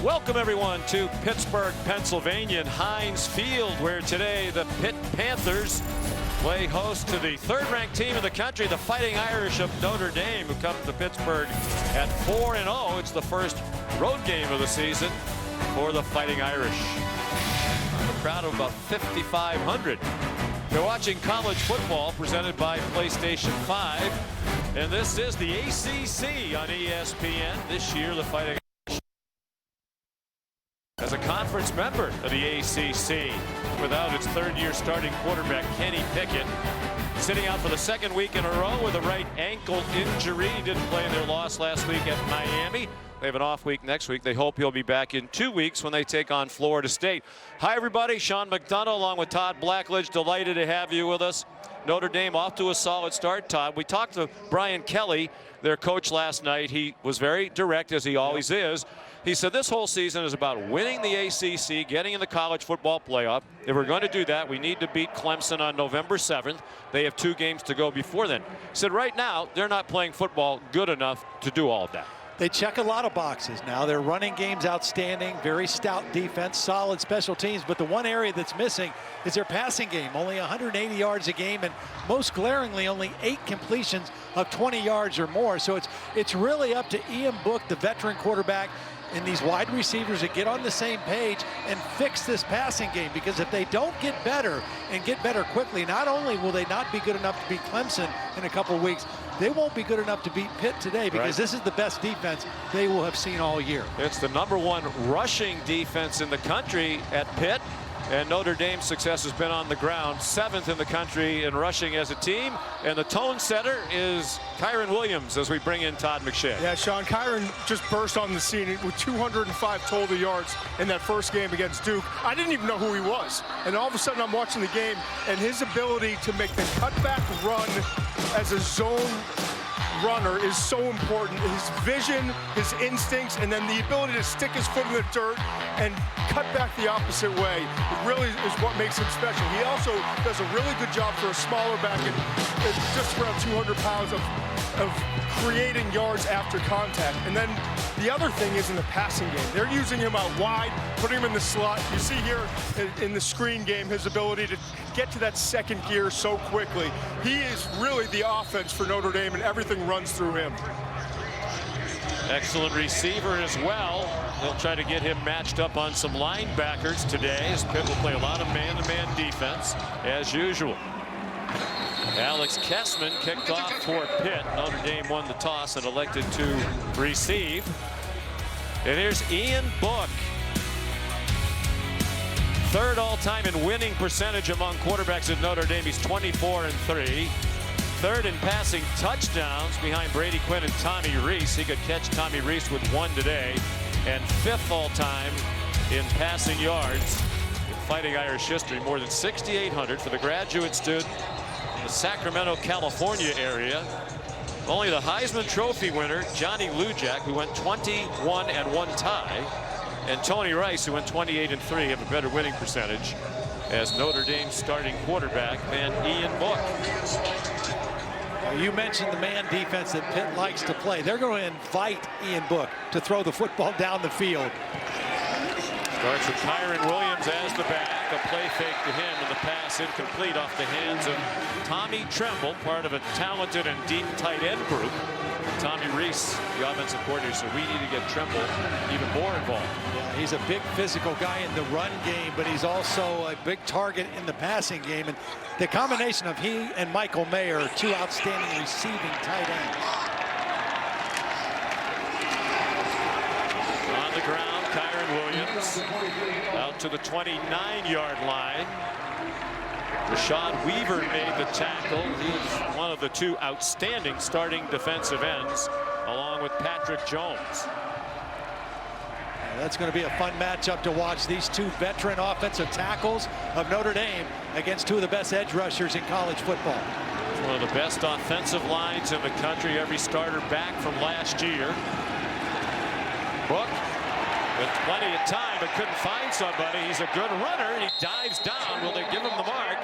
Welcome everyone to Pittsburgh, Pennsylvania, Heinz Field, where today the Pitt Panthers play host to the third-ranked team in the country, the Fighting Irish of Notre Dame, who come to Pittsburgh at 4-0. It's the first road game of the season for the Fighting Irish. A crowd of about 5,500. You're watching college football presented by PlayStation 5, and this is the ACC on ESPN. This year, the Fighting as a conference member of the ACC, without its third-year starting quarterback Kenny Pickett, sitting out for the second week in a row with a right ankle injury. He didn't play in their loss last week at Miami. They have an off week next week. They hope he'll be back in 2 weeks when they take on Florida State. Hi, everybody. Sean McDonough along with Todd Blackledge. Delighted to have you with us. Notre Dame off to a solid start, Todd. We talked to Brian Kelly, their coach, last night. He was very direct, as he always is. He said this whole season is about winning the ACC, getting in the college football playoff. If we're going to do that, we need to beat Clemson on November 7th. They have 2 games to go before then. He said right now, they're not playing football good enough to do all of that. They check a lot of boxes now. Their running game's outstanding, very stout defense, solid special teams. But the one area that's missing is their passing game. Only 180 yards a game, and most glaringly, only 8 completions of 20 yards or more. So it's really up to Ian Book, the veteran quarterback, and these wide receivers to get on the same page and fix this passing game, because if they don't get better and get better quickly, not only will they not be good enough to beat Clemson in a couple of weeks, they won't be good enough to beat Pitt today, because this is the best defense they will have seen all year. It's the #1 rushing defense in the country at Pitt, and Notre Dame's success has been on the ground, 7th in the country in rushing as a team. And the tone setter is Kyren Williams as we bring in Todd McShay. Yeah, Sean, Kyren just burst on the scene with 205 total yards in that first game against Duke. I didn't even know who he was. And all of a sudden I'm watching the game, and his ability to make the cutback run as a zone runner is so important. His vision, his instincts, and then the ability to stick his foot in the dirt and cut back the opposite way, it really is what makes him special. He also does a really good job for a smaller back at just around 200 pounds of creating yards after contact. And then the other thing is in the passing game. They're using him out wide, putting him in the slot. You see here in the screen game his ability to get to that second gear so quickly. He is really the offense for Notre Dame, and everything runs through him. Excellent receiver as well. They'll try to get him matched up on some linebackers today, as Pitt will play a lot of man-to-man defense as usual. Alex Kessman kicked off for Pitt. Notre Dame won the toss and elected to receive. And here's Ian Book. 3rd all-time in winning percentage among quarterbacks at Notre Dame. He's 24-3. 3rd in passing touchdowns behind Brady Quinn and Tommy Rees. He could catch Tommy Rees with 1 today. And 5th all-time in passing yards in Fighting Irish history. More than 6,800 for the graduate student in the Sacramento, California area. Only the Heisman Trophy winner, Johnny Lujak, who went 21-1 tie, and Tony Rice, who went 28-3, have a better winning percentage as Notre Dame's starting quarterback than Ian Book. You mentioned the man defense that Pitt likes to play. They're going to invite Ian Book to throw the football down the field. Starts with Kyren Williams as the back. A play fake to him, and the pass incomplete off the hands of Tommy Tremble, part of a talented and deep tight end group. Tommy Rees, the offensive coordinator, so we need to get Tremble even more involved. Yeah, he's a big physical guy in the run game, but he's also a big target in the passing game. And the combination of he and Michael Mayer are 2 outstanding receiving tight ends. On the ground, Kyren Williams out to the 29-yard line. Rashad Weaver made the tackle. He's one of the 2 outstanding starting defensive ends, along with Patrick Jones. That's going to be a fun matchup to watch. These 2 veteran offensive tackles of Notre Dame against 2 of the best edge rushers in college football. It's one of the best offensive lines in the country. Every starter back from last year. Book with plenty of time, but couldn't find somebody. He's a good runner, and he dives down. Will they give him the mark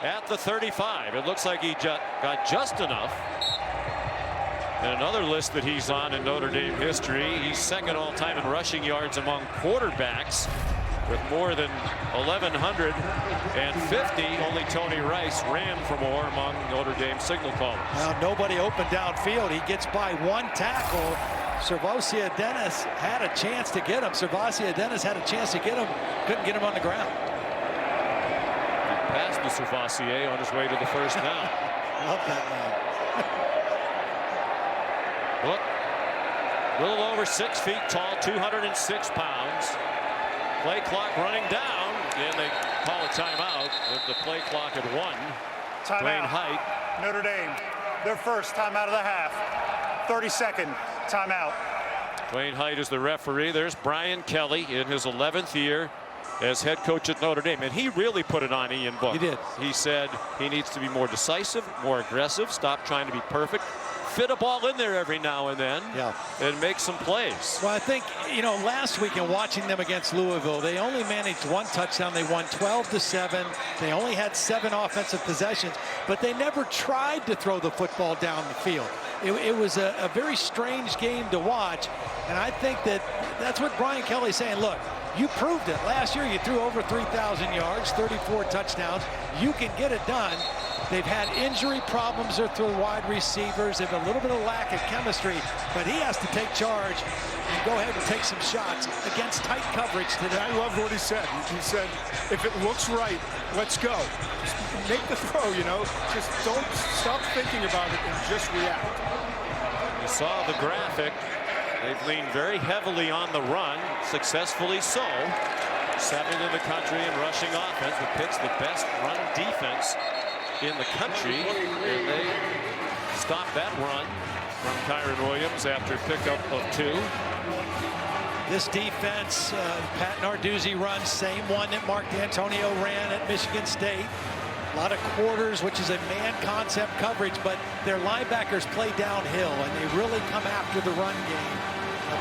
at the 35? It looks like he got just enough. And another list that he's on in Notre Dame history, he's second all-time in rushing yards among quarterbacks with more than 1,150. Only Tony Rice ran for more among Notre Dame signal callers. Now nobody open downfield. He gets by one tackle. Servasia Dennis had a chance to get him. Servasia Dennis had a chance to get him. Couldn't get him on the ground. He passed the Servassier on his way to the first down. Love that man. Look, a little over 6 feet tall, 206 pounds. Play clock running down, and they call a timeout with the play clock at 1. Dwayne Height. Notre Dame, their first timeout of the half. 32nd timeout. Dwayne Height is the referee. There's Brian Kelly in his 11th year as head coach at Notre Dame, and he really put it on Ian Book. He did. He said he needs to be more decisive, more aggressive, stop trying to be perfect, fit a ball in there every now and then, and make some plays. Well, I think, you know, last week in watching them against Louisville, they only managed one touchdown. They won 12-7. They only had 7 offensive possessions, but they never tried to throw the football down the field. It was a very strange game to watch, and I think that's what Brian Kelly's saying. Look, you proved it. Last year you threw over 3,000 yards, 34 touchdowns. You can get it done. They've had injury problems with their wide receivers. They've a little bit of lack of chemistry, but he has to take charge and go ahead and take some shots against tight coverage today. I love what he said. He said, if it looks right, let's go. Just make the throw, you know. Just don't stop thinking about it and just react. You saw the graphic. They've leaned very heavily on the run, successfully so. 7th in the country in rushing offense, with Pitt's the best run defense in the country, and they stopped that run from Kyron Williams after pickup of 2. This defense, Pat Narduzzi runs, same one that Mark D'Antonio ran at Michigan State. A lot of quarters, which is a man concept coverage, but their linebackers play downhill, and they really come after the run game,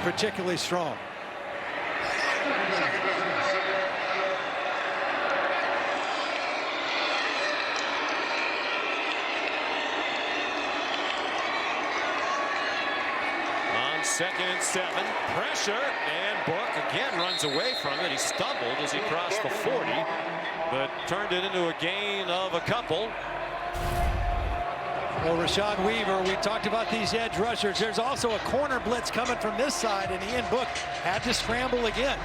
particularly strong. On 2nd and 7, pressure, and Book again runs away from it. He stumbled as he crossed the 40, but turned it into a gain of a couple. Well, Rashad Weaver, we talked about these edge rushers. There's also a corner blitz coming from this side, and Ian Book had to scramble again.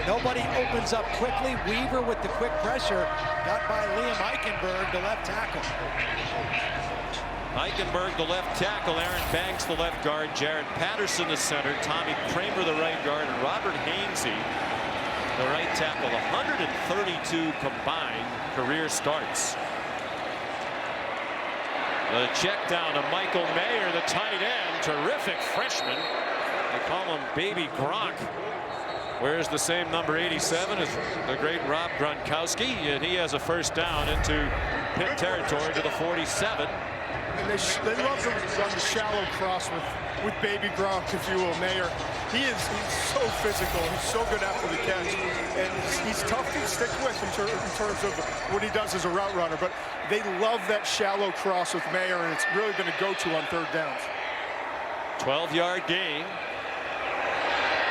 Nobody opens up quickly. Weaver with the quick pressure got by Liam Eichenberg, the left tackle. Eichenberg, the left tackle, Aaron Banks, the left guard, Jared Patterson, the center, Tommy Kramer, the right guard, and Robert Hainsey, the right tackle. 132 combined career starts. The check down to Michael Mayer, the tight end, terrific freshman. They call him Baby Gronk. Wears the same number 87 as the great Rob Gronkowski, and he has a first down into Pitt territory to the 47. And they love to run the shallow cross with Baby Gronk, if you will, Mayer. He's so physical. He's so good after the catch. And he's tough to stick with in terms of what he does as a route runner. But they love that shallow cross with Mayer, and it's really been a go-to on 3rd downs. 12-yard gain.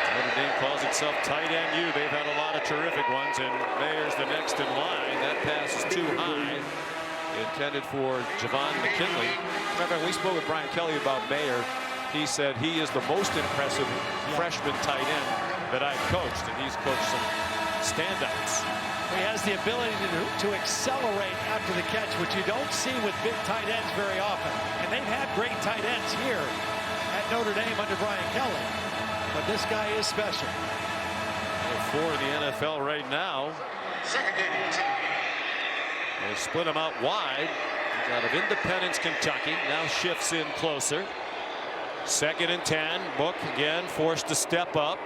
Notre Dame calls itself tight end U. They've had a lot of terrific ones, and Mayer's the next in line. That pass is too high. Intended for Javon McKinley. Remember, we spoke with Brian Kelly about Mayer. He said he is the most impressive freshman tight end that I've coached, and he's coached some standouts. He has the ability to accelerate after the catch, which you don't see with big tight ends very often. And they've had great tight ends here at Notre Dame under Brian Kelly. But this guy is special. For the NFL right now. They split him out wide. He's out of Independence, Kentucky. Now shifts in closer. 2nd and 10. Book again forced to step up.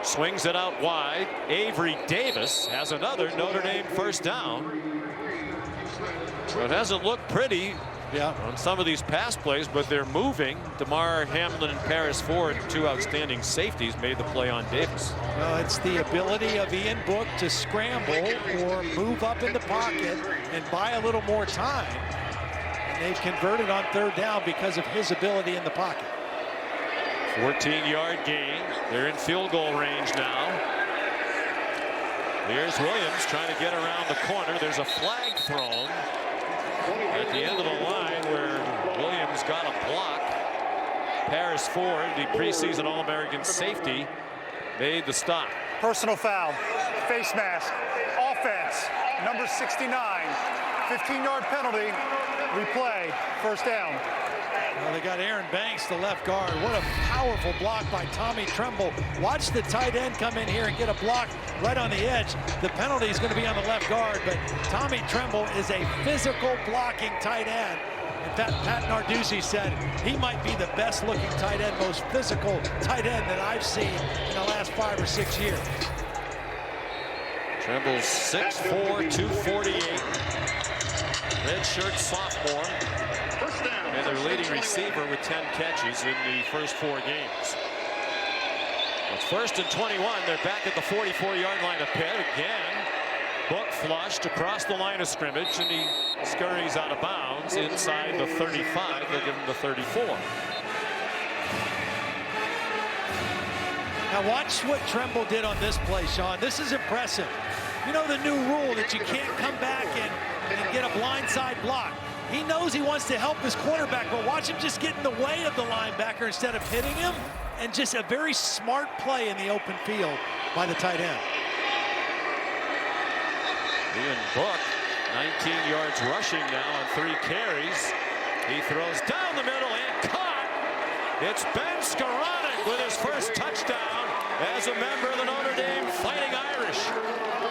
Swings it out wide. Avery Davis has another Notre Dame first down. So it hasn't looked pretty on some of these pass plays, but they're moving. DeMar Hamlin and Paris Ford, 2 outstanding safeties, made the play on Davis. Well, it's the ability of Ian Book to scramble or move up in the pocket and buy a little more time. And they've converted on 3rd down because of his ability in the pocket. 14-yard gain. They're in field goal range now. Here's Williams trying to get around the corner. There's a flag thrown at the end of the line where Williams got a block. Paris Ford, the preseason All-American safety, made the stop. Personal foul, face mask, offense, number 69, 15-yard penalty, replay, first down. Well, they got Aaron Banks, the left guard. What a powerful block by Tommy Tremble. Watch the tight end come in here and get a block right on the edge. The penalty is going to be on the left guard, but Tommy Tremble is a physical blocking tight end. In fact, Pat Narduzzi said he might be the best looking tight end, most physical tight end that I've seen in the last 5 or 6 years. Tremble's 6'4", 248. Redshirt sophomore. And their leading receiver with 10 catches in the first 4 games. It's 1st and 21. They're back at the 44-yard line of Pitt again. Book flushed across the line of scrimmage, and he scurries out of bounds inside the 35. They'll give him the 34. Now watch what Tremble did on this play, Sean. This is impressive. You know the new rule that you can't come back and get a blindside block. He knows he wants to help his quarterback, but watch him just get in the way of the linebacker instead of hitting him, and just a very smart play in the open field by the tight end. Ian Book, 19 yards rushing now on 3 carries. He throws down the middle and caught. It's Ben Skoranek with his first touchdown as a member of the Notre Dame Fighting Irish.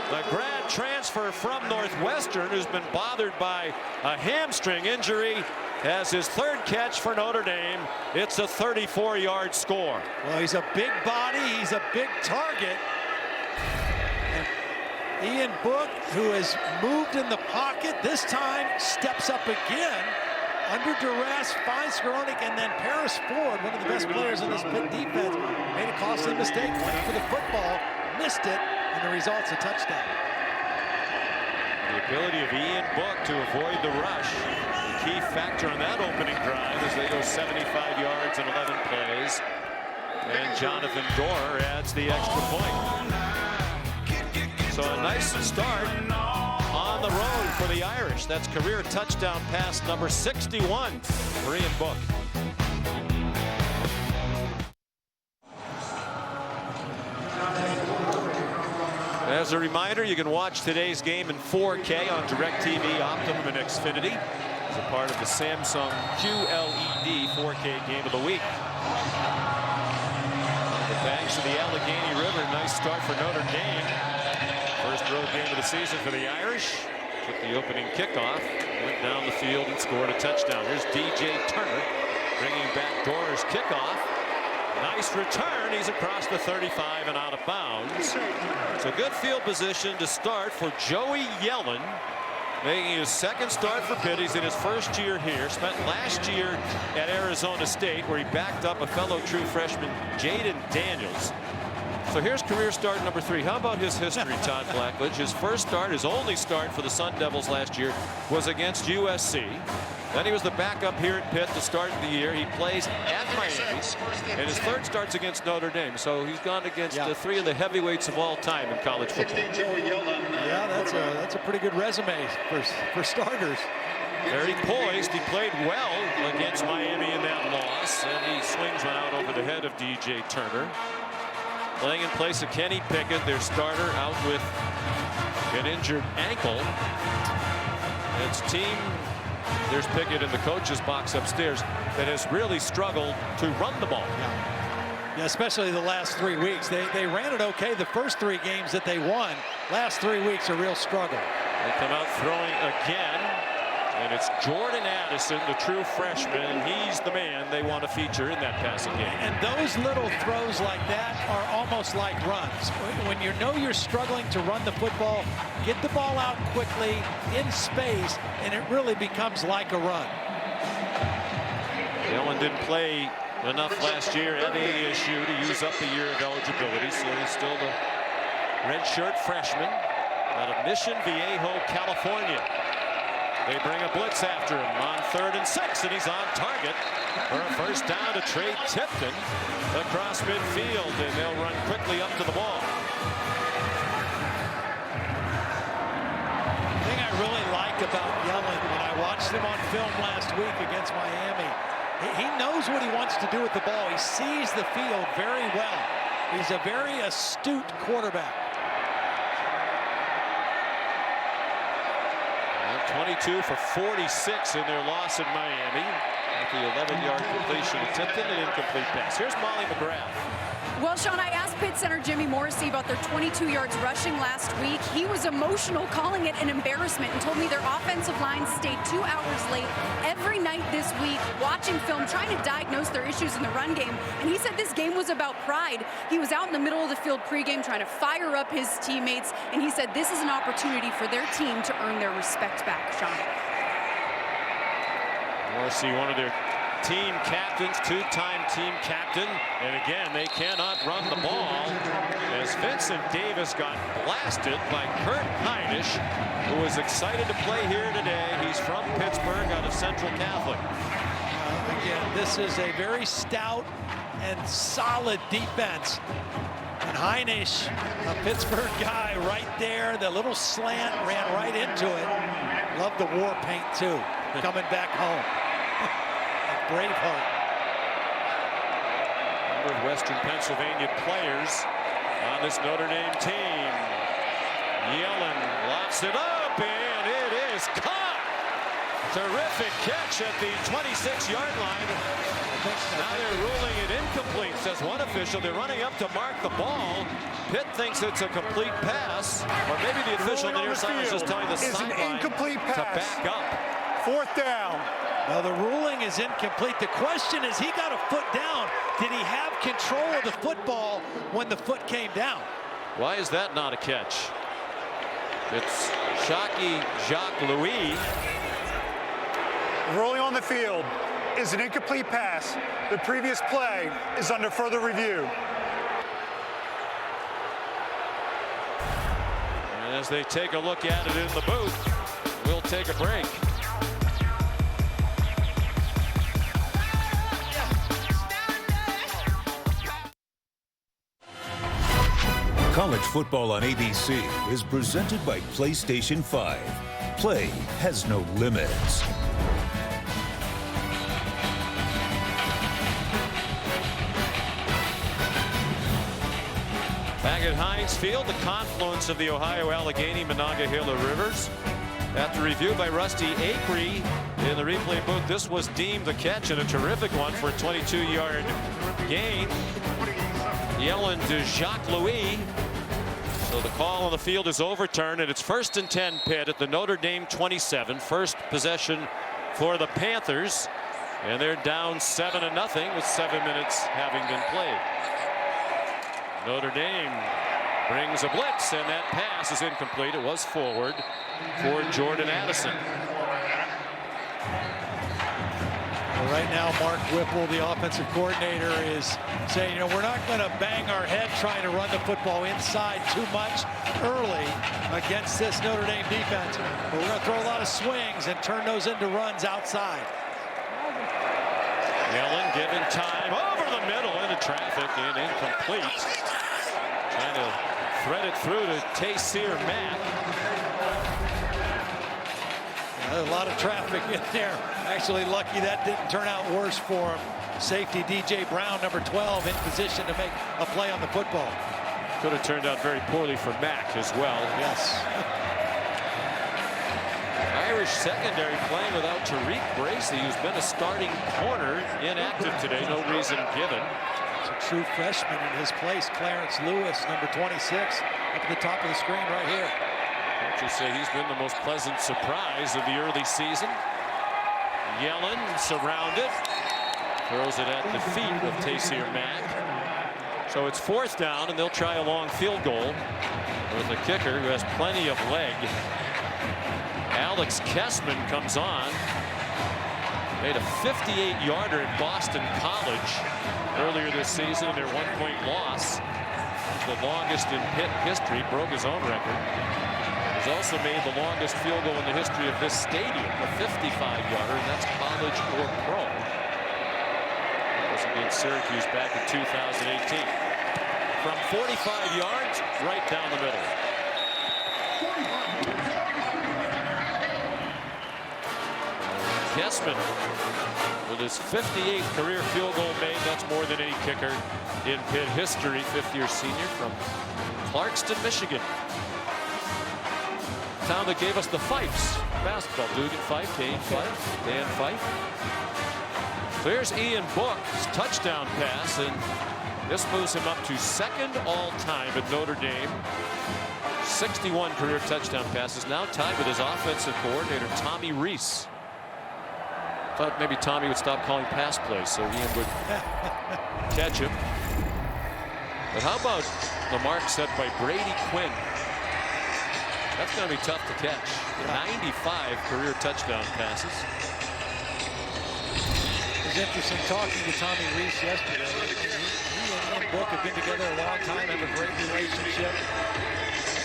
The grad transfer from Northwestern, who's been bothered by a hamstring injury, has his 3rd catch for Notre Dame. It's a 34-yard score. Well, he's a big body. He's a big target. And Ian Book, who has moved in the pocket, this time steps up again. Under duress, finds Skoranek, and then Paris Ford, one of the best players in this Pitt defense, made a costly mistake, went for the football, missed it, and the result's a touchdown. The ability of Ian Book to avoid the rush, the key factor on that opening drive as they go 75 yards in 11 plays. And Jonathan Doerer adds the extra point. So a nice start on the road for the Irish. That's career touchdown pass number 61 for Ian Book. As a reminder, you can watch today's game in 4K on DirecTV, Optimum, and Xfinity as a part of the Samsung QLED 4K Game of the Week. On the banks of the Allegheny River, nice start for Notre Dame. First road game of the season for the Irish. Took the opening kickoff, went down the field and scored a touchdown. Here's DJ Turner bringing back Doerer's kickoff. Nice return. He's across the 35 and out of bounds. It's a good field position to start for Joey Yellen, making his 2nd start for Pitt. He's in his 1st year here. Spent last year at Arizona State, where he backed up a fellow true freshman, Jaden Daniels. So here's career start number 3. How about his history, Todd Blackledge? His first start, his only start for the Sun Devils last year, was against USC. Then he was the backup here at Pitt to start the year. He plays at Miami, and his 3rd start's against Notre Dame. So he's gone against 3 of the heavyweights of all time in college football. Yeah, that's a pretty good resume for starters. Very poised. He played well against Miami in that loss, and he swings one out over the head of DJ Turner. Playing in place of Kenny Pickett, their starter, out with an injured ankle. It's team, there's Pickett in the coach's box upstairs, that has really struggled to run the ball. Yeah, especially the last 3 weeks. They ran it okay the first 3 games that they won. Last 3 weeks, a real struggle. They come out throwing again. And it's Jordan Addison, the true freshman, and he's the man they want to feature in that passing game. And those little throws like that are almost like runs. When you know you're struggling to run the football, get the ball out quickly in space, and it really becomes like a run. Yellen didn't play enough last year at ASU to use up the year of eligibility, so he's still the redshirt freshman out of Mission Viejo, California. They bring a blitz after him on 3rd and 6, and he's on target for a first down to Trey Tipton across midfield, and they'll run quickly up to the ball. The thing I really like about Yellen, when I watched him on film last week against Miami, he knows what he wants to do with the ball. He sees the field very well. He's a very astute quarterback. 22 for 46 in their loss in Miami. At the 11-yard completion attempted, an incomplete pass. Here's Molly McGrath. Well, Sean, I asked Pitt center Jimmy Morrissey about their 22 yards rushing last week. He was emotional, calling it an embarrassment, and told me their offensive line stayed 2 hours late every night this week, watching film, trying to diagnose their issues in the run game. And he said this game was about pride. He was out in the middle of the field pregame trying to fire up his teammates, and he said this is an opportunity for their team to earn their respect back, Sean. Morrissey, one of their team captains, 2-time team captain, and again they cannot run the ball as Vincent Davis got blasted by Kurt Heinisch, who is excited to play here today. He's from Pittsburgh out of Central Catholic. Again, this is a very stout and solid defense. And Heinisch, a Pittsburgh guy right there, the little slant ran right into it. Love the war paint too, coming back home. Braveheart. Number of Western Pennsylvania players on this Notre Dame team. Yellen locks it up, and it is caught. Terrific catch at the 26-yard line. Now they're ruling it incomplete, says one official. They're running up to mark the ball. Pitt thinks it's a complete pass, or maybe the official on the near side is just telling the sideline to back up. 4th down. Now the ruling is incomplete. The question is, he got a foot down. Did he have control of the football when the foot came down? Why is that not a catch? It's Shockey Jacques Louis. Ruling on the field is an incomplete pass. The previous play is under further review. And as they take a look at it in the booth, we'll take a break. College football on ABC is presented by PlayStation 5. Play has no limits. Back at Heinz Field, the confluence of the Ohio, Allegheny, Monongahela rivers. After review by Rusty Acree in the replay booth, this was deemed a catch and a terrific one for a 22-yard gain. Yellen to Jacques Louis. So the call on the field is overturned, and it's 1st and 10 Pitt at the Notre Dame 27. First possession for the Panthers, and they're down 7-0 with 7 minutes having been played. Notre Dame brings a blitz, and that pass is incomplete. It was forward for Jordan Addison. Well, right now, Mark Whipple, the offensive coordinator, is saying, you know, we're not going to bang our head trying to run the football inside too much early against this Notre Dame defense. But we're going to throw a lot of swings and turn those into runs outside. Yellen giving time over the middle into traffic and incomplete. Trying to thread it through to Taysir Mack. A lot of traffic in there. Actually lucky that didn't turn out worse for him. Safety DJ Brown, number 12, in position to make a play on the football. Could have turned out very poorly for Mack as well. Yes. Irish secondary playing without Tariq Bracy, who's been a starting corner, inactive today. No reason given. It's a true freshman in his place, Clarence Lewis, number 26, up at the top of the screen right here. Coaches say he's been the most pleasant surprise of the early season. Yellen surrounded, throws it at the feet of Taysir Mack. So it's 4th down, and they'll try a long field goal with a kicker who has plenty of leg. Alex Kessman comes on. Made a 58-yarder at Boston College earlier this season in their 1-point loss. The longest in Pitt history, broke his own record. He's also made the longest field goal in the history of this stadium, a 55-yarder, and that's college or pro. That was against Syracuse back in 2018. From 45 yards, right down the middle. Kessman with his 58th career field goal made. That's more than any kicker in Pitt history. Fifth-year senior from Clarkston, Michigan. Town that gave us the Fifes. Basketball. Dugan Fife, Kane Fife, Dan Fife. There's Ian Book's touchdown pass, and this moves him up to second all-time at Notre Dame. 61 career touchdown passes. Now tied with his offensive coordinator, Tommy Rees. Thought maybe Tommy would stop calling pass plays so Ian would catch him. But how about the mark set by Brady Quinn? That's going to be tough to catch. 95 career touchdown passes. It was interesting talking to Tommy Rees yesterday. He and Ian Book have been together a long time, have a great relationship.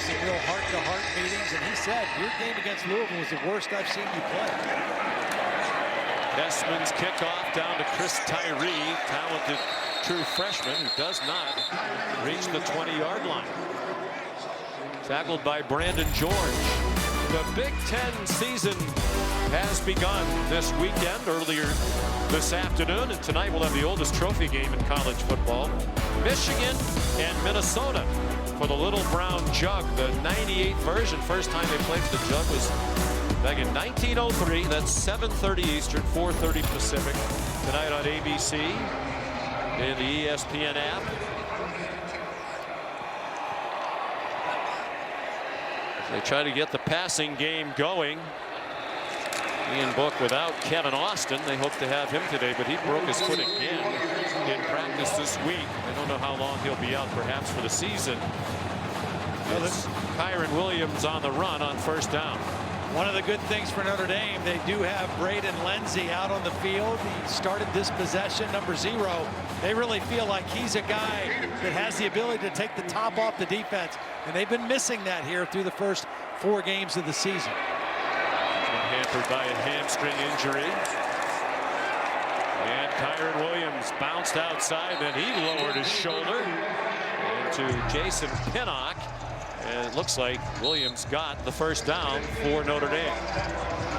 Some real heart-to-heart meetings, and he said your game against Louisville was the worst I've seen you play. Kessman's kickoff down to Chris Tyree, talented true freshman who does not reach the 20-yard line. Tackled by Brandon George. The Big Ten season has begun this weekend, earlier this afternoon, and tonight we'll have the oldest trophy game in college football. Michigan and Minnesota for the Little Brown Jug, the 98 version. First time they played for the Jug was back in 1903. That's 7:30 Eastern, 4:30 Pacific. Tonight on ABC and the ESPN app. They try to get the passing game going. Ian Book without Kevin Austin. They hope to have him today, but he broke his foot again in practice this week. I don't know how long he'll be out, perhaps for the season. It's Kyron Williams on the run on first down. One of the good things for Notre Dame, they do have Braden Lenzy out on the field. He started this possession, number 0. They really feel like he's a guy that has the ability to take the top off the defense, and they've been missing that here through the first 4 games of the season. Hampered by a hamstring injury. And Kyron Williams bounced outside, then he lowered his shoulder into Jason Pinnock. And it looks like Williams got the first down for Notre Dame.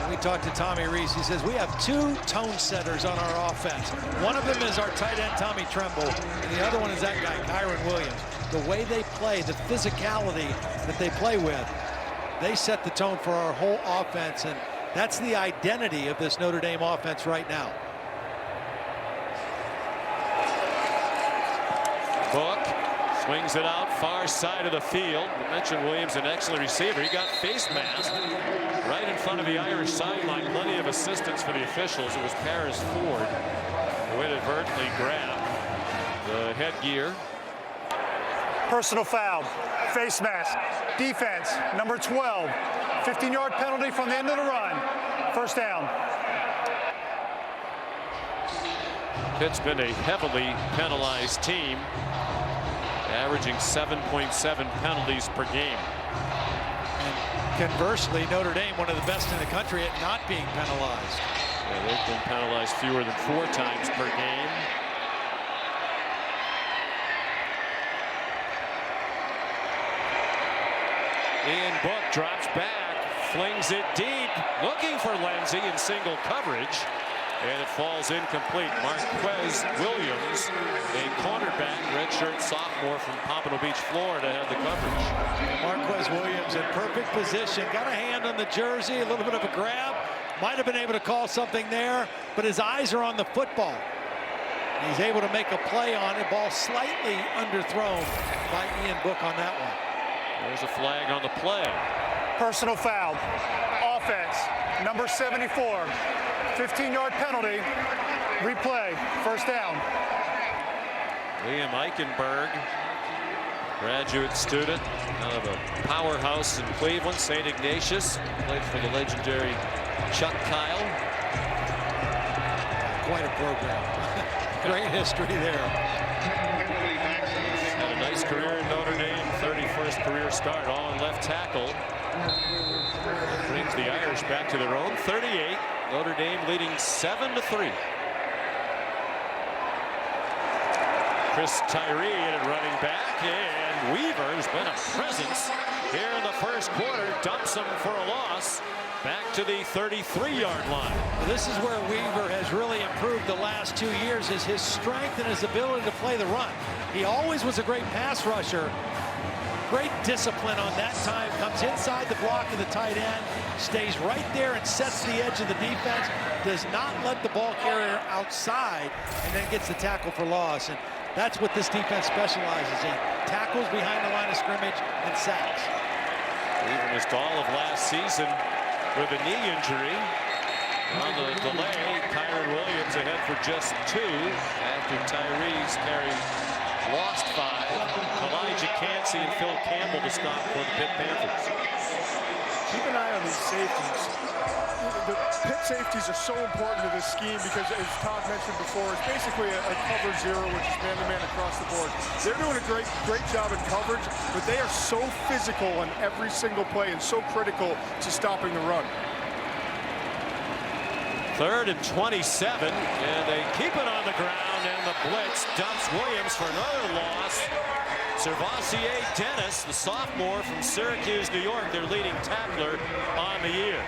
We talked to Tommy Rees. He says we have 2 tone setters on our offense. One of them is our tight end Tommy Tremble, and the other one is that guy Kyron Williams. The way they play, the physicality that they play with, they set the tone for our whole offense, and that's the identity of this Notre Dame offense right now. Book swings it out far side of the field. We mentioned Williams, an excellent receiver. He got face masked right in front of the Irish sideline. Plenty of assistance for the officials. It was Paris Ford who inadvertently grabbed the headgear. Personal foul, face mask, defense, number 12. 15-yard penalty from the end of the run. First down. Pitt's been a heavily penalized team, averaging 7.7 penalties per game. And conversely, Notre Dame, one of the best in the country at not being penalized. Yeah, they've been penalized fewer than 4 times per game. Ian Book drops back, flings it deep, looking for Lenzy in single coverage, and it falls incomplete. Marquez Williams, a cornerback, redshirt sophomore from Pompano Beach, Florida, had the coverage. Marquez Williams in perfect position, got a hand on the jersey, a little bit of a grab, might have been able to call something there, but his eyes are on the football. He's able to make a play on it. Ball slightly underthrown by Ian Book on that one. There's a flag on the play. Personal foul. Offense, number 74. 15-yard penalty. Replay. First down. Liam Eichenberg, graduate student out of a powerhouse in Cleveland, St. Ignatius. Played for the legendary Chuck Kyle. Quite a program. Great history there. Had a nice career in Notre Dame. 31st career start, all in left tackle. Brings the Irish back to their own 38. Notre Dame leading 7-3. Chris Tyree at running back, and Weaver's been a presence here in the first quarter. Dumps him for a loss. Back to the 33-yard line. Well, this is where Weaver has really improved the last 2 years, is his strength and his ability to play the run. He always was a great pass rusher. Great discipline on that time. Comes inside the block of the tight end, stays right there and sets the edge of the defense. Does not let the ball carrier outside, and then gets the tackle for loss. And that's what this defense specializes in. Tackles behind the line of scrimmage and sacks. Weaver missed all of last season with a knee injury. On the delay, Kyron Williams ahead for just 2 after Tyree's carry lost 5. Elijah Cansey and Phil Campbell to stop for the Pitt Panthers. Keep an eye on these safeties. The Pitt safeties are so important to this scheme because, as Todd mentioned before, it's basically a cover 0, which is man-to-man across the board. They're doing a great job in coverage, but they are so physical on every single play and so critical to stopping the run. 3rd and 27, and they keep it on the ground, and the blitz dumps Williams for another loss. Servassier Dennis, the sophomore from Syracuse, New York, their leading tackler on the year.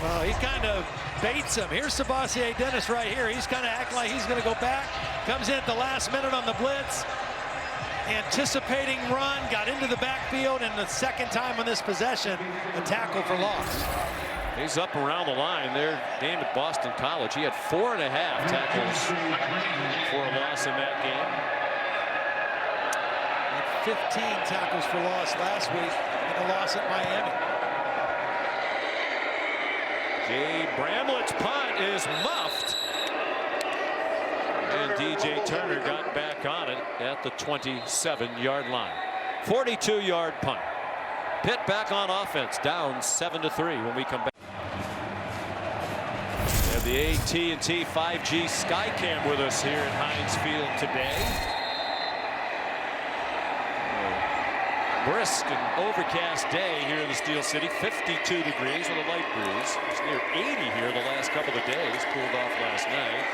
Well, he kind of baits him. Here's Servassier Dennis right here. He's kind of acting like he's going to go back. Comes in at the last minute on the blitz. Anticipating run, got into the backfield, and the second time on this possession, a tackle for loss. He's up around the line. Their game at Boston College. He had 4.5 tackles for a loss in that game. Had 15 tackles for loss last week in a loss at Miami. Jay Bramlett's punt is muffed. And DJ Turner got back on it at the 27-yard line. 42-yard punt. Pitt back on offense, down 7-3 when we come back. We have the AT&T 5G Skycam with us here at Heinz Field today. Brisk and overcast day here in the Steel City. 52 degrees with a light breeze. It's near 80 here the last couple of days. Cooled off last night.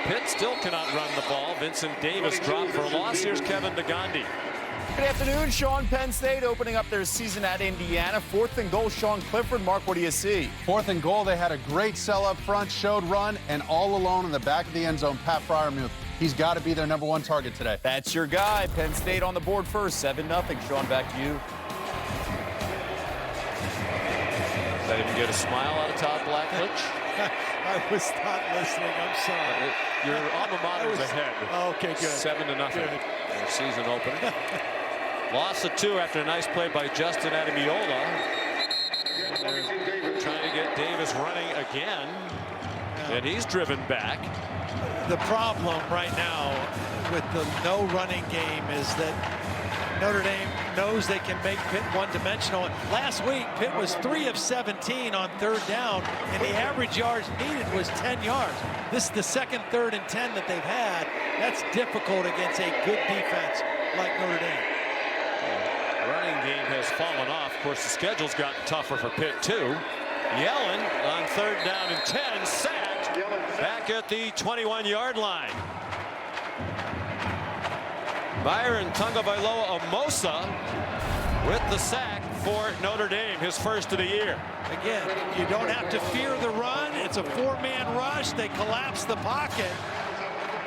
Pitt still cannot run the ball. Vincent Davis dropped for a loss. Here's Kevin DeGandhi. Good afternoon. Sean, Penn State opening up their season at Indiana. 4th and goal, Sean Clifford. Mark, what do you see? 4th and goal. They had a great sell up front, showed run, and all alone in the back of the end zone, Pat Freiermuth. He's got to be their #1 target today. That's your guy. Penn State on the board first, 7-0. Sean, back to you. Did I even get a smile out of Todd Blackledge? I was not listening. I'm sorry. Your alma mater's ahead. Okay, good. 7-0. Good. Their season opener. Loss of 2 after a nice play by Justin Ademiola. They're trying to get Davis running again. And he's driven back. The problem right now with the no running game is that Notre Dame knows they can make Pitt one-dimensional. Last week, Pitt was 3 of 17 on 3rd down, and the average yards needed was 10 yards. This is the second 3rd and 10 that they've had. That's difficult against a good defense like Notre Dame. Running game has fallen off. Of course, the schedule's gotten tougher for Pitt, too. Yellen on 3rd down and 10, sacked back at the 21-yard line. Byron Tagovailoa Amosa with the sack for Notre Dame, his first of the year. Again, you don't have to fear the run. It's a 4-man rush. They collapse the pocket,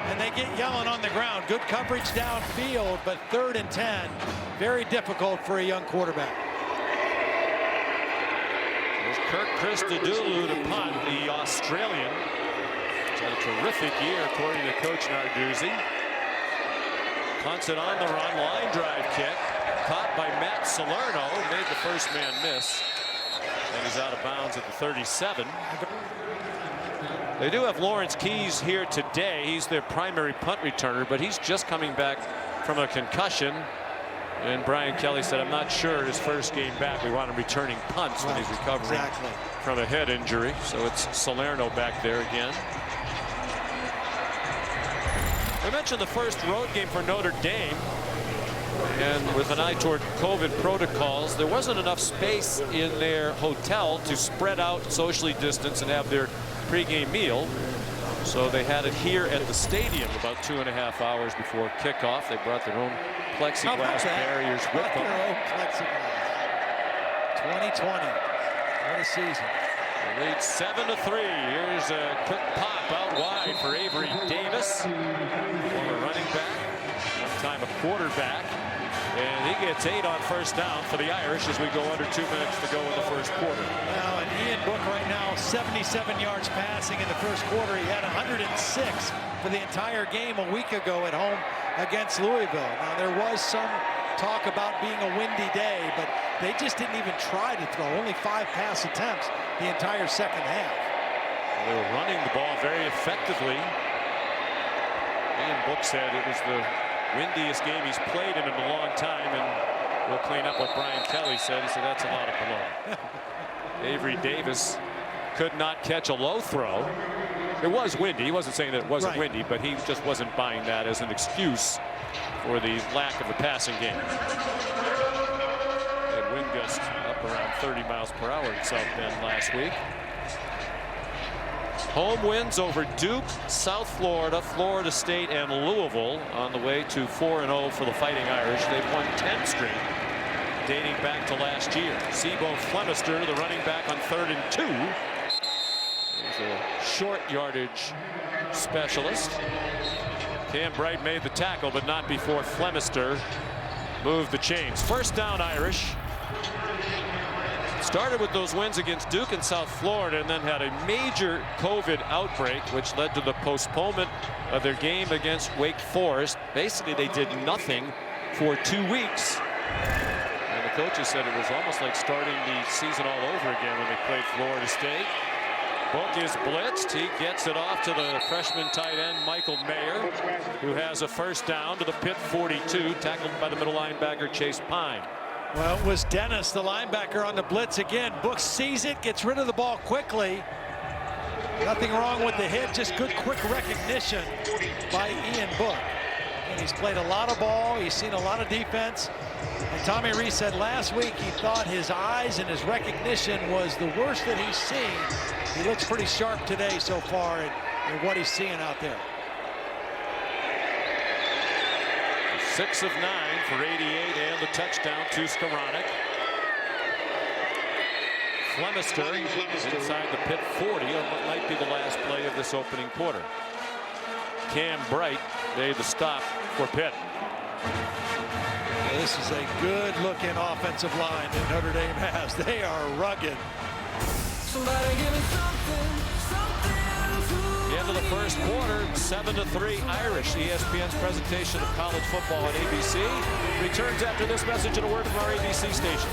and they get Yellen on the ground. Good coverage downfield, but 3rd and 10, very difficult for a young quarterback. There's Kirk Christodoulou to punt, the Australian. He's had a terrific year, according to Coach Narduzzi. Punts it on the run, line drive kick. Caught by Matt Salerno, made the first man miss. And he's out of bounds at the 37. They do have Lawrence Keys here today. He's their primary punt returner, but he's just coming back from a concussion. And Brian Kelly said, I'm not sure his first game back. We want him returning punts when he's recovering from a head injury. So it's Salerno back there again. We mentioned the first road game for Notre Dame. And with an eye toward COVID protocols, there wasn't enough space in their hotel to spread out, socially distance, and have their pregame meal. So they had it here at the stadium about 2.5 hours before kickoff. They brought their own plexiglass barriers with them. Their own plexiglass. 2020. What a season. The lead 7-3. Here's a quick pop out wide for Avery Davis, former running back, one time a quarterback. And he gets 8 on first down for the Irish as we go under 2 minutes to go in the first quarter. Now, and Ian Book right now, 77 yards passing in the first quarter. He had 106 for the entire game a week ago at home against Louisville. Now, there was some talk about being a windy day, but they just didn't even try to throw. Only 5 pass attempts the entire second half. They were running the ball very effectively. Ian Book said it was the windiest game he's played in a long time, and we'll clean up what Brian Kelly said. He said that's a lot of baloney. Avery Davis could not catch a low throw. It was windy. He wasn't saying that it wasn't windy, but he just wasn't buying that as an excuse for the lack of a passing game. And wind gusts up around 30 miles per hour in South Bend last week. Home wins over Duke, South Florida, Florida State, and Louisville on the way to 4-0 for the Fighting Irish. They've won 10 straight, dating back to last year. Seaboe Flemister, the running back on 3rd and 2. He's a short yardage specialist. Cam Bright made the tackle, but not before Flemister moved the chains. First down Irish. Started with those wins against Duke and South Florida, and then had a major COVID outbreak, which led to the postponement of their game against Wake Forest. Basically, they did nothing for 2 weeks. And the coaches said it was almost like starting the season all over again when they played Florida State. Book is blitzed. He gets it off to the freshman tight end, Michael Mayer, who has a first down to the Pitt 42, tackled by the middle linebacker, Chase Pine. Well, it was Dennis, the linebacker, on the blitz again. Book sees it, gets rid of the ball quickly. Nothing wrong with the hit, just good quick recognition by Ian Book. And he's played a lot of ball, he's seen a lot of defense. And Tommy Rees said last week he thought his eyes and his recognition was the worst that he's seen. He looks pretty sharp today so far in what he's seeing out there. 6 of 9 for 88 and the touchdown to Skoranek. Flemister inside the Pitt 40 on what might be the last play of this opening quarter. Cam Bright made the stop for Pitt. This is a good looking offensive line that Notre Dame has. They are rugged. The end of the first quarter, 7-3 Irish. ESPN's presentation of college football on ABC returns after this message and a word from our ABC stations.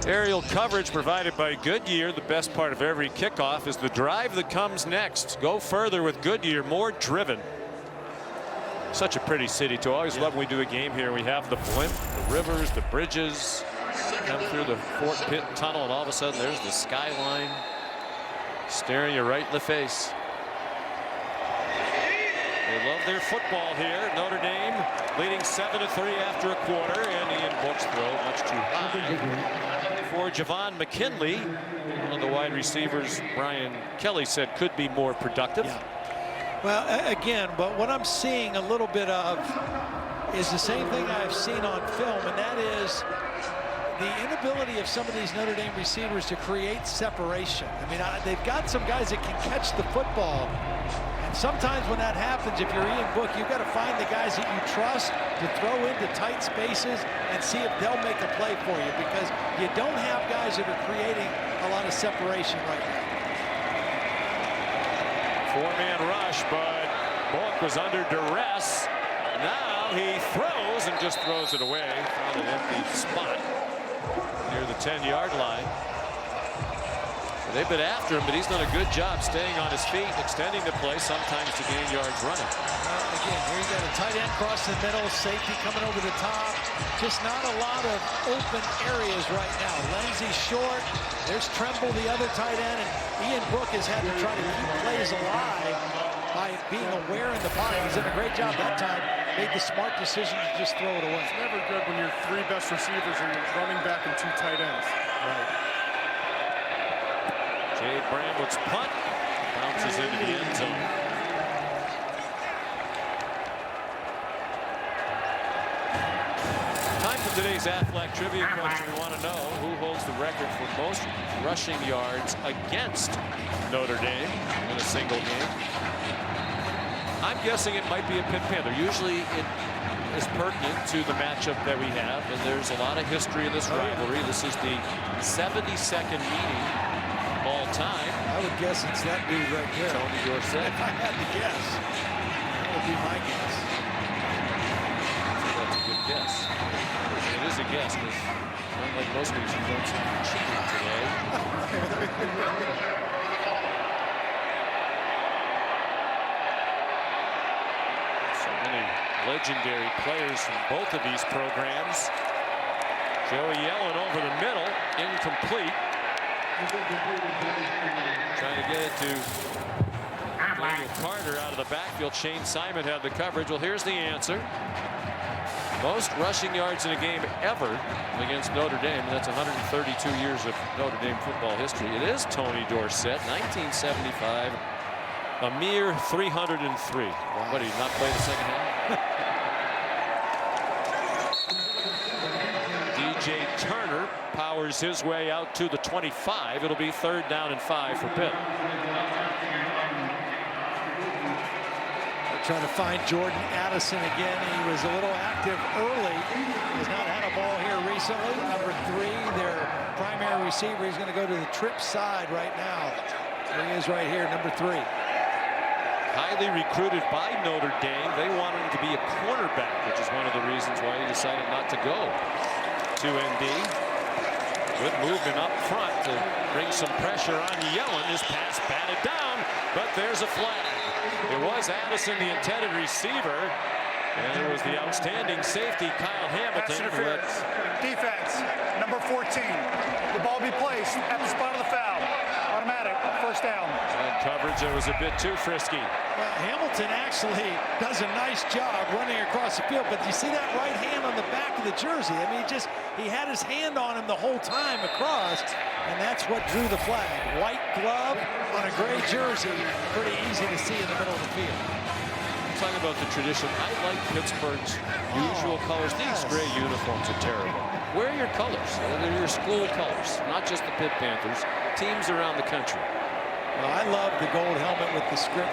Aerial coverage provided by Goodyear. The best part of every kickoff is the drive that comes next. Go further with Goodyear, more driven. Such a pretty city too. I always love when we do a game here. We have the blimp, the rivers, the bridges, come through the Fort Pitt tunnel, and all of a sudden there's the skyline staring you right in the face. They love their football here. Notre Dame leading 7-3 after a quarter, and Ian Book's throw much too high for Javon McKinley, one of the wide receivers Brian Kelly said could be more productive. Yeah. Well, again, but what I'm seeing a little bit of is the same thing I've seen on film, and that is the inability of some of these Notre Dame receivers to create separation. I mean, they've got some guys that can catch the football. And sometimes when that happens, if you're Ian Book, you've got to find the guys that you trust to throw into tight spaces and see if they'll make a play for you, because you don't have guys that are creating a lot of separation right now. Four-man rush, but Book was under duress. Now he throws and just throws it away. Found an empty spot near the 10-yard line. They've been after him, but he's done a good job staying on his feet, extending the play, sometimes to gain yards running. Again, here you got a tight end across the middle, safety coming over the top. Just not a lot of open areas right now. Lindsey short. There's Tremble, the other tight end, and Ian Book has had to try to keep plays alive being aware in the pocket. He's done a great job that time. Made the smart decision to just throw it away. It's never good when your three best receivers are running back and two tight ends. Right. Jay Bramlett's punt bounces into the end zone. Time for today's Aflac trivia question. We want to know who holds the record for most rushing yards against Notre Dame in a single game. I'm guessing it might be a Pitt Panther. Usually it is pertinent to the matchup that we have, and there's a lot of history in this rivalry. This is the 72nd meeting all time. I would guess it's that dude right there. Tony Dorsett. If I had to guess, that would be my guess. That's a good guess. It is a guess, because unlike most weeks, you don't seem to be cheating today. So many legendary players from both of these programs. Joey Yellen over the middle, incomplete. Trying to get it to Daniel Carter out of the backfield. Shane Simon had the coverage. Well, here's the answer. Most rushing yards in a game ever against Notre Dame. That's 132 years of Notre Dame football history. It is Tony Dorsett, 1975. A mere 303. Wow. What, did he not play the second half? DJ Turner powers his way out to the 25. It'll be 3rd down and 5 for Pitt. Trying to find Jordan Addison again. He was a little active early. Has not had a ball here recently. Number 3, their primary receiver. He's going to go to the trip side right now. There he is right here, number 3. Highly recruited by Notre Dame. They wanted him to be a cornerback, which is one of the reasons why he decided not to go to ND. Good movement up front to bring some pressure on Yellen. His pass batted down, but there's a flag. It was Addison, the intended receiver, and it was the outstanding safety, Kyle Hamilton. Defense, number 14. The ball be placed at the spot of the foul. Automatic, 1st down. That coverage, it was a bit too frisky. Well, Hamilton actually does a nice job running across the field, but you see that right hand on the back of the jersey? I mean, he had his hand on him the whole time across, and that's what drew the flag. White glove on a gray jersey, pretty easy to see in the middle of the field. Talking about the tradition, I like Pittsburgh's usual colors. These gray uniforms are terrible. Wear your colors. They're your school colors, not just the Pitt Panthers. Teams around the country. Well, I love the gold helmet with the script.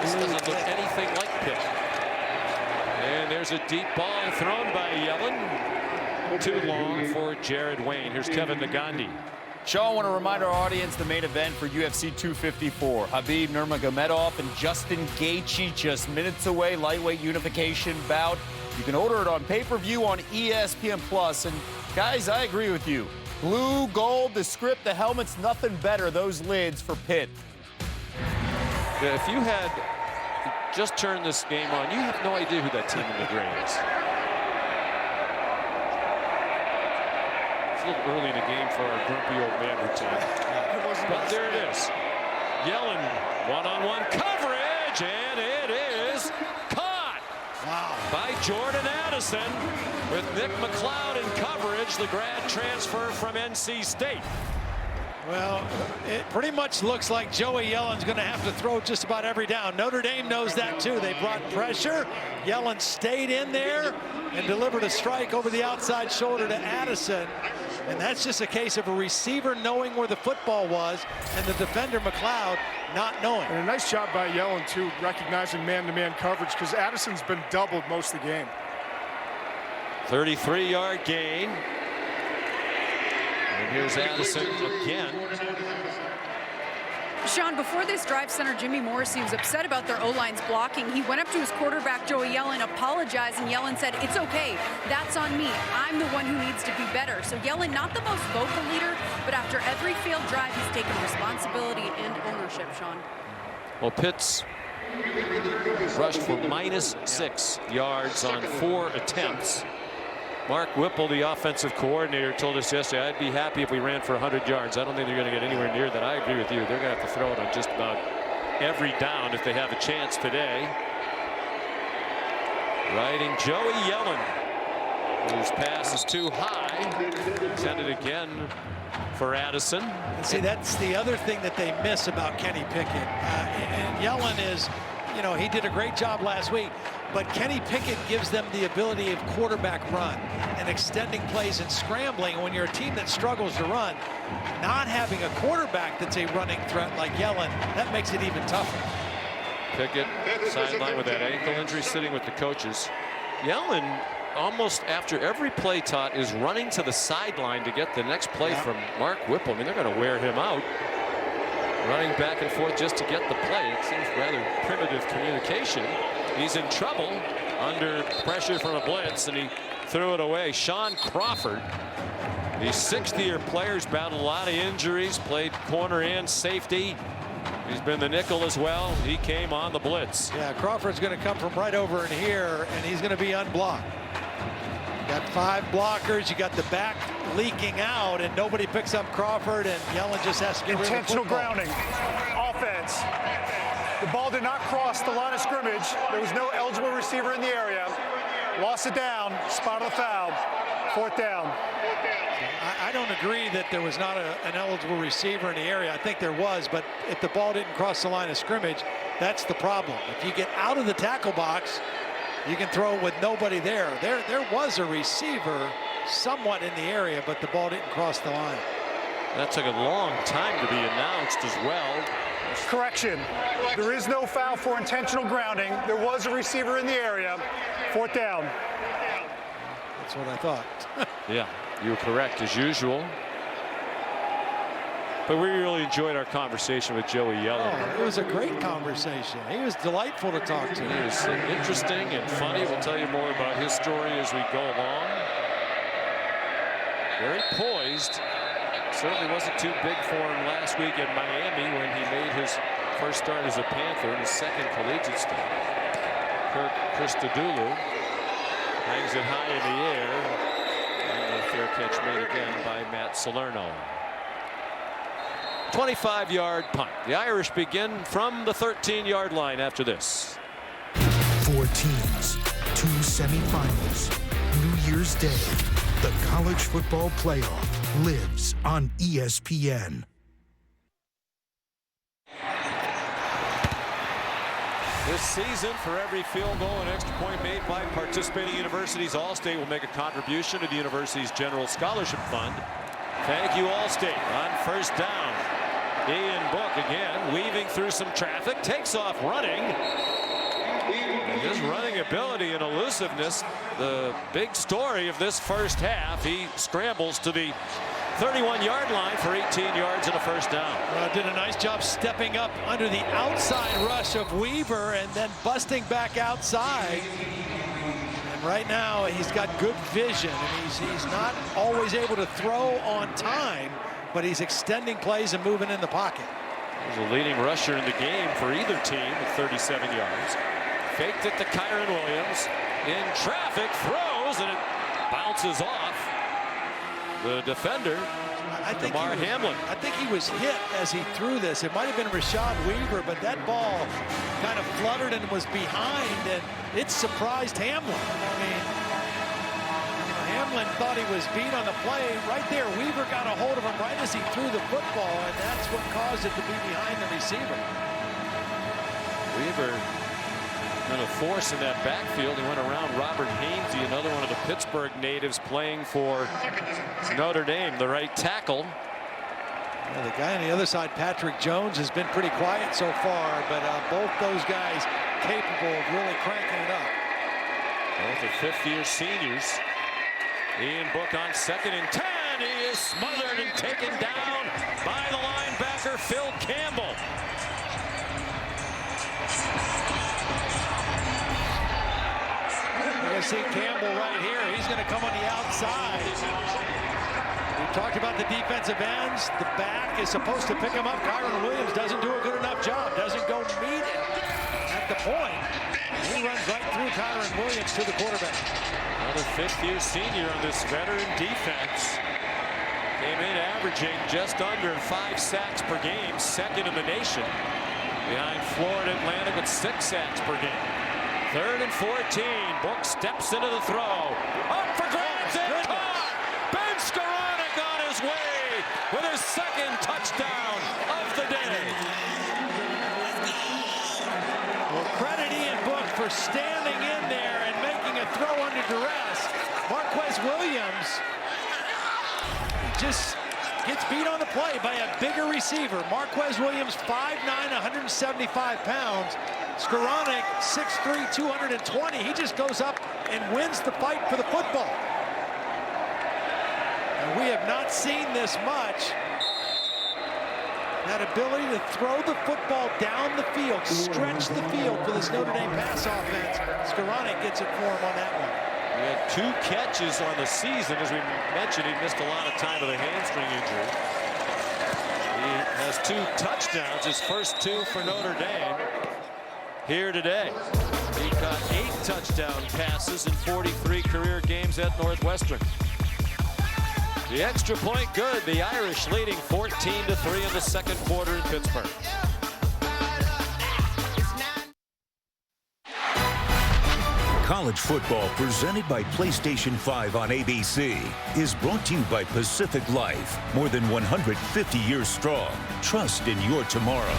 This doesn't look anything like Pitt. And there's a deep ball thrown by Yellen. Too long for Jared Wayne. Here's Kevin Nagandi. Sean, I want to remind our audience the main event for UFC 254. Habib Nurmagomedov and Justin Gaethje just minutes away. Lightweight unification bout. You can order it on pay-per-view on ESPN Plus. And guys, I agree with you. Blue, gold, the script, the helmet's nothing better. Those lids for Pitt. Yeah, if you had just turned this game on, you have no idea who that team in the gray is. A little early in the game for our grumpy old man routine. But there it is. Yellen, one-on-one coverage, and it is caught by Jordan Addison with Nick McLeod in coverage, the grad transfer from NC State. Well, it pretty much looks like Joey Yellen's going to have to throw just about every down. Notre Dame knows that too. They brought pressure. Yellen stayed in there and delivered a strike over the outside shoulder to Addison. And that's just a case of a receiver knowing where the football was and the defender McLeod not knowing. And a nice job by Yellen too, recognizing man-to-man coverage, because Addison's been doubled most of the game. 33-yard gain. And here's Addison again. Sean, before this drive, center Jimmy Morrissey was upset about their O-line's blocking. He went up to his quarterback, Joey Yellen, apologized, and Yellen said, "It's okay. That's on me. I'm the one who needs to be better." So Yellen, not the most vocal leader, but after every failed drive, he's taken responsibility and ownership, Sean. Well, Pitt's rushed for -6 yards on 4 attempts. Mark Whipple, the offensive coordinator, told us yesterday, I'd be happy if we ran for 100 yards. I don't think they're going to get anywhere near that. I agree with you. They're going to have to throw it on just about every down if they have a chance today. Riding Joey Yellen, whose pass is too high. Intended again for Addison. See, that's the other thing that they miss about Kenny Pickett. And Yellen is, you know, he did a great job last week, but Kenny Pickett gives them the ability of quarterback run and extending plays and scrambling. When you're a team that struggles to run, not having a quarterback that's a running threat like Yellen, that makes it even tougher. Pickett sideline with that ankle injury, sitting with the coaches. Yellen, almost after every play taught, is running to the sideline to get the next play from Mark Whipple. I mean, they're going to wear him out. Running back and forth just to get the play. It seems rather primitive communication. He's in trouble under pressure from a blitz, and he threw it away. Sean Crawford, the 6th-year player's battled a lot of injuries, played corner and safety. He's been the nickel as well. He came on the blitz. Yeah, Crawford's going to come from right over in here, and he's going to be unblocked. You got 5 blockers. You got the back leaking out, and nobody picks up Crawford, and Yellen just has to get rid of the Intentional football. grounding. Offense. The ball did not cross the line of scrimmage. There was no eligible receiver in the area. Lost it down. Spot of the foul. 4th down. I don't agree that there was not an eligible receiver in the area. I think there was, but if the ball didn't cross the line of scrimmage, that's the problem. If you get out of the tackle box, you can throw with nobody there. There was a receiver somewhat in the area, but the ball didn't cross the line. That took a long time to be announced as well. Correction. There is no foul for intentional grounding. There was a receiver in the area. 4th down. That's what I thought. Yeah, you were correct as usual. But we really enjoyed our conversation with Joey Yellen. Oh, it was a great conversation. He was delightful to talk to. He was interesting and funny. We'll tell you more about his story as we go along. Very poised. Certainly wasn't too big for him last week in Miami when he made his first start as a Panther and his second collegiate start. Kirk Christodoulou hangs it high in the air. And a fair catch made again by Matt Salerno. 25-yard punt. The Irish begin from the 13-yard line after this. 4 teams, 2 semifinals, New Year's Day. The college football playoff lives on ESPN. This season, for every field goal and extra point made by participating universities, Allstate will make a contribution to the university's general scholarship fund. Thank you, Allstate. On first down, Ian Book again, weaving through some traffic, takes off running. And his running ability and elusiveness, the big story of this first half. He scrambles to the 31-yard line for 18 yards and a first down. Did a nice job stepping up under the outside rush of Weaver and then busting back outside. And right now he's got good vision, and he's not always able to throw on time, but he's extending plays and moving in the pocket. He's a leading rusher in the game for either team with 37 yards. Faked it to Kyron Williams. In traffic, throws, and it bounces off the defender, Damar Hamlin. I think he was hit as he threw this. It might have been Rashad Weaver, but that ball kind of fluttered and was behind, and it surprised Hamlin. I mean, Hamlin thought he was beat on the play. Right there, Weaver got a hold of him right as he threw the football, and that's what caused it to be behind the receiver. Weaver been a force in that backfield. He went around Robert Hainsey, another one of the Pittsburgh natives playing for Notre Dame, the right tackle. Well, the guy on the other side, Patrick Jones, has been pretty quiet so far, but both those guys capable of really cranking it up. Both are 5th-year seniors. Ian Book on 2nd and 10. He is smothered and taken down by the linebacker, Phil Campbell. You see Campbell right here. He's going to come on the outside. We talked about the defensive ends. The back is supposed to pick him up. Kyron Williams doesn't do a good enough job. Doesn't go meet him at the point. He runs right through Kyron Williams to the quarterback. Another 5th-year senior on this veteran defense. Came in averaging just under 5 sacks per game, 2nd in the nation. behind Florida Atlantic with 6 sacks per game. 3rd and 14. Book steps into the throw. Up for grabs and caught. Ben Skoranek on his way with his 2nd touchdown of the day. Well, credit Ian Book for standing in there and making a throw under duress. Marquez Williams just gets beat on the play by a bigger receiver. Marquez Williams, 5'9", 175 pounds. Skoranek, 6'3", 220. He just goes up and wins the fight for the football. And we have not seen this much. That ability to throw the football down the field, stretch the field for this Notre Dame pass offense. Skoranek gets it for him on that one. He had 2 catches on the season. As we mentioned, he missed a lot of time with a hamstring injury. He has 2 touchdowns, his first 2 for Notre Dame here today. He caught 8 touchdown passes in 43 career games at Northwestern. The extra point good. The Irish leading 14-3 in the 2nd quarter in Pittsburgh. College football presented by PlayStation 5 on ABC is brought to you by Pacific Life. More than 150 years strong. Trust in your tomorrow.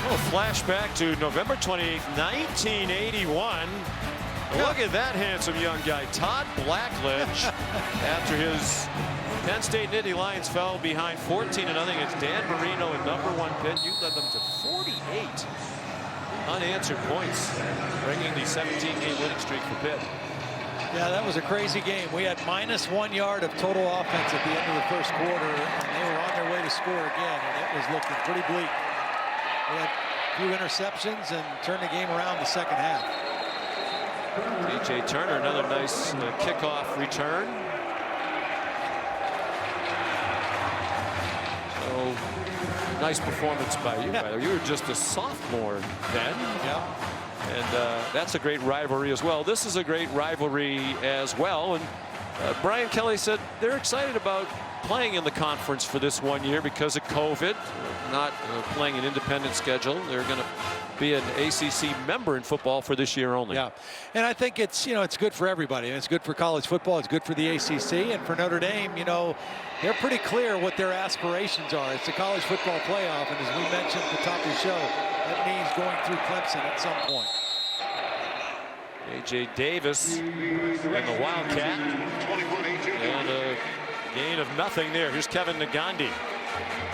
A flashback to November 28th, 1981. Look at that handsome young guy, Todd Blackledge. After his Penn State Nittany Lions fell behind 14-0 against Dan Marino in #1 Pitt. You led them to 48 unanswered points, bringing the 17-game winning streak for Pitt. Yeah, that was a crazy game. We had -1 yard of total offense at the end of the 1st quarter, and they were on their way to score again, and it was looking pretty bleak. We had a few interceptions and turned the game around the 2nd half. A.J. Turner, another nice kickoff return. Oh, nice performance by you. You were just a sophomore then. Yeah. And that's a great rivalry as well. This is a great rivalry as well. And Brian Kelly said they're excited about playing in the conference for this 1 year because of COVID, not playing an independent schedule. They're going to be an ACC member in football for this year only. Yeah, and I think it's, it's good for everybody. It's good for college football. It's good for the ACC, and for Notre Dame, they're pretty clear what their aspirations are. It's the college football playoff, and as we mentioned at the top of the show, that means going through Clemson at some point. A.J. Davis and the Wildcat, and a gain of nothing there. Here's Kevin Nagandi.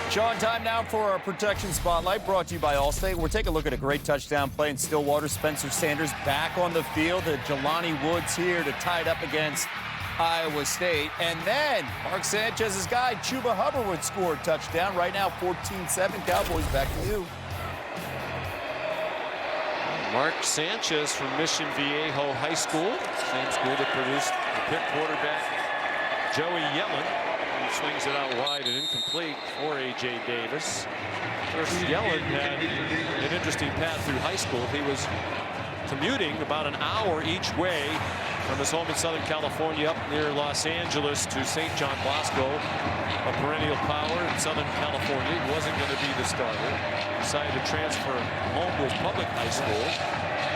Sean, time now for our protection spotlight, brought to you by Allstate. We're taking a look at a great touchdown play in Stillwater. Spencer Sanders back on the field. Jelani Woods here to tie it up against Iowa State. And then Mark Sanchez's guy, Chuba Hubbard, would score a touchdown. Right now, 14-7. Cowboys, back to you. Mark Sanchez from Mission Viejo High School. Same school that produced the Pitt quarterback, Joey Yellen. Swings it out wide and incomplete for A.J. Davis. First, Yellen had an interesting path through high school. He was commuting about an hour each way from his home in Southern California up near Los Angeles to St. John Bosco, a perennial power in Southern California. He wasn't going to be the starter. Decided to transfer home to his public high school,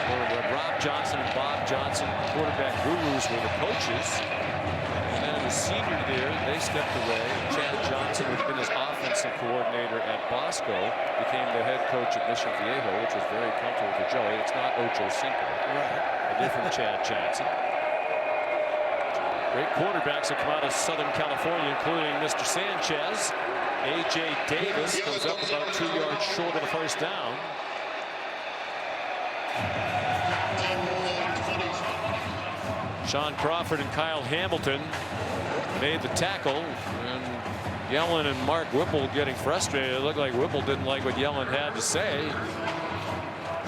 where Rob Johnson and Bob Johnson, quarterback gurus, were the coaches. The senior there, they stepped away. Chad Johnson, who'd been his offensive coordinator at Bosco, became the head coach at Mission Viejo, which was very comfortable for Joey. It's not Ocho Cinco, a different Chad Johnson. Great quarterbacks that come out of Southern California, including Mr. Sanchez. A.J. Davis comes up about 2 yards short of the first down. Sean Crawford and Kyle Hamilton made the tackle, and Yellen and Mark Whipple getting frustrated. It looked like Whipple didn't like what Yellen had to say.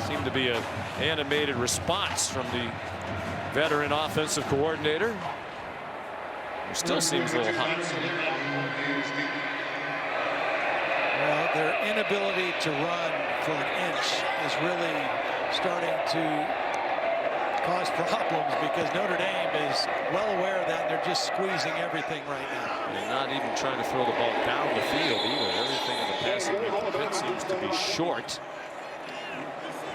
Seemed to be an animated response from the veteran offensive coordinator. It still seems a little hot. Well, their inability to run for an inch is really starting to cause problems because Notre Dame is well aware of that, and they're just squeezing everything right now. And not even trying to throw the ball down the field either. Everything in the passing game of Pitt seems to be short.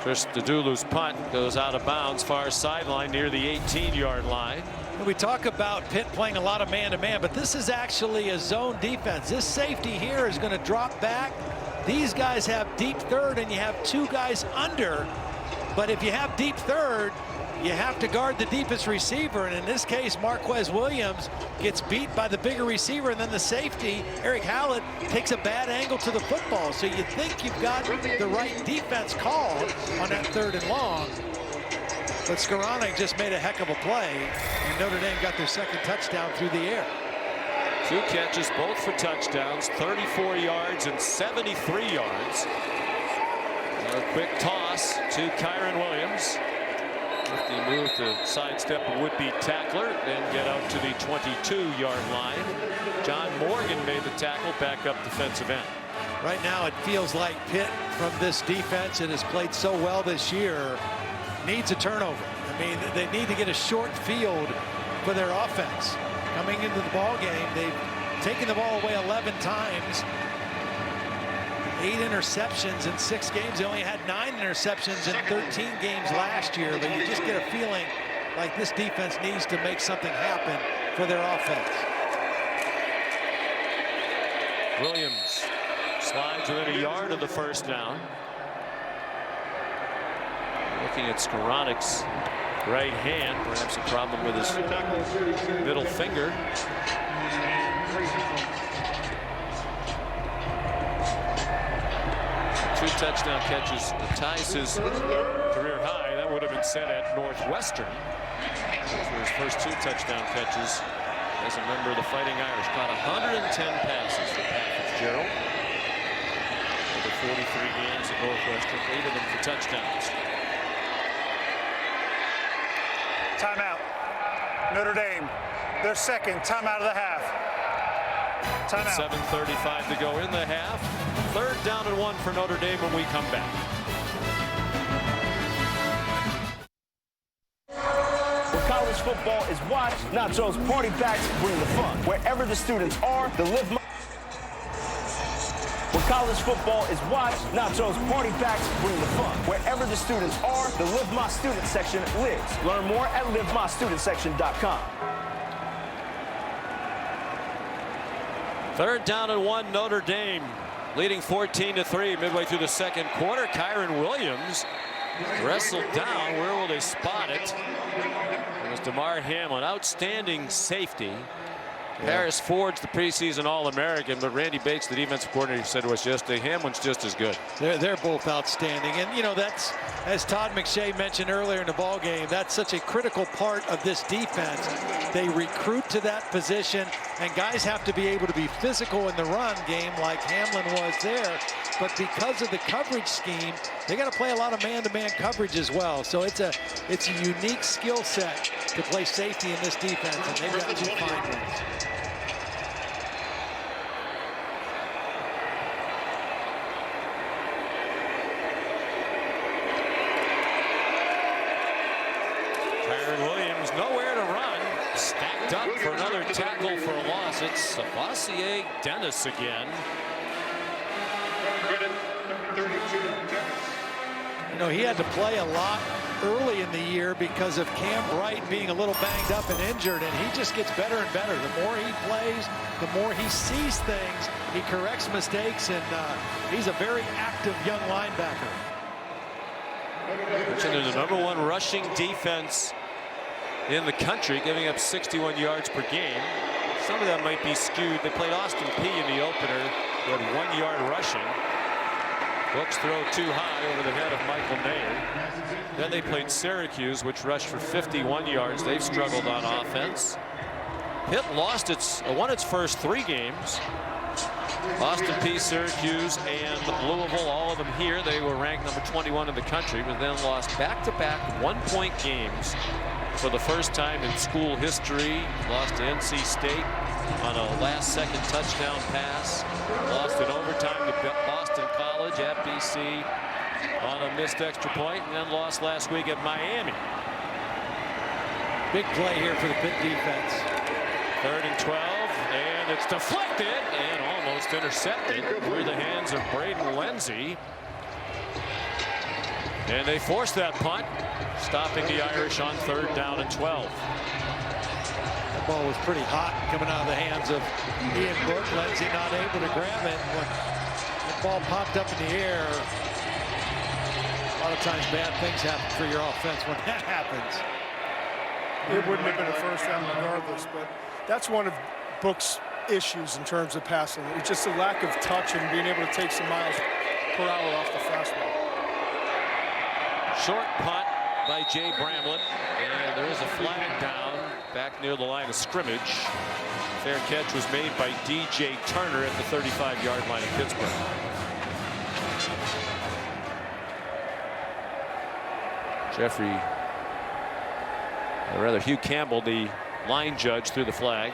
Chris Dedulu's punt goes out of bounds, far sideline near the 18-yard line. We talk about Pitt playing a lot of man-to-man, but this is actually a zone defense. This safety here is going to drop back. These guys have deep third, and you have two guys under. But if you have deep third, you have to guard the deepest receiver. And in this case, Marquez Williams gets beat by the bigger receiver, and then the safety, Eric Hallett, takes a bad angle to the football. So you think you've got the right defense call on that 3rd and long. But Skoranek just made a heck of a play, and Notre Dame got their 2nd touchdown through the air. 2 catches, both for touchdowns, 34 yards and 73 yards. A quick toss to Kyron Williams. He moved to sidestep a would-be tackler, then get out to the 22-yard line. John Morgan made the tackle, back up defensive end. Right now it feels like Pitt, from this defense that has played so well this year, needs a turnover. I mean, they need to get a short field for their offense. Coming into the ball game, they've taken the ball away 11 times. 8 interceptions in 6 games. They only had 9 interceptions in 13 games last year, but you just get a feeling like this defense needs to make something happen for their offense. Williams slides within a yard of the first down. Looking at Skoranek's right hand, perhaps a problem with his middle finger. 2 touchdown catches, ties his career high. That would have been set at Northwestern for his first 2 touchdown catches as a member of the Fighting Irish. Caught 110 passes for Pat Fitzgerald. Over 43 games at Northwestern, 8 of them for touchdowns. Timeout. Notre Dame, their 2nd timeout of the half. Timeout. 7:35 to go in the half. 3rd down and 1 for Notre Dame when we come back. Where college football is watched, Nacho's party packs bring the fun. Wherever the students are, the live. Where college football is watched, Nacho's party packs bring the fun. Wherever the students are, the Live My Student section lives. Learn more at livemystudentsection.com. 3rd down and 1, Notre Dame leading 14-3 midway through the 2nd quarter. Kyron Williams wrestled down. Where will they spot it? It was DeMar Hamlin, outstanding safety. Harris Ford's the preseason All-American, but Randy Bates, the defensive coordinator, said to us yesterday, Hamlin's just as good. They're both outstanding. And, you know, that's, as Todd McShay mentioned earlier in the ball game, that's such a critical part of this defense. They recruit to that position, and guys have to be able to be physical in the run game like Hamlin was there. But because of the coverage scheme, they got to play a lot of man-to-man coverage as well. So it's a unique skill set to play safety in this defense, and they've got 2 fine ones. Kyron Williams nowhere to run. Stacked up for another tackle for a loss. It's Savassier Dennis again. You know, he had to play a lot early in the year because of Cam Bright being a little banged up and injured, and he just gets better and better. The more he plays, the more he sees things, he corrects mistakes, and he's a very active young linebacker. They're the #1 rushing defense in the country, giving up 61 yards per game. Some of that might be skewed. They played Austin Peay in the opener, who had 1 yard rushing. Brooks throw too high over the head of Michael Mayer. Then they played Syracuse, which rushed for 51 yards. They've struggled on offense. Pitt won its first 3 games. Austin Peay, Syracuse, and Louisville, all of them here. They were ranked number 21 in the country, but then lost back-to-back 1-point games for the first time in school history. Lost to NC State on a last-second touchdown pass. Lost in overtime to Boston College at BC on a missed extra point, and then lost last week at Miami. Big play here for the Pitt defense. 3rd and 12, and it's deflected and almost intercepted through the hands of Braden Lindsay. And they force that punt, stopping the Irish on 3rd down and 12. That ball was pretty hot coming out of the hands of Ian Book. Lindsay not able to grab it. When the ball popped up in the air, a lot of times bad things happen for your offense when that happens. It wouldn't have been a first down regardless, but that's one of Book's issues in terms of passing. It's just a lack of touch and being able to take some miles per hour off the fastball. Short punt by Jay Bramlett, and there is a flag down back near the line of scrimmage. Fair catch was made by DJ Turner at the 35-yard line of Pittsburgh. Hugh Campbell, the line judge, threw the flag.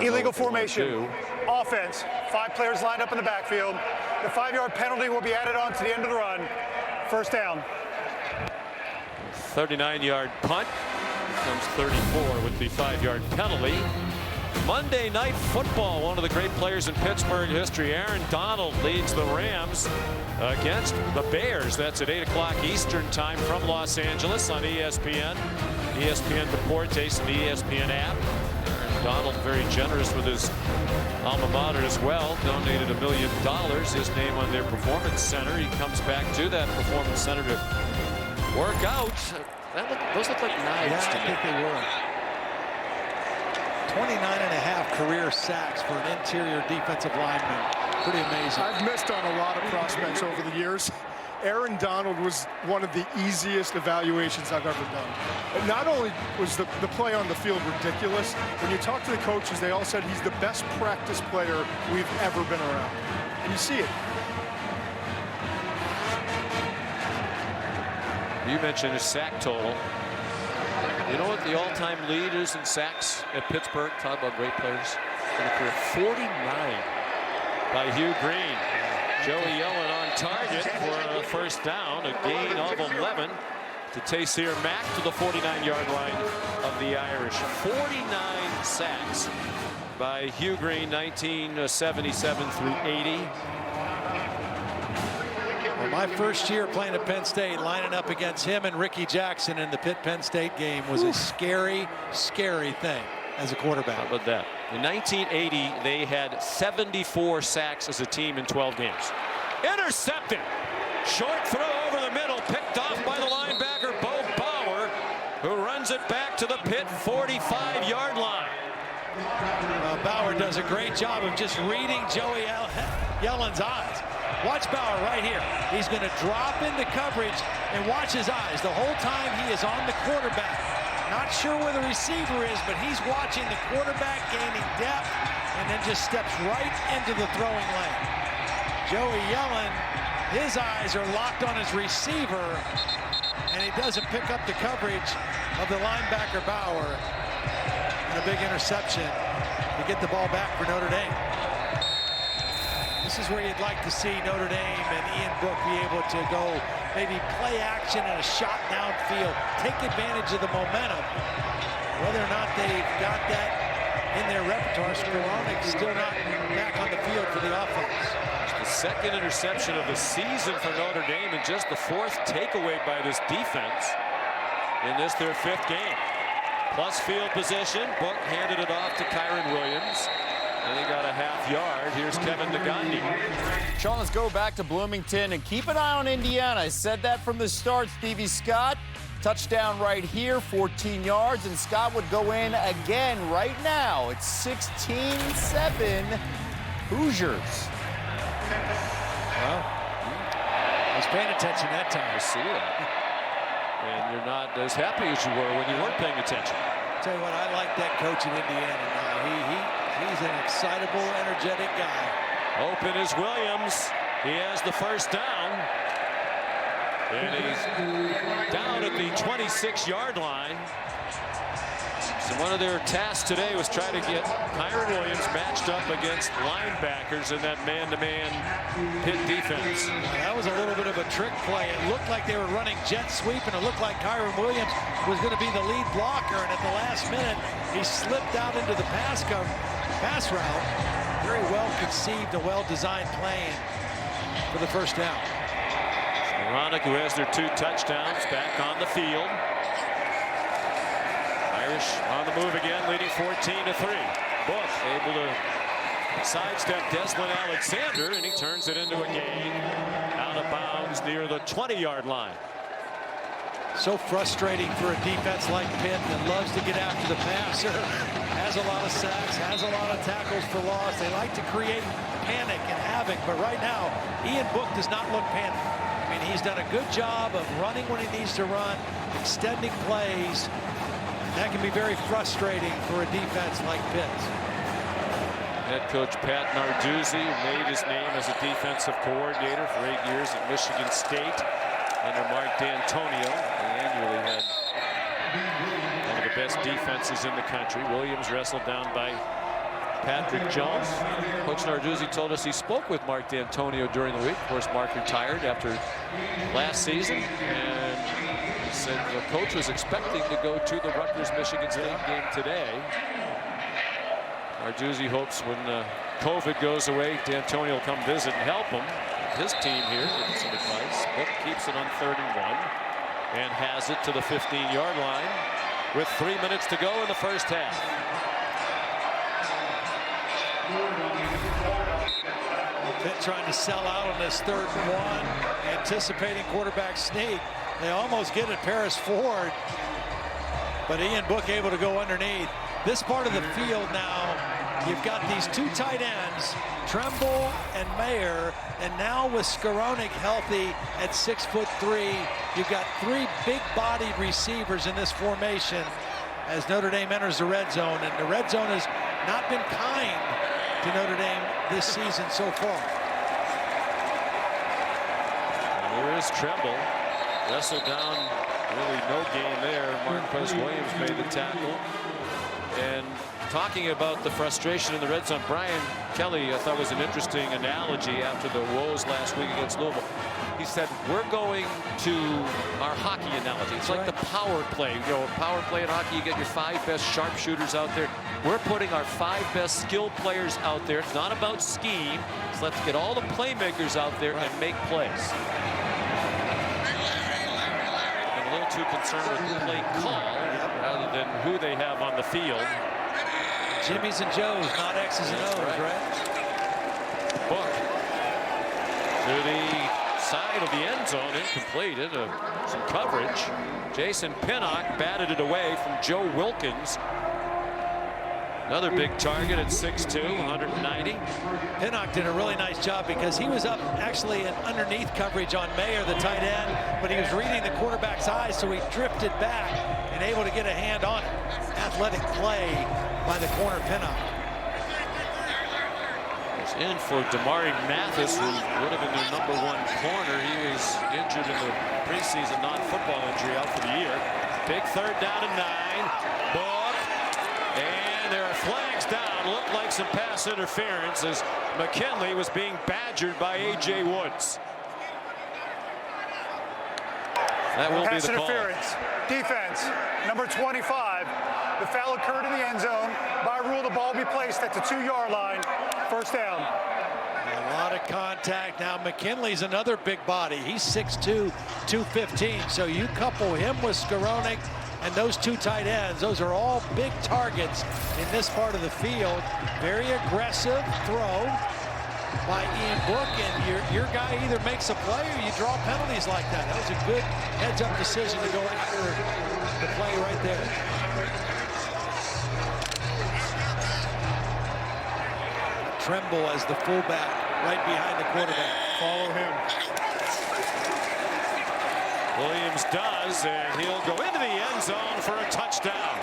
Illegal formation. Offense. 5 players lined up in the backfield. The 5-yard penalty will be added on to the end of the run. First down. 39-yard punt. Comes 34 with the 5-yard penalty. Monday Night Football, one of the great players in Pittsburgh history, Aaron Donald, leads the Rams against the Bears. That's at 8 o'clock Eastern time from Los Angeles on ESPN, ESPN Deportes, and the ESPN app. Aaron Donald very generous with his alma mater as well. Donated $1 million, his name on their performance center. He comes back to that performance center to work out. Those look like knives to me. I think they were. 29.5 career sacks for an interior defensive lineman. Pretty amazing. I've missed on a lot of prospects over the years. Aaron Donald was one of the easiest evaluations I've ever done. And not only was the play on the field ridiculous, when you talk to the coaches, they all said he's the best practice player we've ever been around. And you see it. You mentioned his sack total. You know what the all-time lead is in sacks at Pittsburgh? Talk about great players in the career. 49 by Hugh Green. Joey Yellen on target for a first down, a gain of 11 to Taysir Mack to the 49-yard line of the Irish. 49 sacks by Hugh Green, 1977 through 80. Well, my first year playing at Penn State, lining up against him and Ricky Jackson in the Pitt-Penn State game was a scary, scary thing as a quarterback. How about that? In 1980, they had 74 sacks as a team in 12 games. Intercepted. Short throw over the middle, picked off by the linebacker, Bo Bauer, who runs it back to the Pitt 45-yard line. Bauer does a great job of just reading Joey Yellen's eyes. Watch Bauer right here. He's going to drop into coverage and watch his eyes. The whole time he is on the quarterback. Not sure where the receiver is, but he's watching the quarterback gaining depth and then just steps right into the throwing lane. Joey Yellen, his eyes are locked on his receiver, and he doesn't pick up the coverage of the linebacker Bauer. And a big interception to get the ball back for Notre Dame. This is where you'd like to see Notre Dame and Ian Book be able to go maybe play action and a shot downfield, take advantage of the momentum. Whether or not they've got that in their repertoire, Skowronek's still not back on the field for the offense. It's the second interception of the season for Notre Dame and just the 4th takeaway by this defense in this their 5th game. Plus field position, Book handed it off to Kyron Williams. And he got a half yard. Here's Kevin Nagandi. Sean, let's go back to Bloomington and keep an eye on Indiana. I said that from the start. Stevie Scott, touchdown right here, 14 yards, and Scott would go in again right now. It's 16-7 Hoosiers. Well, I was paying attention that time. I see it. And you're not as happy as you were when you weren't paying attention. I'll tell you what, I like that coach in Indiana now. He's an excitable, energetic guy. Open is Williams. He has the first down. And he's down at the 26-yard line. So one of their tasks today was try to get Kyron Williams matched up against linebackers in that man-to-man Pitt defense. That was a little bit of a trick play. It looked like they were running jet sweep, and it looked like Kyron Williams was going to be the lead blocker. And at the last minute, he slipped out into the pass route. Very well conceived, a well-designed play for the first down. Ironic, who has their 2 touchdowns, back on the field. Irish on the move again, leading 14-3. Book able to sidestep Deslin Alexander, and he turns it into a gain out of bounds near the 20-yard line. So frustrating for a defense like Pitt that loves to get after the passer, has a lot of sacks, has a lot of tackles for loss. They like to create panic and havoc, but right now, Ian Book does not look panicked. I mean, he's done a good job of running when he needs to run, extending plays. That can be very frustrating for a defense like Pitt. Head coach Pat Narduzzi made his name as a defensive coordinator for 8 years at Michigan State under Mark D'Antonio. They annually had one of the best defenses in the country. Williams wrestled down by Patrick Jones. Coach Narduzzi told us he spoke with Mark D'Antonio during the week. Of course, Mark retired after last season, and he said the coach was expecting to go to the Rutgers-Michigan State game today. Narduzzi hopes when COVID goes away, D'Antonio will come visit and help him. His team here giving some advice. Book keeps it on 3rd and 1 and has it to the 15-yard line with 3 minutes to go in the first half. Pitt trying to sell out on this 3rd and 1, anticipating quarterback sneak. They almost get it, Paris Ford, but Ian Book able to go underneath. This part of the field now, you've got these 2 tight ends, Tremble and Mayer, and now with Skowronek healthy at 6'3", you've got 3 big-bodied receivers in this formation as Notre Dame enters the red zone, and the red zone has not been kind to Notre Dame this season so far. And there is Tremble, wrestled down, really no gain there. Marquez Williams made the tackle. And talking about the frustration in the red zone, Brian Kelly, I thought, was an interesting analogy after the woes last week against Louisville. He said, we're going to our hockey analogy. It's like the power play. You know, power play in hockey, you get your 5 best sharpshooters out there. We're putting our 5 best skill players out there. It's not about scheme. So let's get all the playmakers out there and make plays. I'm a little too concerned with the play call rather than who they have on the field. Jimmy's and Joe's, not X's and O's, right? Book to the side of the end zone, incomplete into some coverage. Jason Pinnock batted it away from Joe Wilkins. Another big target at 6'2", 190. Pinnock did a really nice job because he was up actually in underneath coverage on Mayer, the tight end, but he was reading the quarterback's eyes, so he drifted back and able to get a hand on it. Athletic play by the corner Pinnock. It's in for Damari Mathis, who would have been their #1 corner. He was injured in the preseason non-football injury, out for the year. Big 3rd down and 9. Book. And there are flags down. Looked like some pass interference as McKinley was being badgered by A.J. Woods. That will be the call. Pass interference. Defense, number 25. The foul occurred in the end zone. By rule, the ball will be placed at the 2-yard line. First down. A lot of contact. Now McKinley's another big body. He's 6'2", 215. So you couple him with Skowronek and those 2 tight ends. Those are all big targets in this part of the field. Very aggressive throw by Ian Book, and your guy either makes a play or you draw penalties like that. That was a good heads-up decision to go after the play right there. Tremble as the fullback right behind the quarterback. Follow him. Williams does, and he'll go into the end zone for a touchdown.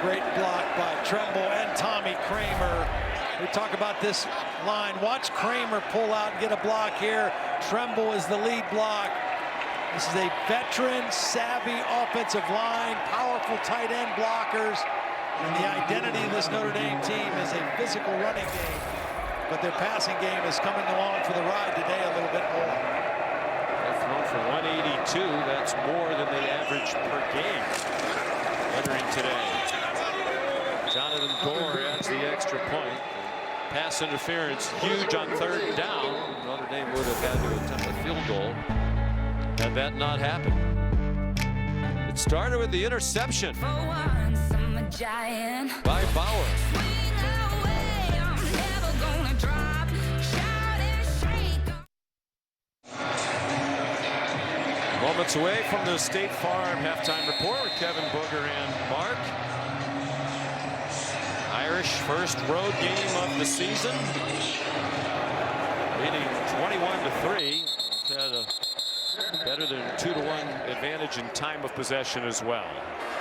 Great block by Tremble and Tommy Kramer. We talk about this line. Watch Kramer pull out and get a block here. Tremble is the lead block. This is a veteran, savvy offensive line, powerful tight end blockers. And the identity of this Notre Dame team is a physical running game. But their passing game is coming along for the ride today a little bit more. They've thrown for 182. That's more than they average per game entering today. Jonathan Gore adds the extra point. Pass interference huge on 3rd down. Notre Dame would have had to attempt a field goal had that not happened. It started with the interception by Bauer. Moments away from the State Farm halftime report with Kevin Booger and Mark. Irish first road game of the season. Leading 21-3. Had a better than 2-1 advantage in time of possession as well.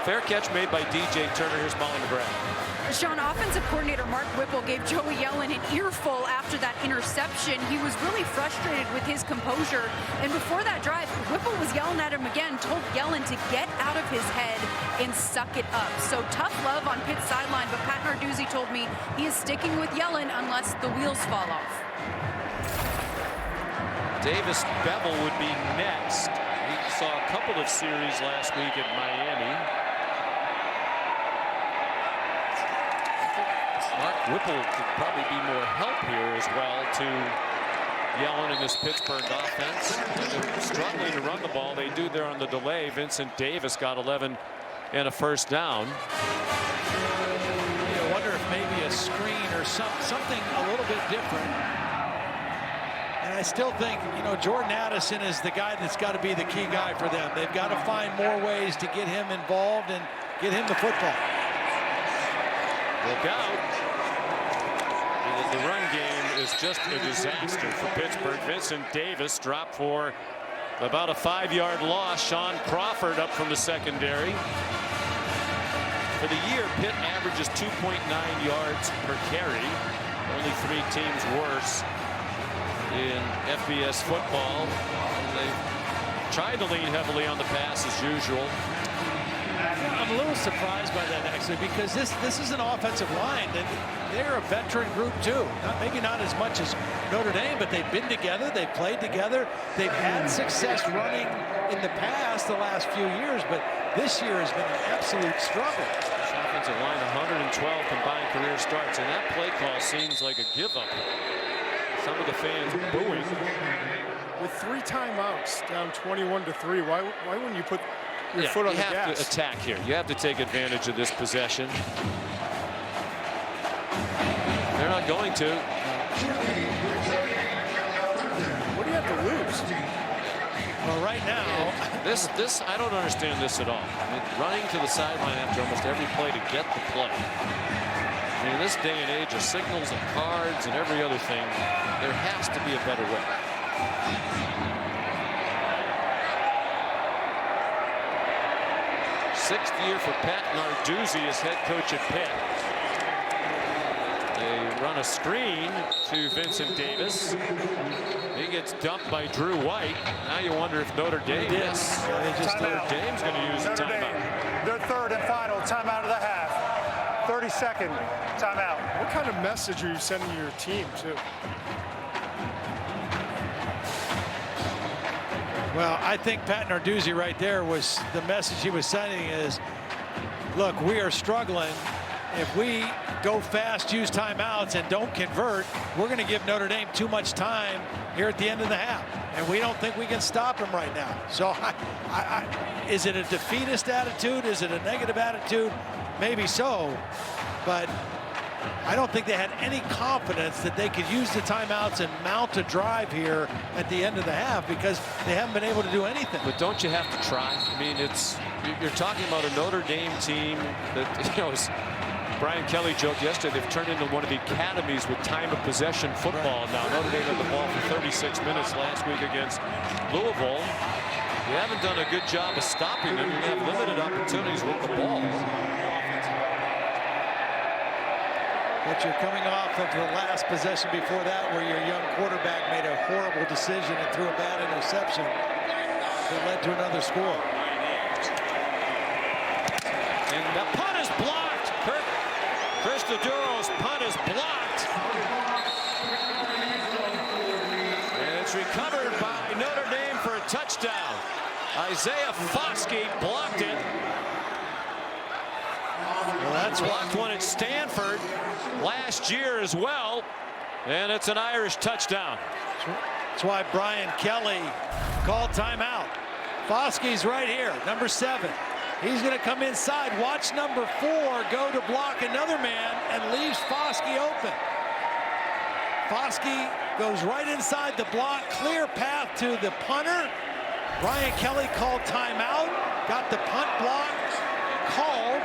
Fair catch made by DJ Turner. Here's Molly McGrath. Sean, offensive coordinator Mark Whipple gave Joey Yellen an earful after that interception. He was really frustrated with his composure. And before that drive, Whipple was yelling at him again, told Yellen to get out of his head and suck it up. So tough love on Pitt's sideline, but Pat Narduzzi told me he is sticking with Yellen unless the wheels fall off. Davis Bevel would be next. We saw a couple of series last week at Miami. Mark Whipple could probably be more help here as well to Yellen in this Pittsburgh offense. They're struggling to run the ball. They do there on the delay. Vincent Davis got 11 and a first down. I wonder if maybe a screen or something a little bit different. And I still think, you know, Jordan Addison is the guy that's got to be the key guy for them. They've got to find more ways to get him involved and get him the football. Look out. The run game is just a disaster for Pittsburgh. Vincent Davis dropped for about a 5-yard loss. Sean Crawford up from the secondary. For the year, Pitt averages 2.9 yards per carry. Only 3 teams worse in FBS football. They've tried to lean heavily on the pass as usual. I'm a little surprised by that, actually, because this is an offensive line. They're a veteran group, too. Maybe not as much as Notre Dame, but they've been together. They've played together. They've had success running in the past the last few years, but this year has been an absolute struggle. This offensive line, 112 combined career starts, and that play call seems like a give-up. Some of the fans booing. With 3 timeouts, down 21-3, why wouldn't you put your foot on the gas? You have to attack here. You have to take advantage of this possession. They're not going to. What do you have to lose? Well, right now, this I don't understand this at all. I mean, running to the sideline after almost every play to get the play. I mean, in this day and age of signals and cards and every other thing, there has to be a better way. Sixth year for Pat Narduzzi as head coach at Pitt. They run a screen to Vincent Davis. He gets dumped by Drew White. Now you wonder if Notre Dame is. Notre Dame's going to use a timeout. Their third and final timeout of the half. 30-second timeout. What kind of message are you sending to your team, too? well, I think Pat Narduzzi right there was the message he was sending is, look, we are struggling. If we go fast, use timeouts, and don't convert, we're going to give Notre Dame too much time here at the end of the half. And we don't think we can stop them right now. So is it a defeatist attitude? Is it a negative attitude? Maybe so. But I don't think they had any confidence that they could use the timeouts and mount a drive here at the end of the half because they haven't been able to do anything. But don't you have to try? I mean, you're talking about a Notre Dame team that, you know, as Brian Kelly joked yesterday, they've turned into one of the academies with time of possession football. Now, Notre Dame had the ball for 36 minutes last week against Louisville. You haven't done a good job of stopping them. You have limited opportunities with the ball. But you're coming off of the last possession before that where your young quarterback made a horrible decision and threw a bad interception that led to another score. And the punt is blocked. Chris DeDuro's punt is blocked. And it's recovered by Notre Dame for a touchdown. Isaiah Foskey blocked it. Well, that's blocked one at Stanford last year as well. And it's an Irish touchdown. That's why Brian Kelly called timeout. Foskey's right here, number 7. He's going to come inside. Watch number 4 go to block another man and leaves Foskey open. Foskey goes right inside the block, clear path to the punter. Brian Kelly called timeout, got the punt block called.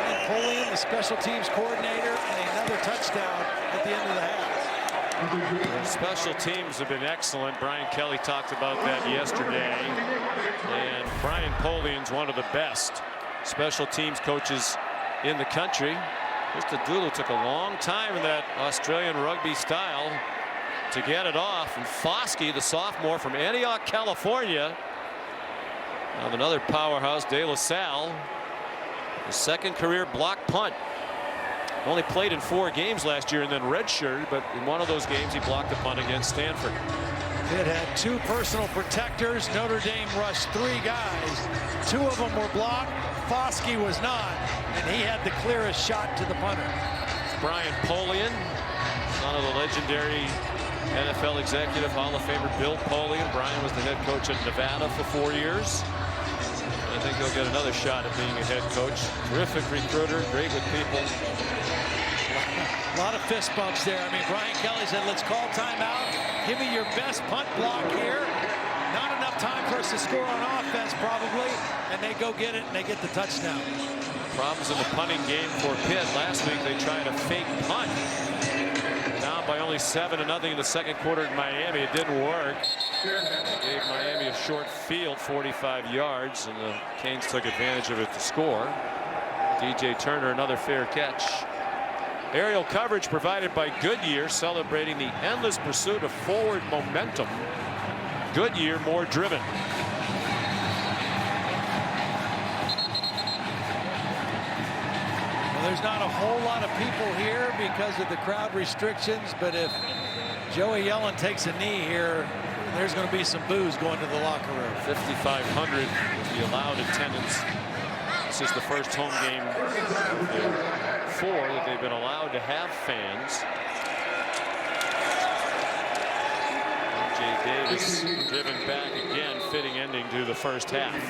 Napoleon, the special teams coordinator, and another touchdown at the end of the half. The special teams have been excellent. Brian Kelly talked about that yesterday. And Brian Napoleon's one of the best special teams coaches in the country. Mr. Doolittle took a long time in that Australian rugby style to get it off. And Foskey, the sophomore from Antioch, California, of another powerhouse, De La Salle, his second career block punt. Only played in 4 games last year and then redshirted, but in one of those games he blocked a punt against Stanford. It had 2 personal protectors. Notre Dame rushed 3 guys. 2 of them were blocked. Foskey was not, and he had the clearest shot to the punter. Brian Napoleon, son of the legendary NFL executive Hall of Famer Bill Polian. Brian was the head coach at Nevada for 4 years. I think he'll get another shot at being a head coach. Terrific recruiter, great with people. A lot of fist bumps there. I mean, Brian Kelly said, let's call timeout. Give me your best punt block here. Not enough time for us to score on offense, probably. And they go get it, and they get the touchdown. Problems in the punting game for Pitt. Last week, they tried a fake punt. Down by only 7-0 in the second quarter in Miami. It didn't work. Gave Miami a short field, 45 yards, and the Canes took advantage of it to score. DJ Turner, another fair catch. Aerial coverage provided by Goodyear, celebrating the endless pursuit of forward momentum. Goodyear, more driven. Well, there's not a whole lot of people here because of the crowd restrictions, but if Joey Yellen takes a knee here, there's going to be some boos going to the locker room. 5,500 is the allowed attendance. This is the first home game of 4 that they've been allowed to have fans. Jay Davis driven back again, fitting ending to the first half.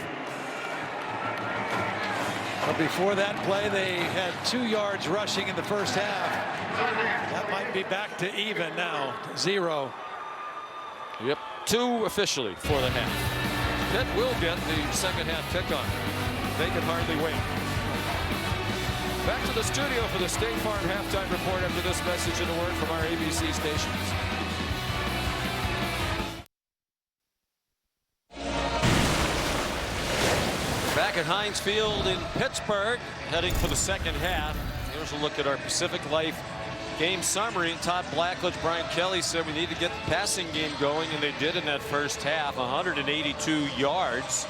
But before that play, they had 2 yards rushing in the first half. That might be back to even now, 0. Yep, 2 officially for the half. Pitt will get the second half kickoff. They can hardly wait. Back to the studio for the State Farm halftime report after this message and a word from our ABC stations. Back at Heinz Field in Pittsburgh, heading for the second half. Here's a look at our Pacific Life game summary. Todd Blackledge, Brian Kelly said we need to get the passing game going, and they did in that first half. 182 yards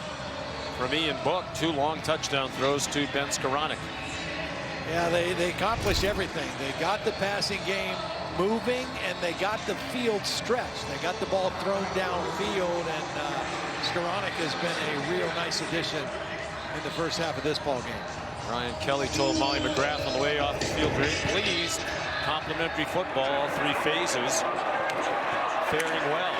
from Ian Book. 2 long touchdown throws to Ben Skoranek. Yeah, they accomplished everything. They got the passing game moving, and they got the field stretched. They got the ball thrown downfield, and Skoranek has been a real nice addition in the first half of this ball game. Brian Kelly told Molly McGrath on the way off the field, very pleased. Complimentary football, all 3 phases, faring well.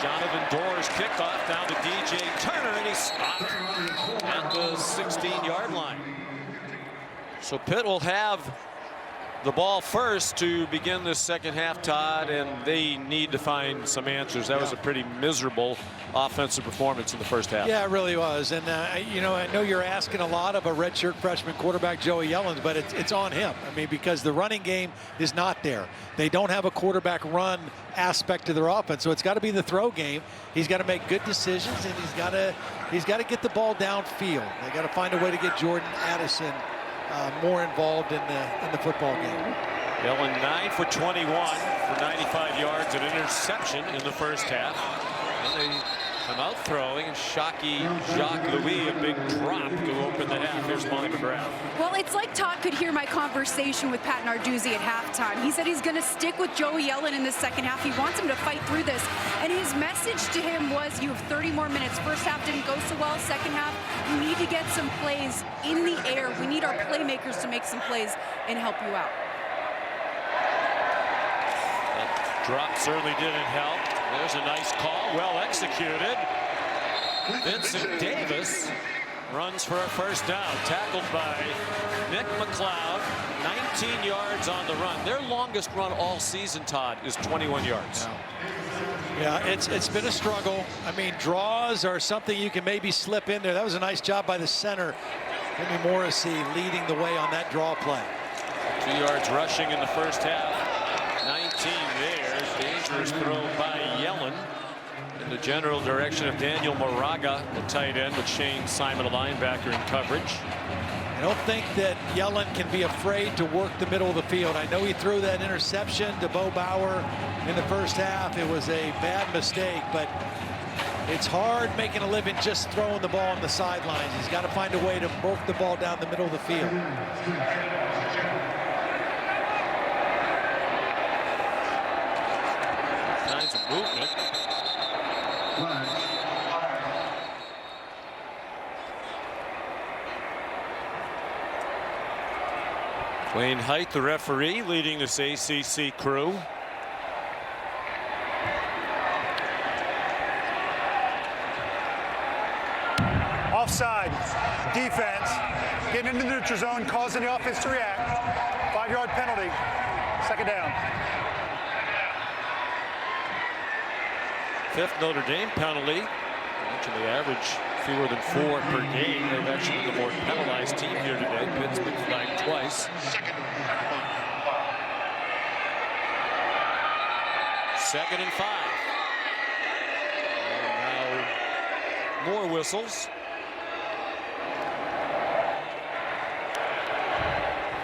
Jonathan Doerr's kickoff down to DJ Turner, and he's stopped at the 16-yard line. So Pitt will have the ball first to begin this second half, Todd, and they need to find some answers. That was a pretty miserable offensive performance in the first half. Yeah, it really was. And, you know, I know you're asking a lot of a redshirt freshman quarterback, Joey Yellens, but it's on him. I mean, because the running game is not there. They don't have a quarterback run aspect to their offense, so it's got to be the throw game. He's got to make good decisions, and he's got to get the ball downfield. They got to find a way to get Jordan Addison more involved in the football game. Yellen 9 for 21 for 95 yards, an interception in the first half. And they come out throwing, and Shockey Jacques-Louis, a big drop to open the half. Here's Molly McGrath. Well, it's like Todd could hear my conversation with Pat Narduzzi at halftime. He said he's going to stick with Joey Yellen in the second half. He wants him to fight through this. And his message to him was, you have 30 more minutes. First half didn't go so well. Second half, you need to get some plays in the air. We need our playmakers to make some plays and help you out. That drop certainly didn't help. There's a nice call, well executed. Vincent Davis runs for a first down, tackled by Nick McLeod. 19 yards on the run. Their longest run all season, Todd, is 21 yards. Yeah, it's been a struggle. I mean, draws are something you can maybe slip in there. That was a nice job by the center, Jimmy Morrissey, leading the way on that draw play. 2 yards rushing in the first half. 19 there. Dangerous throw by Yellen in the general direction of Daniel Moraga, the tight end, with Shane Simon, a linebacker, in coverage. I don't think that Yellen can be afraid to work the middle of the field. I know he threw that interception to Bo Bauer in the first half. It was a bad mistake, but it's hard making a living just throwing the ball on the sidelines. He's got to find a way to work the ball down the middle of the field. Kinds of movement. Wayne Height, the referee, leading this ACC crew. Offside. Defense. Getting into the neutral zone, causing the offense to react. 5-yard penalty. Second down. Fifth Notre Dame penalty. I mentioned they average fewer than 4 per game. They've actually been the more penalized team here today. Pittsburgh flagged twice. Second and 5. And now more whistles.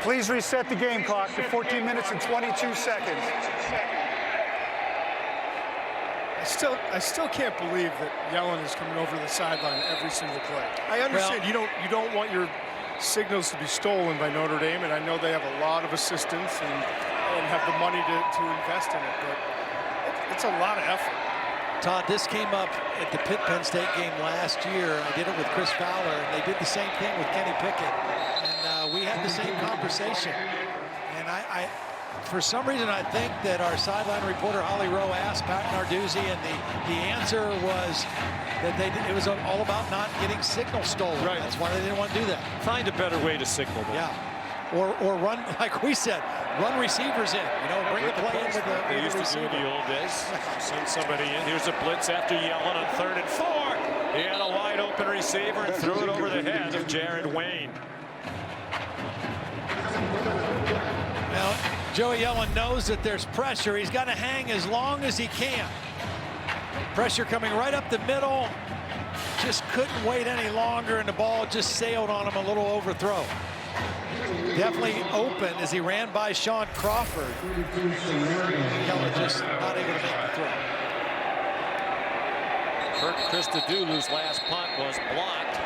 Please reset the game clock to 14 minutes and 22 seconds. I still can't believe that Yellen is coming over the sideline every single play. I understand you don't want your signals to be stolen by Notre Dame, and I know they have a lot of assistants and have the money to invest in it, but it's a lot of effort. Todd, this came up at the Pitt-Penn State game last year. I did it with Chris Fowler, and they did the same thing with Kenny Pickett. And we had the same conversation. And I for some reason, I think that our sideline reporter, Holly Rowe, asked Pat Narduzzi, and the answer was that it was all about not getting signal stolen. Right. That's why they didn't want to do that. Find a better way to signal them. Yeah. Or run, like we said, run receivers in. You know, bring the play in with the They used to do in the old days. Send somebody in. Here's a blitz after Yellen on 3rd and 4. He had a wide open receiver and threw it over the head of Jared Wayne. Now, Joey Yellen knows that there's pressure. He's got to hang as long as he can. Pressure coming right up the middle. Just couldn't wait any longer, and the ball just sailed on him, a little overthrow. Definitely open as he ran by Sean Crawford. Yellen just not able to make the throw. Kirk Christodoulou's last punt was blocked.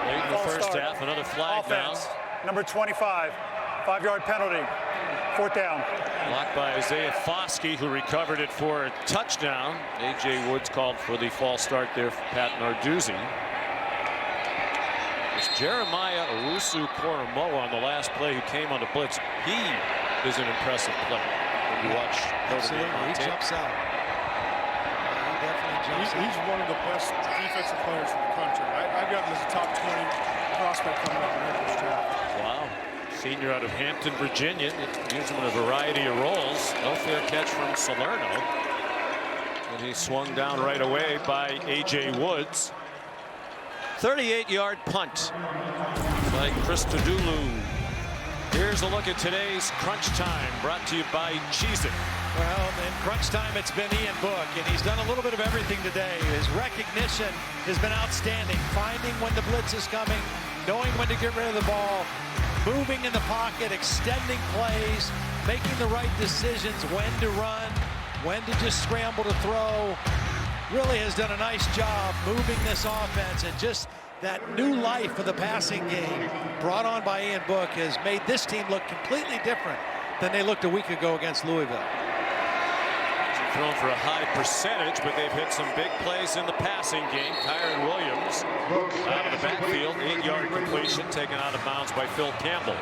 Late in the first half, another flag Offense, down. number 25, 5-yard penalty, 4th down. Blocked by Isaiah Foskey, who recovered it for a touchdown. A.J. Woods called for the false start there for Pat Narduzzi. It's Jeremiah Owusu-Koramoah on the last play, who came on the blitz. He is an impressive player when you watch Notre Dame on tape. He jumps out. He definitely jumps out. He's one of the best defensive players in the country. I've got him as a top 20 prospect coming up in the first draft. Wow. Senior out of Hampton, Virginia. Used him in a variety of roles. No fair catch from Salerno. And he's swung down right away by A.J. Woods. 38-yard punt by Christodoulou. Here's a look at today's Crunch Time, brought to you by Cheez-It. Well, in Crunch Time, it's been Ian Book, and he's done a little bit of everything today. His recognition has been outstanding, finding when the blitz is coming, knowing when to get rid of the ball, moving in the pocket, extending plays, making the right decisions, when to run, when to just scramble to throw. Really has done a nice job moving this offense, and just that new life for the passing game brought on by Ian Book has made this team look completely different than they looked a week ago against Louisville. Thrown for a high percentage, but they've hit some big plays in the passing game. Kyron Williams out of the backfield, 8-yard completion, taken out of bounds by Phil Campbell.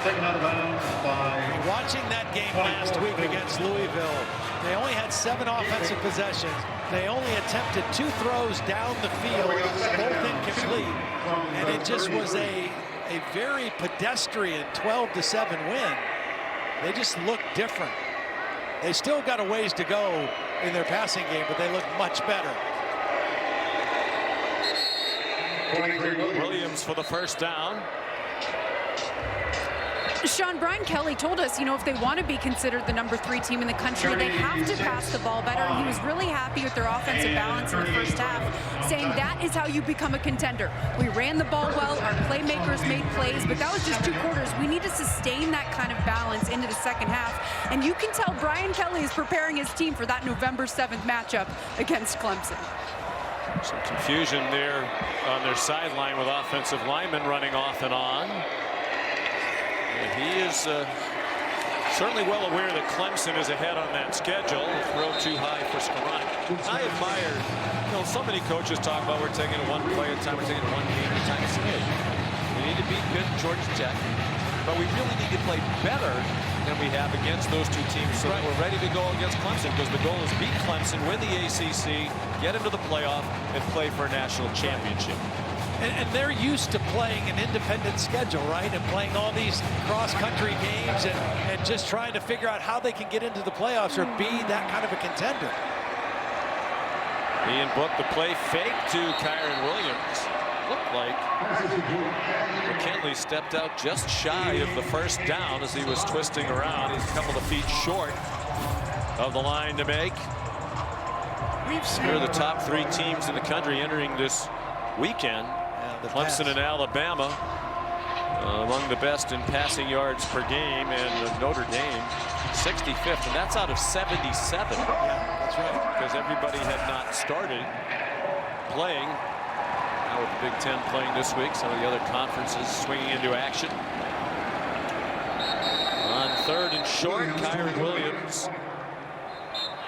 Taken out of bounds by... Watching that game last week against Louisville, they only had 7 offensive possessions. They only attempted 2 throws down the field, both incomplete. And it just was a very pedestrian 12-7 win. They just look different. They still got a ways to go in their passing game, but they look much better. Williams for the first down. Sean, Brian Kelly told us, if they want to be considered the #3 team in the country, they have to pass the ball better. And he was really happy with their offensive balance in the first half, saying that is how you become a contender. We ran the ball well, our playmakers made plays, but that was just 2 quarters. We need to sustain that kind of balance into the second half. And you can tell Brian Kelly is preparing his team for that November 7th matchup against Clemson. Some confusion there on their sideline with offensive linemen running off and on. And he is certainly well aware that Clemson is ahead on that schedule. Throw too high for Scarani. I admire, so many coaches talk about we're taking it one play at a time, we're taking it one game at a time. It's good. We need to beat Pitt and Georgia Tech, but we really need to play better than we have against those 2 teams so that we're ready to go against Clemson, because the goal is beat Clemson, win the ACC, get into the playoff, and play for a national championship. And they're used to playing an independent schedule, right? And playing all these cross-country games and just trying to figure out how they can get into the playoffs or be that kind of a contender. Ian Book, the play fake to Kyron Williams. Looked like McKinley stepped out just shy of the first down as he was twisting around. He's a couple of feet short of the line to make. They're the top 3 teams in the country entering this weekend. Clemson and Alabama among the best in passing yards per game, and Notre Dame 65th, and that's out of 77. Yeah, that's right. Because everybody had not started playing. Now with the Big Ten playing this week, some of the other conferences swinging into action. On 3rd and short, Kyron Williams,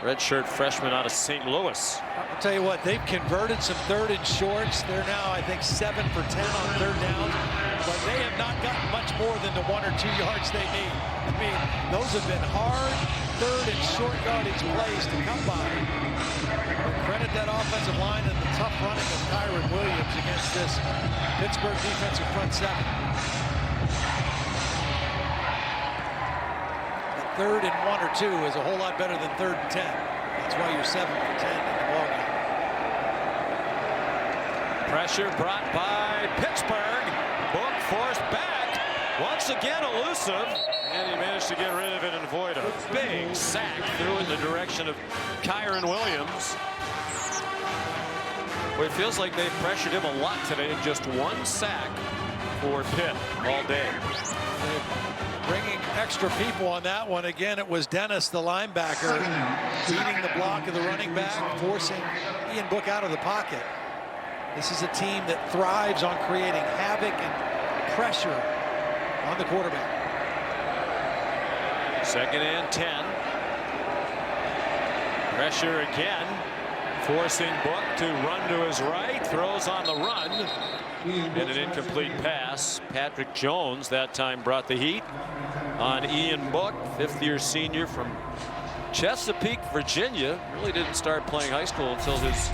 redshirt freshman out of St. Louis. I'll tell you what, they've converted some 3rd and shorts. They're now, I think, 7 for 10 on 3rd downs, but they have not gotten much more than the 1 or 2 yards they need. I mean, those have been hard 3rd and short yardage plays to come by. But credit that offensive line and the tough running of Kyron Williams against this Pittsburgh defensive front 7. 3rd and 1 or 2 is a whole lot better than 3rd and 10. That's why you're 7 for 10 in the ballgame. Pressure brought by Pittsburgh. Book forced back. Once again elusive. And he managed to get rid of it and avoid a big sack through in the direction of Kyron Williams. Well, it feels like they've pressured him a lot today, and just 1 sack for Pitt all day. Bringing extra people on that one. Again, it was Dennis, the linebacker, beating the block of the running back, forcing Ian Book out of the pocket. This is a team that thrives on creating havoc and pressure on the quarterback. 2nd and 10. Pressure again, forcing Book to run to his right. Throws on the run. And an incomplete pass. Patrick Jones that time brought the heat on Ian Book, 5th-year senior from Chesapeake, Virginia. Really didn't start playing high school until his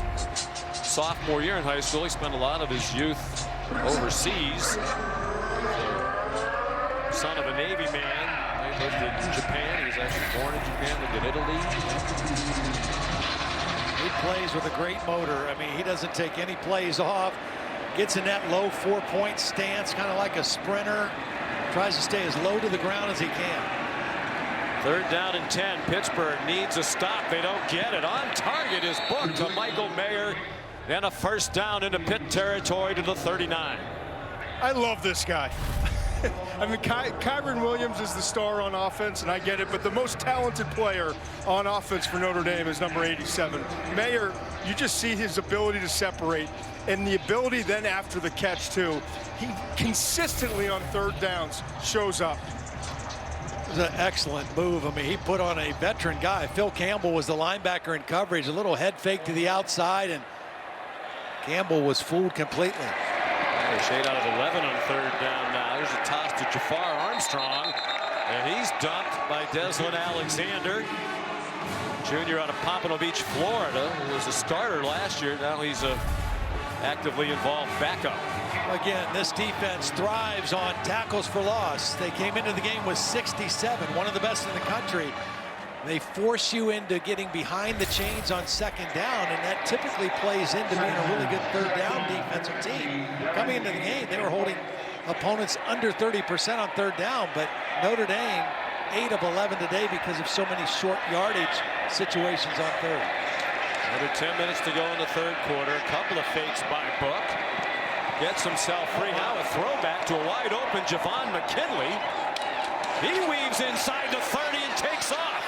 sophomore year in high school. He spent a lot of his youth overseas. Son of a Navy man. He lived in Japan. He was actually born in Japan, lived in Italy. He plays with a great motor. I mean, he doesn't take any plays off. Gets in that low 4-point stance, kind of like a sprinter. Tries to stay as low to the ground as he can. 3rd down and 10. Pittsburgh needs a stop. They don't get it. On target is Book to Michael Mayer. And a 1st down into Pitt territory to the 39. I love this guy. I mean, Kyron Williams is the star on offense, and I get it, but the most talented player on offense for Notre Dame is number 87. Mayer, you just see his ability to separate, and the ability then after the catch, too. He consistently on third downs shows up. It was an excellent move. I mean, he put on a veteran guy. Phil Campbell was the linebacker in coverage, a little head fake to the outside, and Campbell was fooled completely. Shade out of 11 on third down now. There's a toss to Jafar Armstrong, and he's dumped by Deslin Alexander, junior out of Pompano Beach, Florida. He was a starter last year. Now he's a actively involved backup. Again, this defense thrives on tackles for loss. They came into the game with 67, one of the best in the country. They force you into getting behind the chains on second down, and that typically plays into being a really good third down defensive team. Coming into the game, they were holding opponents under 30% on third down, but Notre Dame 8 of 11 today because of so many short yardage situations on third. Another 10 minutes to go in the third quarter. A couple of fakes by Book. Gets himself free. Now a throwback to a wide open Javon McKinley. He weaves inside the 30 and takes off.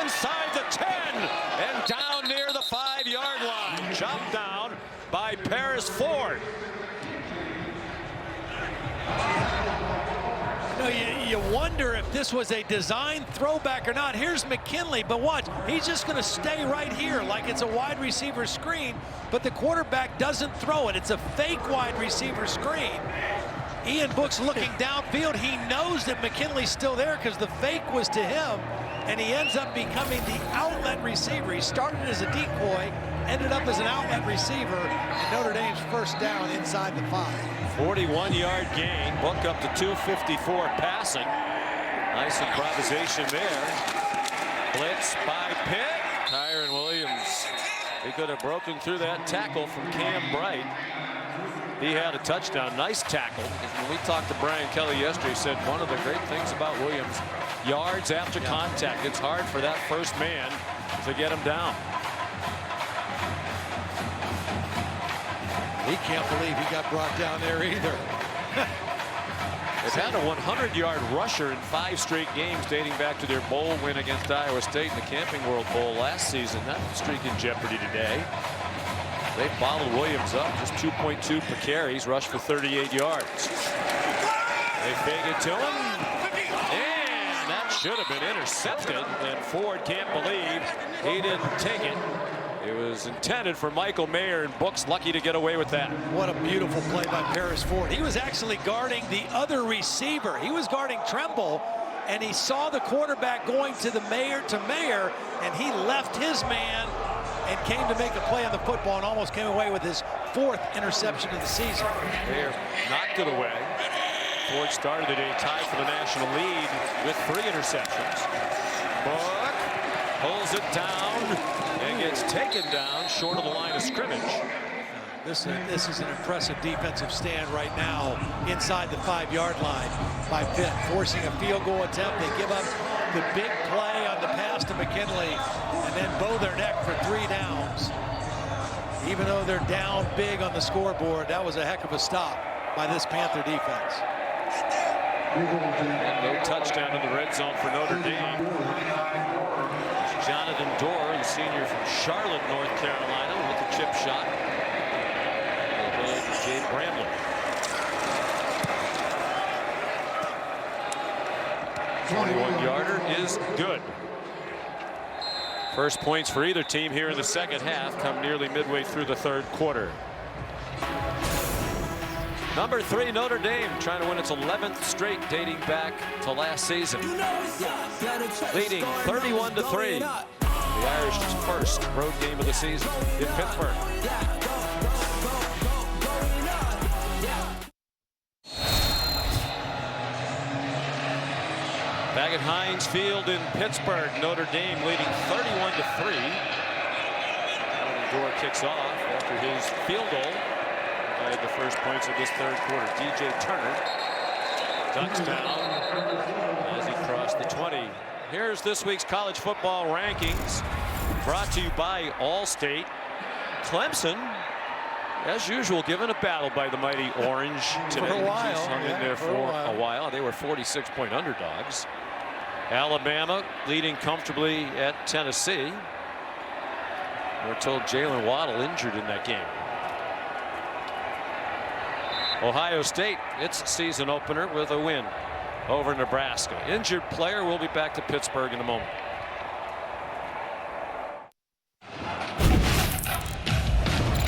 Inside the 10 and down near the 5-yard line. Chopped down by Paris Ford. You wonder if this was a design throwback or not. Here's McKinley, but watch, he's just going to stay right here like it's a wide receiver screen, but the quarterback doesn't throw it. It's a fake wide receiver screen. Ian Book's looking downfield. He knows that McKinley's still there because the fake was to him, and he ends up becoming the outlet receiver. He started as a decoy, ended up as an outlet receiver, and Notre Dame's first down inside the 5. 41-yard gain. Book up to 254 passing. Nice improvisation there. Blitz by Pitt. Kyron Williams. He could have broken through that tackle from Cam Bright. He had a touchdown. Nice tackle. When we talked to Brian Kelly yesterday, he said one of the great things about Williams, yards after contact. It's hard for that first man to get him down. He can't believe he got brought down there either. They've had a 100-yard rusher in 5 straight games dating back to their bowl win against Iowa State in the Camping World Bowl last season. That streak in jeopardy today. They followed Williams up, just 2.2 per carry. He's rushed for 38 yards. They fake it to him. And that should have been intercepted. And Ford can't believe he didn't take it. It was intended for Michael Mayer, and Book's lucky to get away with that. What a beautiful play by Paris Ford. He was actually guarding the other receiver. He was guarding Tremble, and he saw the quarterback going to Mayer, and he left his man and came to make a play on the football and almost came away with his 4th interception of the season. Mayer knocked it away. Ford started the day tied for the national lead with 3 interceptions. Book pulls it down and gets taken down short of the line of scrimmage. This is an impressive defensive stand right now inside the 5-yard line by Pitt, forcing a field goal attempt. They give up the big play on the pass to McKinley and then bow their neck for 3 downs. Even though they're down big on the scoreboard, that was a heck of a stop by this Panther defense. And no touchdown in the red zone for Notre Dame. Jonathan Dorr, the senior from Charlotte, North Carolina, with the chip shot. Jay Bramlett. 21-yarder is good. First points for either team here in the second half come nearly midway through the third quarter. Number 3, Notre Dame, trying to win its 11th straight dating back to last season. Leading 31-3. The Irish's first road game of the season in Pittsburgh. Back at Heinz Field in Pittsburgh, Notre Dame leading 31-3. Door kicks off after his field goal. Made the first points of this third quarter. DJ Turner ducks down as he crossed the 20. Here's this week's college football rankings, brought to you by Allstate. Clemson as usual, given a battle by the mighty Orange today. For a while. He's hung in there for a while. They were 46-point underdogs. Alabama leading comfortably at Tennessee. We're told Jalen Waddle injured in that game. Ohio State, its season opener with a win over Nebraska. Injured player will be back to Pittsburgh in a moment.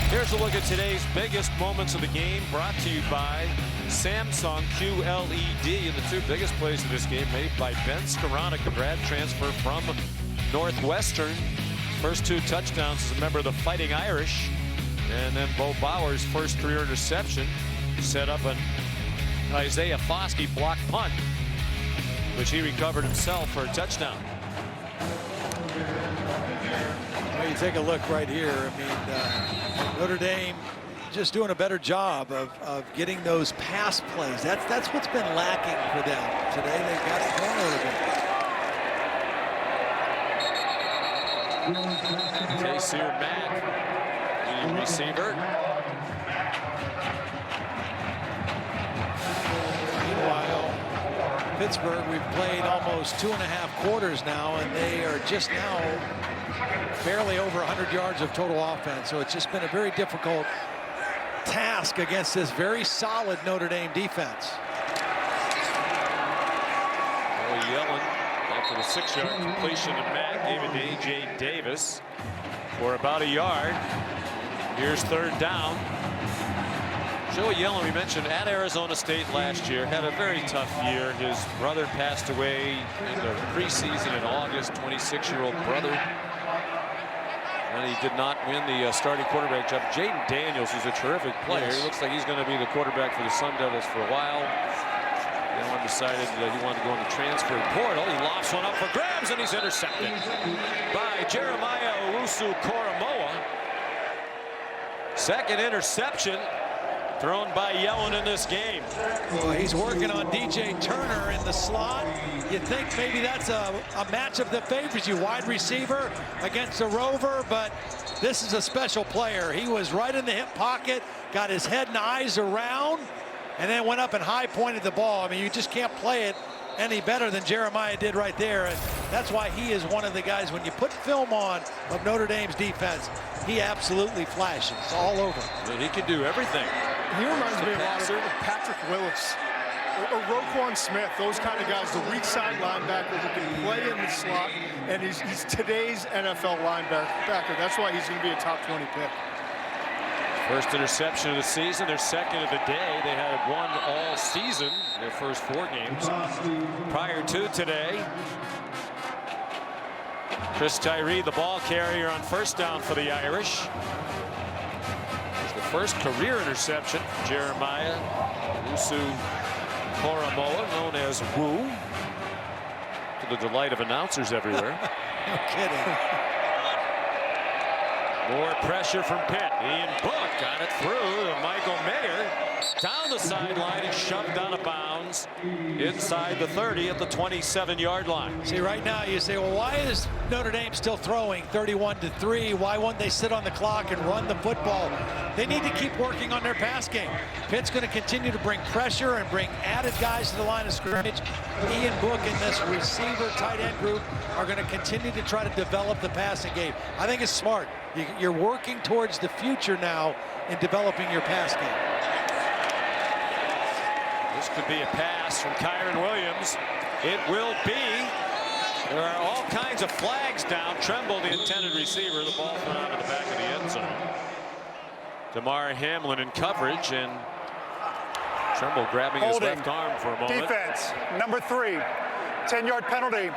Here's a look at today's biggest moments of the game, brought to you by Samsung QLED. And the two biggest plays of this game made by Ben Skoranek, a grad transfer from Northwestern. First two touchdowns as a member of the Fighting Irish. And then Bo Bauer's first career interception set up an Isaiah Foskey block punt, which he recovered himself for a touchdown. Well, you take a look right here. I mean, Notre Dame just doing a better job of getting those pass plays. That's what's been lacking for them today. They've got it going a little bit. Taysir Mack, the receiver. Meanwhile, Pittsburgh, we've played almost 2.5 quarters now, and they are just now barely over 100 yards of total offense. So it's just been a very difficult task against this very solid Notre Dame defense. Yellen after the 6-yard completion to Mack, gave it to A.J. Davis for about a yard. Here's third down. Joey Yellen, we mentioned, at Arizona State last year, had a very tough year. His brother passed away in the preseason in August, 26-year-old brother. And he did not win the starting quarterback job. Jaden Daniels is a terrific player. Yes. He looks like he's going to be the quarterback for the Sun Devils for a while. Yellen decided that he wanted to go in the transfer portal. He lofts one up for grabs, and he's intercepted by Jeremiah Owusu-Koramoah. Second interception thrown by Yellen in this game. Well, he's working on DJ Turner in the slot. You think maybe that's a matchup that favors you, wide receiver against a rover, but this is a special player. He was right in the hip pocket, got his head and eyes around, and then went up and high pointed the ball. I mean, you just can't play it any better than Jeremiah did right there. And that's why he is one of the guys, when you put film on of Notre Dame's defense, he absolutely flashes all over. But he can do everything. He reminds me a lot of Patrick Willis or Roquan Smith, those kind of guys, the weak side linebacker who can play in the slot, and he's today's NFL linebacker. That's why he's going to be a top 20 pick. First interception of the season, their second of the day. They had one all season, their first 4 games prior to today. Chris Tyree, the ball carrier on first down for the Irish. It's the first career interception. Jeremiah Owusu-Koramoah, known as Woo, to the delight of announcers everywhere. No kidding. More pressure from Pitt. Ian Book got it through to Michael Mayer. Down the sideline and shoved out of bounds inside the 30 at the 27-yard line. See, right now you say, well, why is Notre Dame still throwing 31-3? Why won't they sit on the clock and run the football? They need to keep working on their pass game. Pitt's going to continue to bring pressure and bring added guys to the line of scrimmage. Ian Book and this receiver tight end group are going to continue to try to develop the passing game. I think it's smart. You're working towards the future now in developing your pass game. This could be a pass from Kyron Williams. It will be. There are all kinds of flags down. Tremble, the intended receiver. The ball went out of the back of the end zone. Damar Hamlin in coverage, and Tremble grabbing his left arm for a moment. Defense, number 3. 10-yard penalty.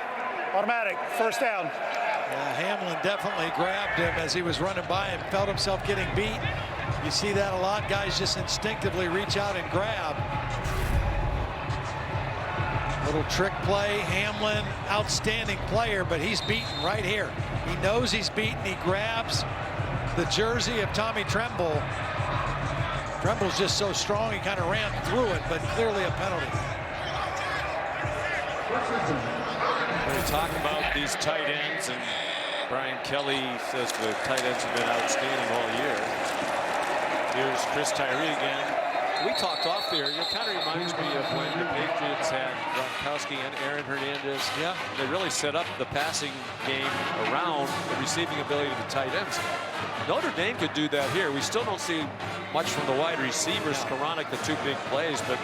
Automatic. First down. Yeah, Hamlin definitely grabbed him as he was running by him, felt himself getting beat. You see that a lot. Guys just instinctively reach out and grab. Little trick play. Hamlin, outstanding player, but he's beaten right here. He knows he's beaten. He grabs the jersey of Tommy Tremble. Tremble's just so strong, he kind of ran through it, but clearly a penalty. We're talking about these tight ends, and Brian Kelly says the tight ends have been outstanding all year. Here's Chris Tyree again. We talked off there. It kind of reminds me of when the Patriots had Gronkowski and Aaron Hernandez. Yeah. They really set up the passing game around the receiving ability of the tight ends. Notre Dame could do that here. We still don't see much from the wide receivers. Skoranek, the two big plays, but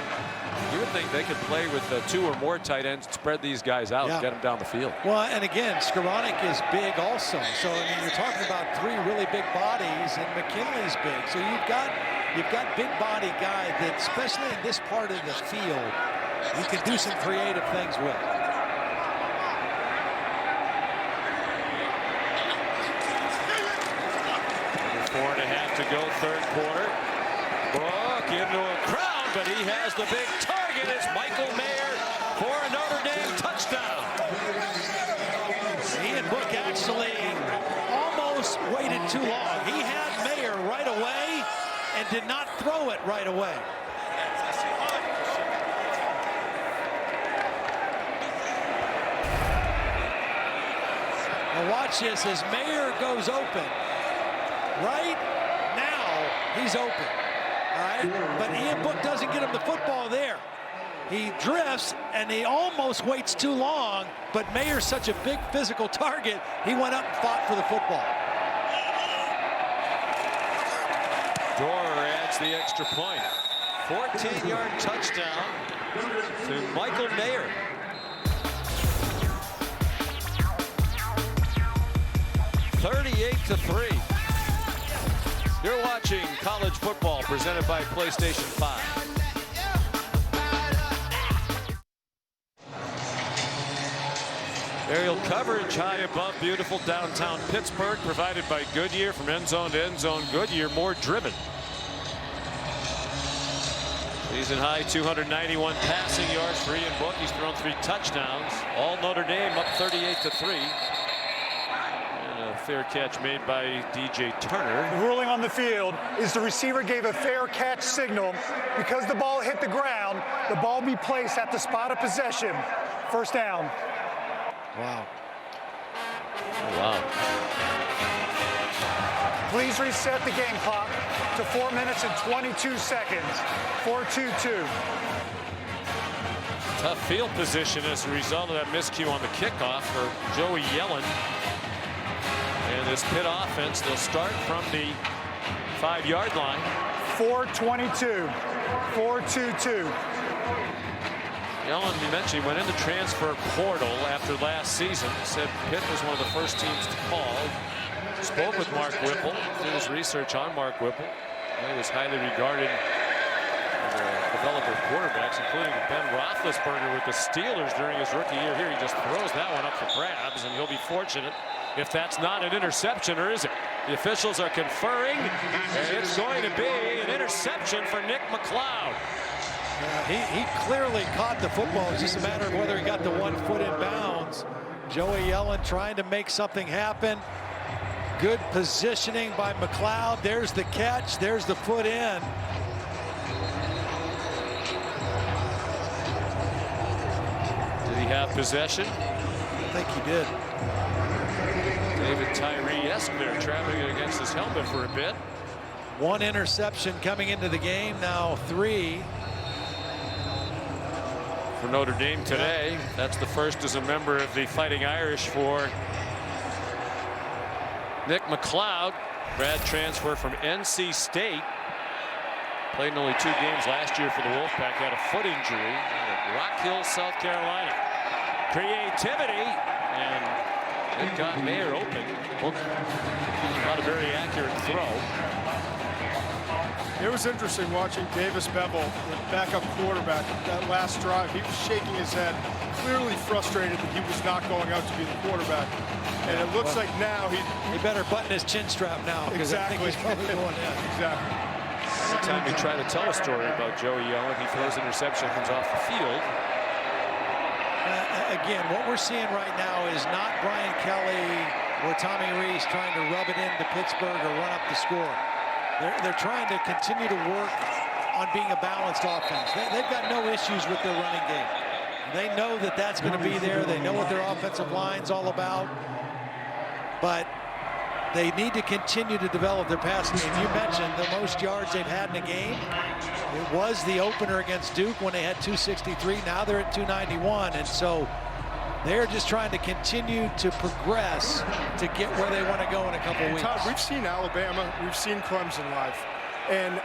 you would think they could play with two or more tight ends, spread these guys out, get them down the field. Well, and again, Skoranek is big also. So, I mean, you're talking about three really big bodies, and McKinley's big. So you've got big body guy that, especially in this part of the field, you can do some creative things with. 4.5 to go, third quarter. Brook into a crowd, but he has the big target. It's Michael Mayer for a Notre Dame touchdown. Ian Book actually almost waited too long. He had Mayer right away and did not throw it right away. Now watch this as Mayer goes open. Right now, he's open. All right, but Ian Book doesn't get him the football there. He drifts, and he almost waits too long, but Mayer's such a big physical target, he went up and fought for the football. Dorer adds the extra point. 14-yard touchdown to Michael Mayer. (38-3). You're watching college football presented by PlayStation 5. Aerial coverage high above beautiful downtown Pittsburgh, provided by Goodyear. From end zone to end zone, Goodyear, more driven. Season high 291 passing yards for Ian Book. He's thrown 3 touchdowns. All Notre Dame up 38-3. Fair catch made by DJ Turner. The ruling on the field is the receiver gave a fair catch signal. Because the ball hit the ground, the ball be placed at the spot of possession. First down. Wow. Oh, wow. Please reset the game clock to 4 minutes and 22 seconds. 4-2-2. Tough field position as a result of that miscue on the kickoff for Joey Yellen. And this Pitt offense, they'll start from the 5-yard line. 4-22. 4-2-2. Yellen, you mentioned, he went in the transfer portal after last season. Said Pitt was one of the first teams to call. Spoke with Mark Whipple, did his research on Mark Whipple. He was highly regarded as a developer of quarterbacks, including Ben Roethlisberger with the Steelers during his rookie year here. He just throws that one up for grabs, and he'll be fortunate if that's not an interception, or is it? The officials are conferring, and it's going to be an interception for Nick McLeod. He clearly caught the football. It's just a matter of whether he got the 1 foot in bounds. Joey Yellen trying to make something happen. Good positioning by McLeod. There's the catch. There's the foot in. Did he have possession? I think he did. David Tyree-esque there, traveling against his helmet for a bit. 1 interception coming into the game, now 3. For Notre Dame today. That's the first as a member of the Fighting Irish for Nick McLeod. Grad transfer from NC State. Played in only 2 games last year for the Wolfpack. Had a foot injury at Rock Hill, South Carolina. Creativity, and it got Mayer open. Not a very accurate throw. It was interesting watching Davis Bevell, the backup quarterback, that last drive. He was shaking his head, clearly frustrated that he was not going out to be the quarterback. And it looks like now he better button his chin strap now. Exactly. I think he's probably going in. Exactly. Every time we try to tell a story about Joey Yellen, he throws an interception, comes off the field. Again, what we're seeing right now is not Brian Kelly or Tommy Rees trying to rub it into Pittsburgh or run up the score. They're trying to continue to work on being a balanced offense. They've got no issues with their running game. They know that that's going to be there. They know what their offensive line's all about. But they need to continue to develop their passing game. You mentioned the most yards they've had in a game. It was the opener against Duke when they had 263. Now they're at 291, and so they're just trying to continue to progress to get where they want to go in a couple weeks. Todd, we've seen Alabama, we've seen Clemson live, and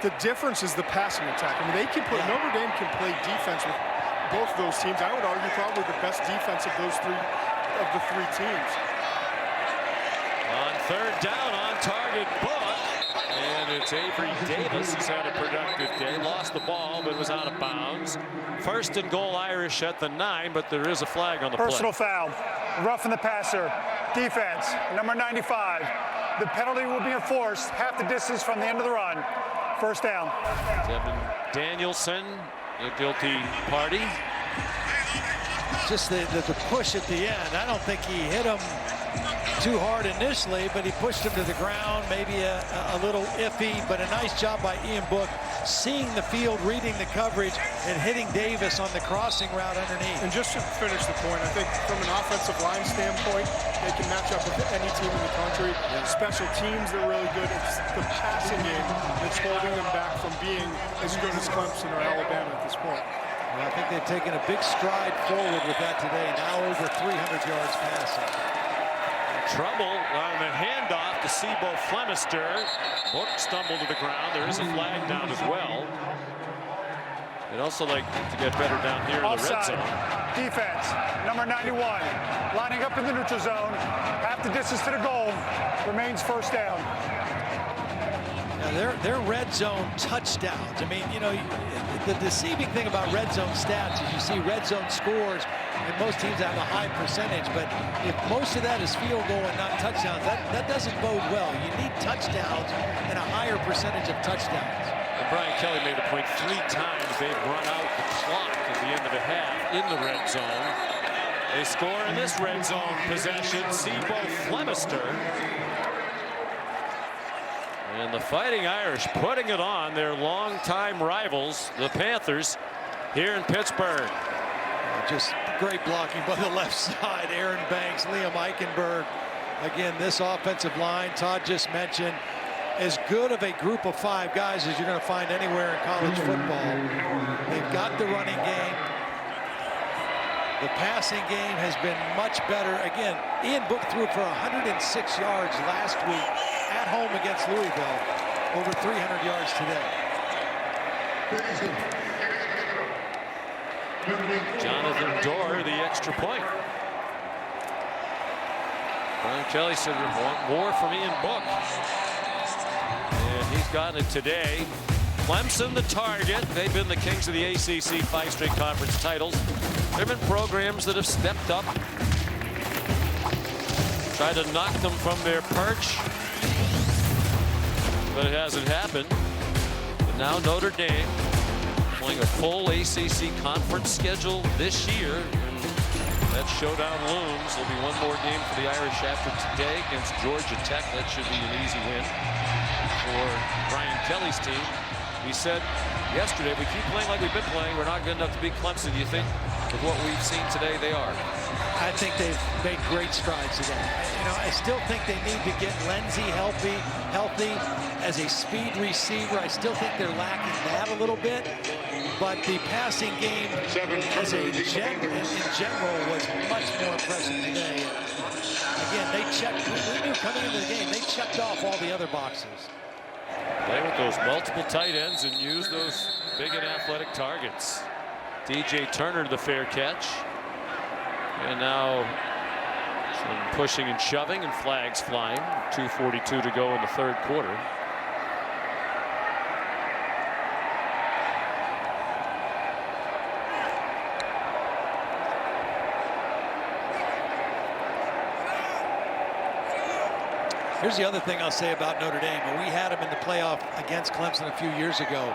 the difference is the passing attack. I mean, they can play, Notre Dame can play defense with both of those teams. I would argue probably the best defense of the three teams. On third down, on target, Book, and it's Avery Davis who's had a productive day. Lost the ball, but was out of bounds. First and goal, Irish at the 9, but there is a flag on the play. Personal foul, roughing the passer. Defense, number 95. The penalty will be enforced half the distance from the end of the run. First down. Devin Danielson, a guilty party. Just the push at the end. I don't think he hit him too hard initially, but he pushed him to the ground, maybe a little iffy, but a nice job by Ian Book, seeing the field, reading the coverage, and hitting Davis on the crossing route underneath. And just to finish the point, I think from an offensive line standpoint, they can match up with any team in the country. Special teams, they're really good. It's the passing game that's holding them back from being as good as Clemson or Alabama at this point. Well, I think they've taken a big stride forward with that today. Now over 300 yards passing. Trouble on the handoff to Sebo Flemister. Book stumbled to the ground. There is a flag down as well. They'd also like to get better down here in the red zone. Defense, number 91, lining up in the neutral zone. Half the distance to the goal. Remains first down. Now their red zone touchdowns. I mean, you know, the deceiving thing about red zone stats is you see red zone scores, and most teams have a high percentage, but if most of that is field goal and not touchdowns, that doesn't bode well. You need touchdowns and a higher percentage of touchdowns. And Brian Kelly made a point 3 times they've run out the clock at the end of the half in the red zone. They score in this red zone possession, Sebo Flemister. And the Fighting Irish putting it on their longtime rivals, the Panthers, here in Pittsburgh. Just great blocking by the left side. Aaron Banks, Liam Eichenberg. Again, this offensive line, Todd just mentioned, as good of a group of 5 guys as you're going to find anywhere in college football. They've got the running game. The passing game has been much better. Again, Ian Book threw for 106 yards last week at home against Louisville. Over 300 yards today. Jonathan Dorr, the extra point. Brian Kelly said, "We want more from Ian Book." And he's gotten it today. Clemson the target. They've been the kings of the ACC 5 straight conference titles. There have been programs that have stepped up, tried to knock them from their perch, but it hasn't happened. But now Notre Dame playing a full ACC conference schedule this year. And that showdown looms. There'll be one more game for the Irish after today against Georgia Tech. That should be an easy win for Brian Kelly's team. He said yesterday, we keep playing like we've been playing. We're not good enough to beat Clemson. Do you think with what we've seen today they are? I think they've made great strides today. You know, I still think they need to get Lindsey healthy as a speed receiver. I still think they're lacking that a little bit. But the passing game as in general was much more impressive today. Again, they checked, we knew coming into the game, they checked off all the other boxes. Play with those multiple tight ends and use those big and athletic targets. DJ Turner the fair catch. And now some pushing and shoving and flags flying. 2:42 to go in the third quarter. Here's the other thing I'll say about Notre Dame. When we had them in the playoff against Clemson a few years ago,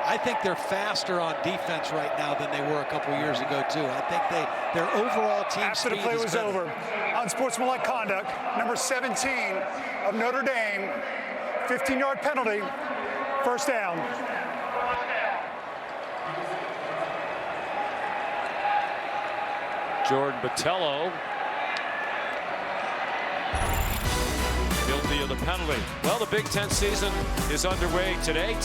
I think they're faster on defense right now than they were a couple years ago, too. I think their overall team After the speed play is was better. over, unsportsmanlike conduct, number 17 of Notre Dame, 15-yard penalty, first down. Jordan Botello guilty of the penalty. Well, the Big Ten season is underway tonight.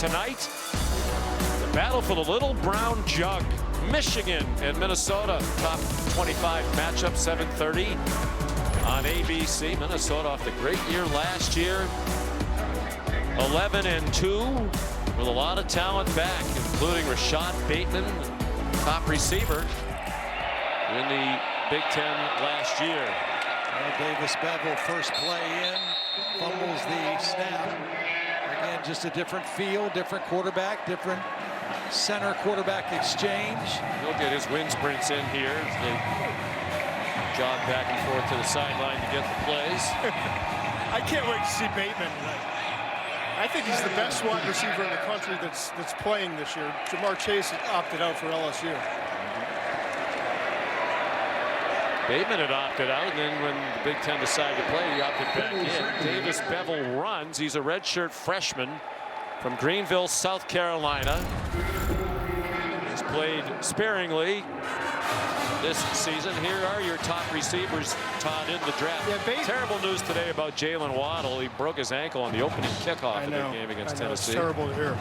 The battle for the Little Brown Jug. Michigan and Minnesota, top 25 matchup, 7:30 on ABC. Minnesota off the great year last year. 11-2 with a lot of talent back, including Rashad Bateman, top receiver in the Big Ten last year. Davis Bevel, first play in, fumbles the snap. Again, just a different feel, different quarterback, different center quarterback exchange. He'll get his wind sprints in here as they jog back and forth to the sideline to get the plays. I can't wait to see Bateman. I think he's the best wide receiver in the country that's playing this year. Jamar Chase opted out for LSU. Bateman had opted out, and then when the Big Ten decided to play, he opted back in. Davis Bevel runs. He's a redshirt freshman from Greenville, South Carolina. He's played sparingly this season. Here are your top receivers, Todd, in the draft. Yeah, terrible news today about Jalen Waddle. He broke his ankle on the opening kickoff of their game against Tennessee. It's terrible to hear.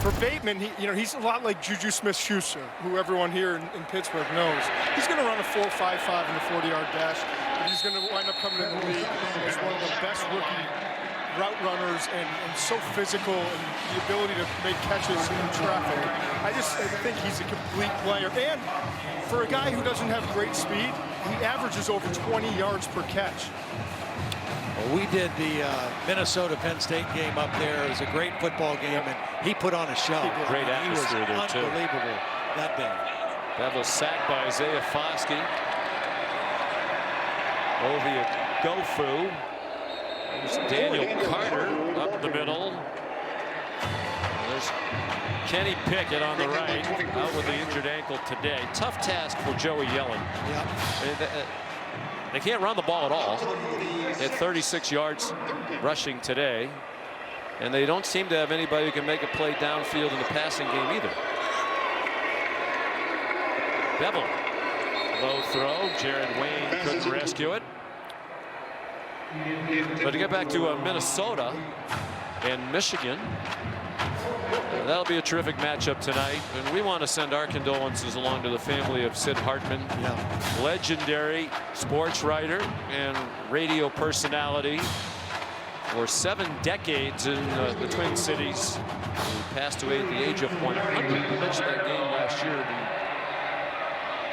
For Bateman, he's a lot like Juju Smith-Schuster, who everyone here in Pittsburgh knows. He's going to run a 4.55 in the 40-yard dash, but he's going to wind up coming in the league as one of the best rookie route runners and so physical, and the ability to make catches in traffic. I think he's a complete player. And for a guy who doesn't have great speed, he averages over 20 yards per catch. Well, we did the Minnesota-Penn State game up there. It was a great football game, and he put on a show. Great atmosphere there, too. Unbelievable that day. Bevel sacked by Isaiah Foskey. Ovia Gofu. There's Daniel Carter up the middle. There's Kenny Pickett on the right, out with the injured ankle today. Tough task for Joey Yellen. Yeah. They can't run the ball at all. They had 36 yards rushing today, and they don't seem to have anybody who can make a play downfield in the passing game either. Bevel, low throw. Jared Wayne couldn't rescue it. But to get back to Minnesota and Michigan, that'll be a terrific matchup tonight, and we want to send our condolences along to the family of Sid Hartman, legendary sports writer and radio personality for 7 decades in the Twin Cities. He passed away at the age of 100. We mentioned that game last year,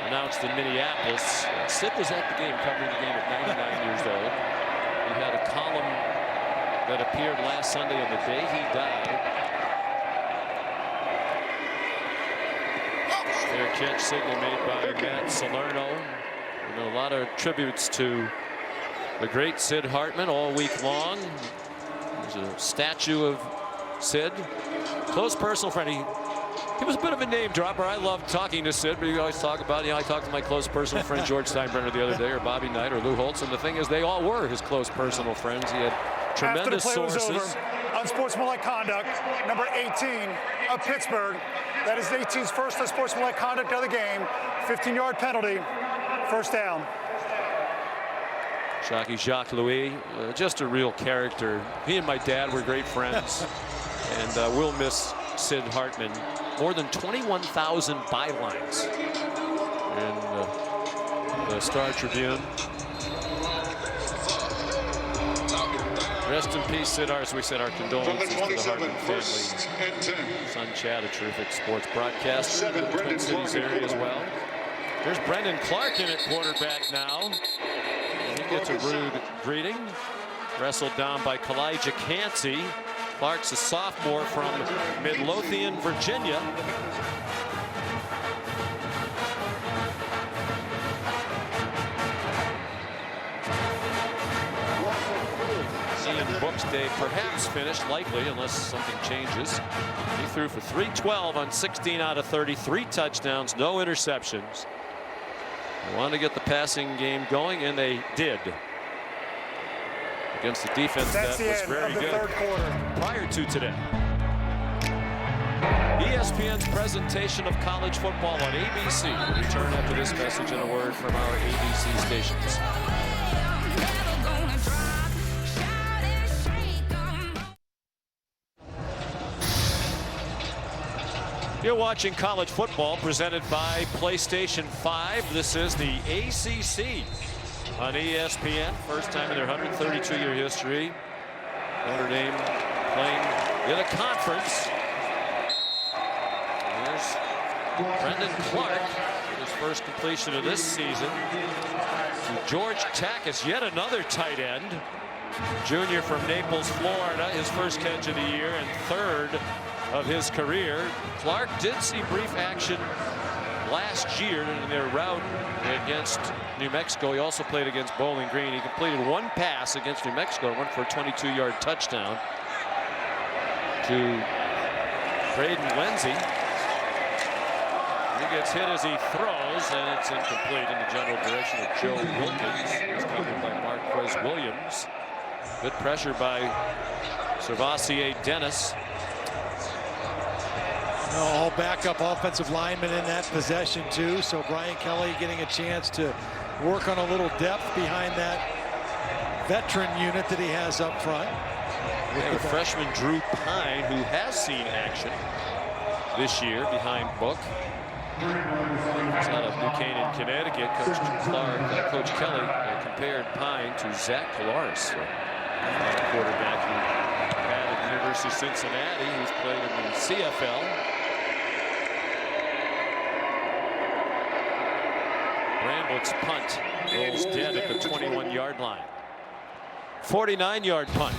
announced in Minneapolis. Sid was at the game, covering the game at 99 years old. He had a column that appeared last Sunday on the day he died. Fair catch signal made by Matt Salerno. And a lot of tributes to the great Sid Hartman all week long. There's a statue of Sid. Close personal friend. He was a bit of a name dropper. I loved talking to Sid, but you always talk about, I talked to my close personal friend George Steinbrenner the other day, or Bobby Knight, or Lou Holtz, and the thing is, they all were his close personal friends. He had tremendous sources. After the play was over, unsportsmanlike conduct, number 18 of Pittsburgh. That is 18's first unsportsmanlike conduct of the game. 15-yard penalty, first down. Shockey Jacques Louis, just a real character. He and my dad were great friends, and we'll miss Sid Hartman. More than 21,000 bylines in the Star Tribune. Rest in peace, Sid. As we said, our condolences to the Hartman family. Son Chad, a terrific sports broadcast in the Twin Cities area as well. There's Brendan Clark in at quarterback now. And he gets a rude greeting. Wrestled down by Kalijah Cansey. Clark's a sophomore from Midlothian, Virginia. Ian Book's day perhaps finished, likely, unless something changes. He threw for 312 on 16 out of 30, 3 touchdowns, no interceptions. They wanted to get the passing game going, and they did. Against the defense that was very good prior to today. ESPN's presentation of college football on ABC will return after this message and a word from our ABC stations. You're watching college football presented by PlayStation 5. This is the ACC on ESPN. First time in their 132-year history. Notre Dame playing in a conference. Here's Brendan Clark, his first completion of this season. To George Takis, yet another tight end. Junior from Naples, Florida, his first catch of the year and third of his career. Clark did see brief action last year in their rout against New Mexico. He also played against Bowling Green. He completed one pass against New Mexico, went for a 22-yard touchdown to Braden Lenzy. He gets hit as he throws, and it's incomplete in the general direction of Joe Wilkins. It's covered by Marquez Williams. Good pressure by Servassier Dennis. All backup offensive linemen in that possession too, so Brian Kelly getting a chance to work on a little depth behind that veteran unit that he has up front. The freshman Drew Pine, who has seen action this year behind Book. It's out of New Canaan, Connecticut. Coach Kelly compared Pine to Zach Collaros, a quarterback who had at the University of Cincinnati, who's played in the CFL. Bramlett's punt rolls dead at the 21-yard line. 49-yard punt.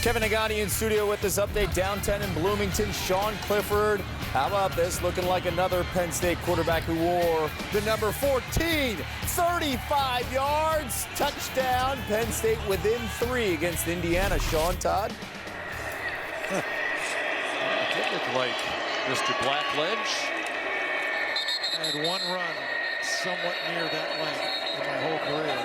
Kevin Nagani in studio with this update. Down 10 in Bloomington. Sean Clifford. How about this? Looking like another Penn State quarterback who wore the number 14. 35 yards. Touchdown. Penn State within 3 against Indiana. Sean, Todd? It did look like Mr. Blackledge. I had one run somewhat near that length in my whole career.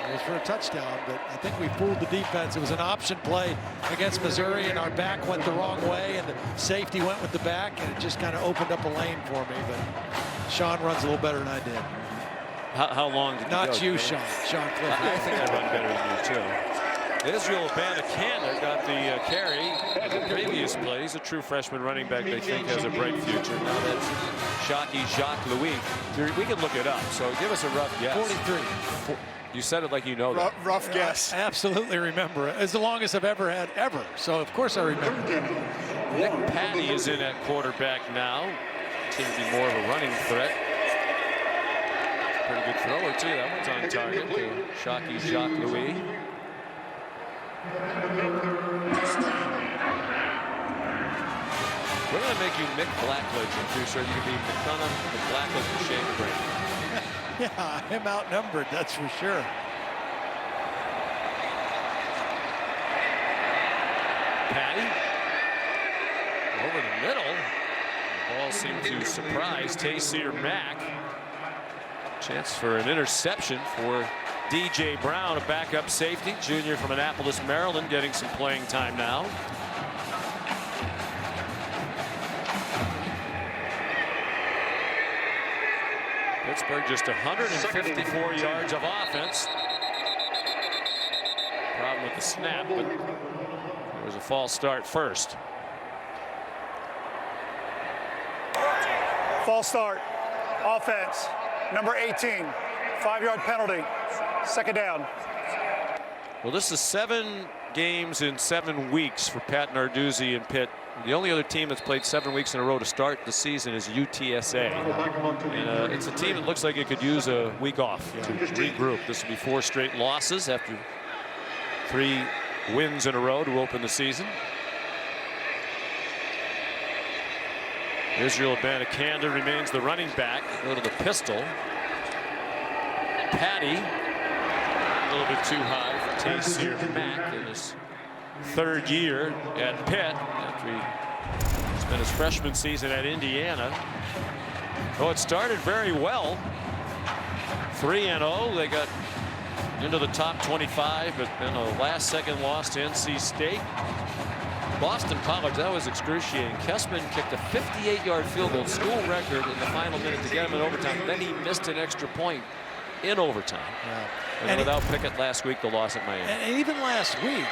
It was for a touchdown, but I think we fooled the defense. It was an option play against Missouri, and our back went the wrong way, and the safety went with the back, and it just kind of opened up a lane for me. But Sean runs a little better than I did. How long did Not you you, Sean. Sean Clifford. I think I run better than you, too. Israel Abanikanda got the carry in the previous play. He's a true freshman running back they think has a bright future. Now that's Shockey Jacques Louis. We can look it up, so give us a rough guess. 43. You said it like you know that. Rough guess. I absolutely remember it. It's the longest I've ever had, ever. So, of course, I remember. Nick Patty is in at quarterback now. Seems to be more of a running threat. Pretty good thrower, too. That one's on target to Shockey Jacques Louis. We're going to make you Mick Blackledge, too, so you can be McDonough, Blackledge, and Shane Brady. Yeah, I'm outnumbered, that's for sure. Patty over the middle. The ball seemed to surprise Taysir Mack. Chance for an interception for DJ Brown, a backup safety, junior from Annapolis, Maryland, getting some playing time now. Pittsburgh just 154 yards of offense. Problem with the snap, but there was a false start first. False start. Offense. Number 18. 5-yard penalty. Second down. Well, this is 7 games in 7 weeks for Pat Narduzzi and Pitt. The only other team that's played 7 weeks in a row to start the season is UTSA. And it's a team that looks like it could use a week off to regroup. This will be 4 straight losses after 3 wins in a row to open the season. Israel Abanikanda remains the running back. Go to the pistol. Patty, a little bit too high for Taysir Mack in his 3rd year at Pitt after he spent his freshman season at Indiana. Oh, it started very well. 3-0. They got into the top 25, but then a last-second loss to NC State. Boston College, that was excruciating. Kessman kicked a 58-yard field goal, school record, in the final minute to get him in overtime. Then he missed an extra point in overtime. Yeah. And without Pickett last week, the loss at Miami. And even last week,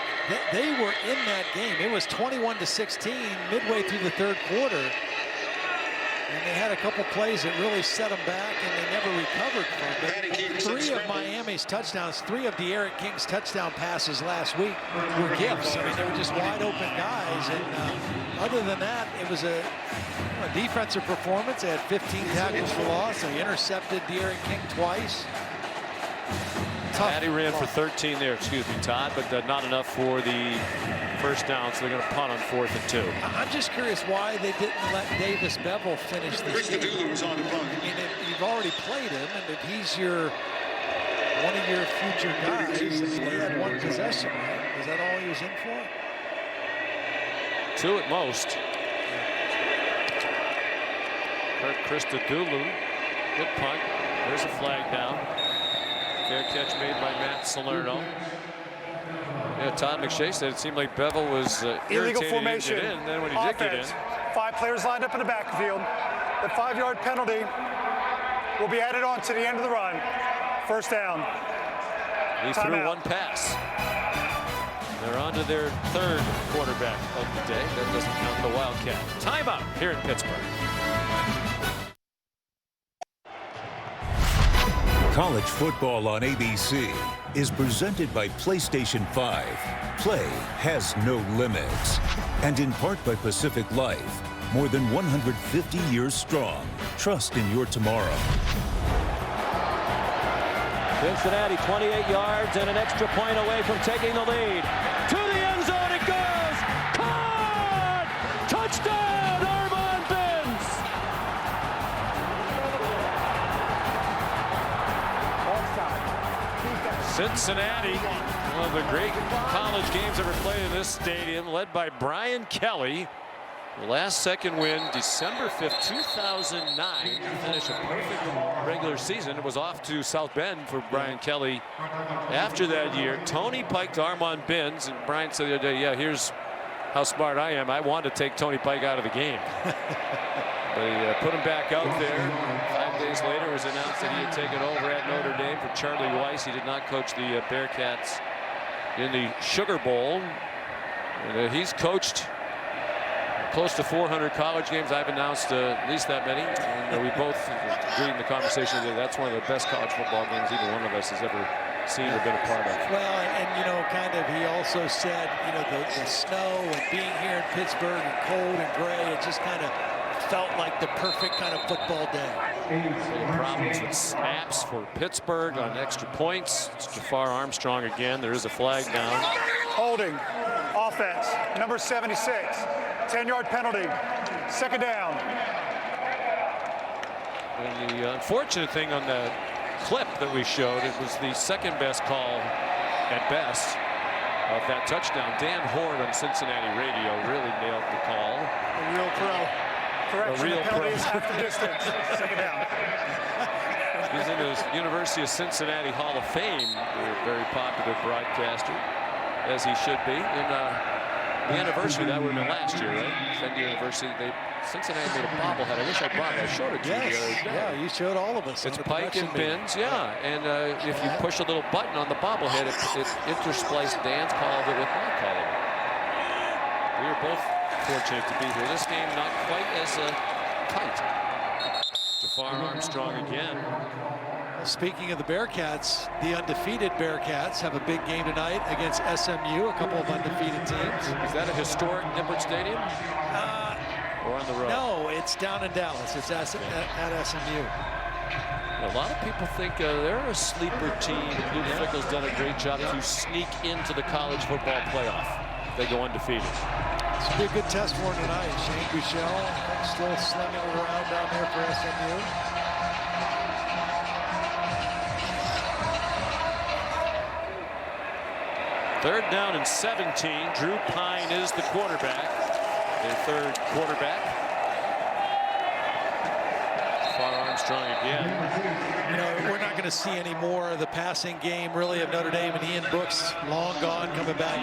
they were in that game. It was 21-16 midway through the third quarter. And they had a couple plays that really set them back, and they never recovered from it. 3 of Miami's touchdowns, 3 of De'Aaron King's touchdown passes last week were gifts. I mean, they were just wide open guys. And other than that, it was a defensive performance. They had 15 tackles for loss. They intercepted De'Aaron King twice. Patty ran for 13 there, excuse me, Todd, but not enough for the first down, so they're going to punt on 4th and 2. I'm just curious why they didn't let Davis Bevel finish this game. I mean, you've already played him, and if he's one of your future guys, and he had 1 possession, right? Is that all he was in for? 2 at most. Kirk Christodoulou, good punt. There's a flag down. Fair catch made by Matt Salerno. Yeah, Todd McShay said it seemed like Bevel was illegal formation. And then when he did get in, 5 players lined up in the backfield. The 5-yard penalty will be added on to the end of the run. First down. He threw 1 pass. They're on to their 3rd quarterback of the day. That doesn't count the Wildcat. Timeout here in Pittsburgh. College football on ABC is presented by PlayStation 5. Play has no limits. And in part by Pacific Life. More than 150 years strong. Trust in your tomorrow. Cincinnati 28 yards and an extra point away from taking the lead. To the end zone it goes. Caught! Touchdown, Armon Benz! Cincinnati, one of the great college games ever played in this stadium, led by Brian Kelly. The last-second win, December 5th, 2009. Finished a perfect regular season. It was off to South Bend for Brian Kelly after that year. Tony Pike to Armon Benz, and Brian said the other day, yeah, here's how smart I am. I wanted to take Tony Pike out of the game. They put him back out there. 5 days later, it was announced that he had taken over at Notre Dame for Charlie Weiss. He did not coach the Bearcats in the Sugar Bowl. And, he's coached close to 400 college games. I've announced at least that many. And we both agreed in the conversation that that's one of the best college football games either one of us has ever seen or been a part of. Well, and you know, kind of, he also said, you know, the snow and being here in Pittsburgh and cold and gray, it just kind of felt like the perfect kind of football day. Problems with snaps for Pittsburgh on extra points. It's Jafar Armstrong again. There is a flag down. Holding. Offense. Number 76. 10-yard penalty. Second down. And the unfortunate thing on the clip that we showed, it was the second best call at best of that touchdown. Dan Horde on Cincinnati radio really nailed the call. A real pro. Correction, the penalty is half the distance. Second down. He's in the University of Cincinnati Hall of Fame. A very popular broadcaster, as he should be. And the anniversary, that would have been last year, right? Fendi University, Cincinnati made a bobblehead. I wish I brought it. I showed it to you the other day. Yeah, you showed all of us. It's Pike and Benz, yeah. And if you push a little button on the bobblehead, it interspliced Dan's call of it with my call of it. We were both fortunate to be here. This game not quite as tight. Jafar Armstrong again. Speaking of the Bearcats, the undefeated Bearcats have a big game tonight against SMU, a couple of undefeated teams. Is that a historic Nippert Stadium? Or on the road? No, it's down in Dallas. It's at SMU. A lot of people think they're a sleeper team. Luke Fickell's done a great job to sneak into the college football playoff. They go undefeated. This will be a good test for him tonight. Shane Buechele still slinging it around down there for SMU. Third down and 17. Drew Pine is the quarterback. Their third quarterback. Jafar Armstrong again. You know, we're not going to see any more of the passing game, really, of Notre Dame, and Ian Brooks, long gone, coming back.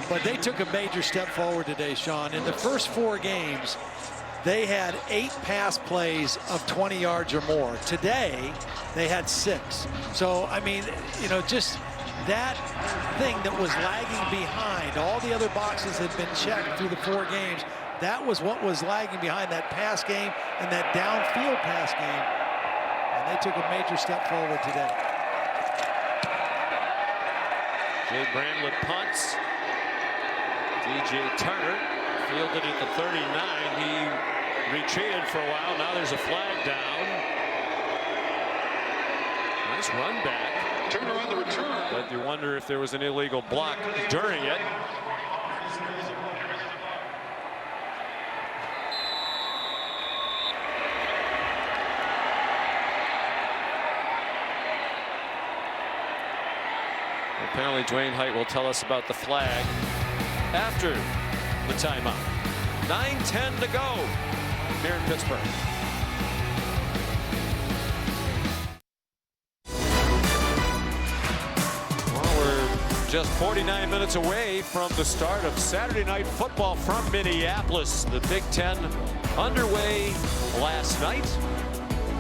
But they took a major step forward today, Sean. In the first 4 games, they had 8 pass plays of 20 yards or more. Today, they had 6. So, I mean, you know, just that thing that was lagging behind. All the other boxes had been checked through the 4 games. That was what was lagging behind, that pass game and that downfield pass game. And they took a major step forward today. Jay Bramlett punts. DJ Turner fielded at the 39. He retreated for a while. Now there's a flag down. Nice run back. Turner on the return. But you wonder if there was an illegal block during it. Apparently Dwayne Height will tell us about the flag after the timeout. 9:10 to go here in Pittsburgh. Well, we're just 49 minutes away from the start of Saturday Night Football from Minneapolis. The Big Ten underway last night.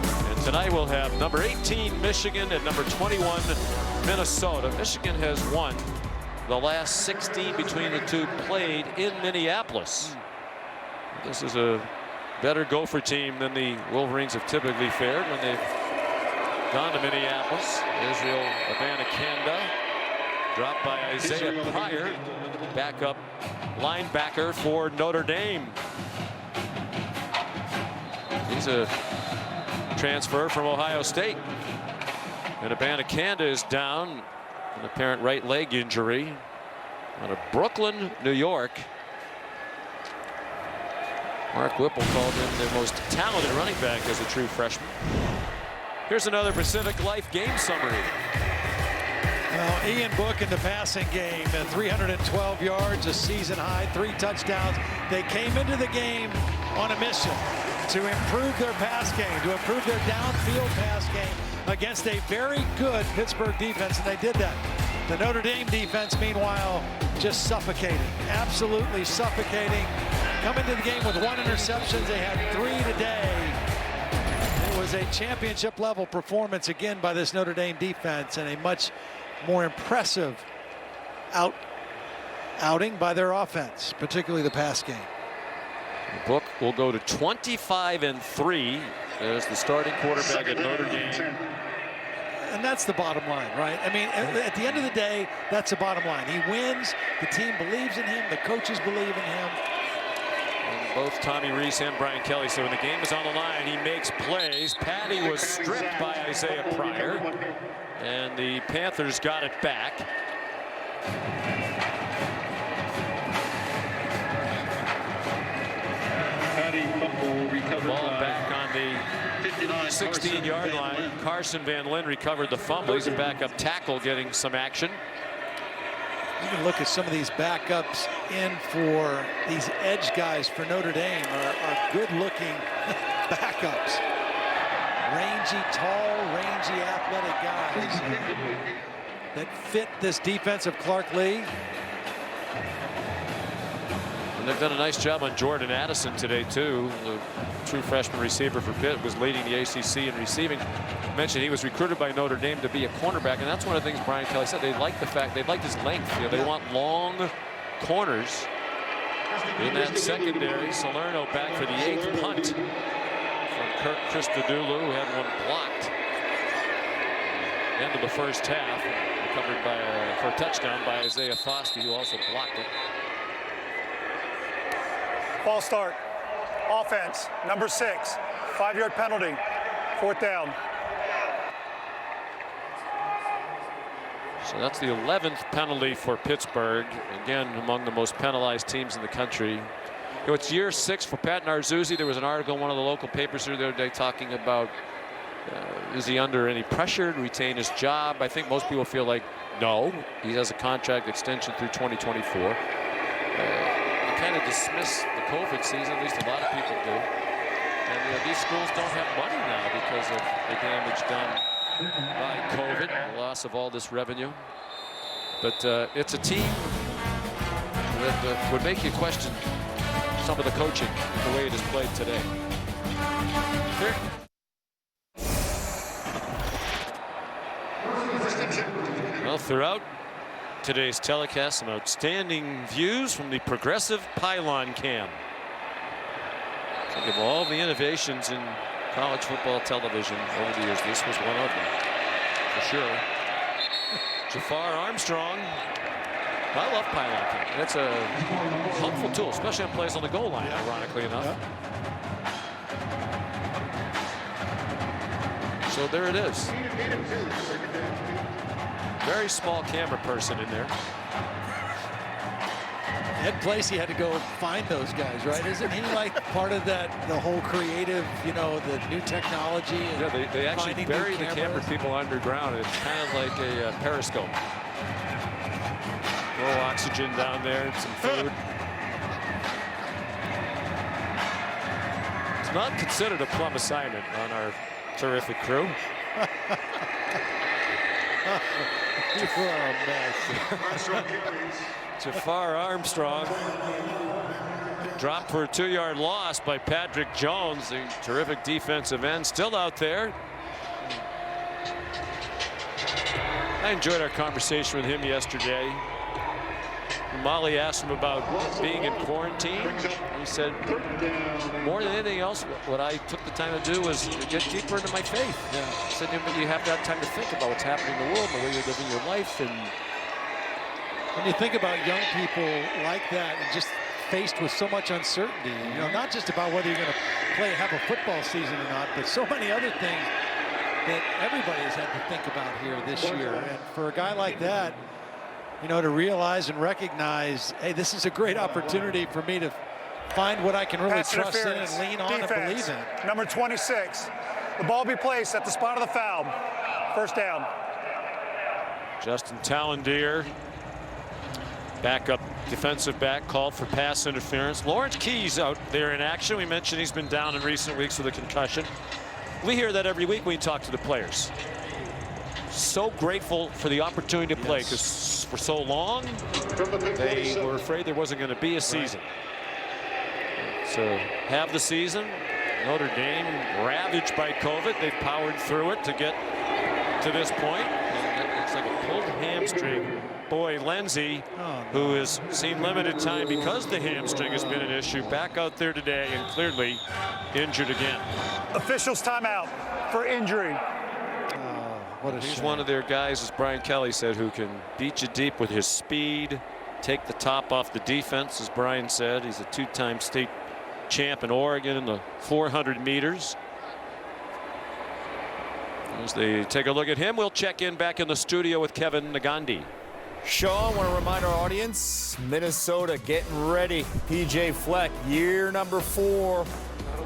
And tonight we'll have number 18 Michigan and number 21 Minnesota. Michigan has won the last 16 between the two played in Minneapolis. This is a better Gopher team than the Wolverines have typically fared when they've gone to Minneapolis. Israel Abanikanda dropped by Isaiah Pryor, backup linebacker for Notre Dame. He's a transfer from Ohio State. And Abanikanda is down, an apparent right leg injury, out of Brooklyn, New York. Mark Whipple called him their most talented running back as a true freshman. Here's another Pacific Life game summary. Well, Ian Book in the passing game, 312 yards, a season high, 3 touchdowns. They came into the game on a mission to improve their pass game, to improve their downfield pass game against a very good Pittsburgh defense, and they did that. The Notre Dame defense, meanwhile, just suffocating, absolutely suffocating. Coming to the game with 1 interception. They had 3 today. It was a championship level performance again by this Notre Dame defense, and a much more impressive outing by their offense, particularly the pass game. Book will go to 25-3 as the starting quarterback at Notre Dame. And that's the bottom line, right? I mean, at the end of the day, that's the bottom line. He wins, the team believes in him, the coaches believe in him. And both Tommy Rees and Brian Kelly said when the game is on the line, he makes plays. Patty was stripped by Isaiah Pryor, and the Panthers got it back. Ball back on the 16-yard line. Carson Van Lin recovered the fumble. He's a backup tackle getting some action. You can look at some of these backups in for these edge guys for Notre Dame are good-looking backups. Rangy, tall, rangy, athletic guys that fit this defense of Clark Lee. And they've done a nice job on Jordan Addison today, too. The true freshman receiver for Pitt was leading the ACC in receiving. I mentioned he was recruited by Notre Dame to be a cornerback, and that's one of the things Brian Kelly said. They like the fact, they like his length. You know, they want long corners in that secondary. Salerno back for the 8th punt from Kirk Christodoulou, who had one blocked. End of the first half, recovered for a touchdown by Isaiah Foskey, who also blocked it. Ball start. Offense, number 6. 5-yard penalty. 4th down. So that's the 11th penalty for Pittsburgh. Again, among the most penalized teams in the country. You know, it's year 6 for Pat Narzuzzi. There was an article in one of the local papers here the other day talking about is he under any pressure to retain his job? I think most people feel like no. He has a contract extension through 2024. Kind of dismiss the COVID season, at least a lot of people do. And you know, these schools don't have money now because of the damage done by COVID, the loss of all this revenue. But it's a team that would make you question some of the coaching, the way it is played today. Here. Well, throughout today's telecast, some outstanding views from the progressive pylon cam. Think of all the innovations in college football television over the years. This was one of them, for sure. Jafar Armstrong. I love pylon cam. That's a helpful tool, especially on plays on the goal line, ironically enough. So there it is. Very small camera person in there. Ed Placey had to go find those guys, right? Isn't he like part of that, the whole creative, you know, the new technology? And yeah, they actually bury the camera people underground. It's kind of like a periscope. A little oxygen down there and some food. It's not considered a plum assignment on our terrific crew. Jafar Armstrong dropped for a 2-yard loss by Patrick Jones, the terrific defensive end, still out there. I enjoyed our conversation with him yesterday. Molly asked him about being in quarantine. He said, more than anything else, what I took the time to do was get deeper into my faith. Yeah. He said, you have to have time to think about what's happening in the world, the way you're living your life. And when you think about young people like that and just faced with so much uncertainty, you know, not just about whether you're going to have a football season or not, but so many other things that everybody has had to think about here this year. And for a guy like that, you know, to realize and recognize, hey, this is a great opportunity for me to find what I can really trust in and lean on and believe in. Number 26. The ball be placed at the spot of the foul. First down. Justin Tallendier, backup defensive back, called for pass interference. Lawrence Keyes out there in action. We mentioned he's been down in recent weeks with a concussion. We hear that every week when we talk to the players. So grateful for the opportunity to play, because for so long they were afraid there wasn't going to be a season. So have the season. Notre Dame ravaged by COVID. They've powered through it to get to this point. And it's like a pulled hamstring. Boy, Lindsey, who has seen limited time because the hamstring has been an issue, back out there today and clearly injured again. Officials timeout for injury. He's one of their guys, as Brian Kelly said, who can beat you deep with his speed, take the top off the defense, as Brian said. He's a 2-time state champ in Oregon in the 400 meters. As they take a look at him, we'll check in back in the studio with Kevin Nagandi. Sean, want to remind our audience, Minnesota getting ready. PJ Fleck, year number 4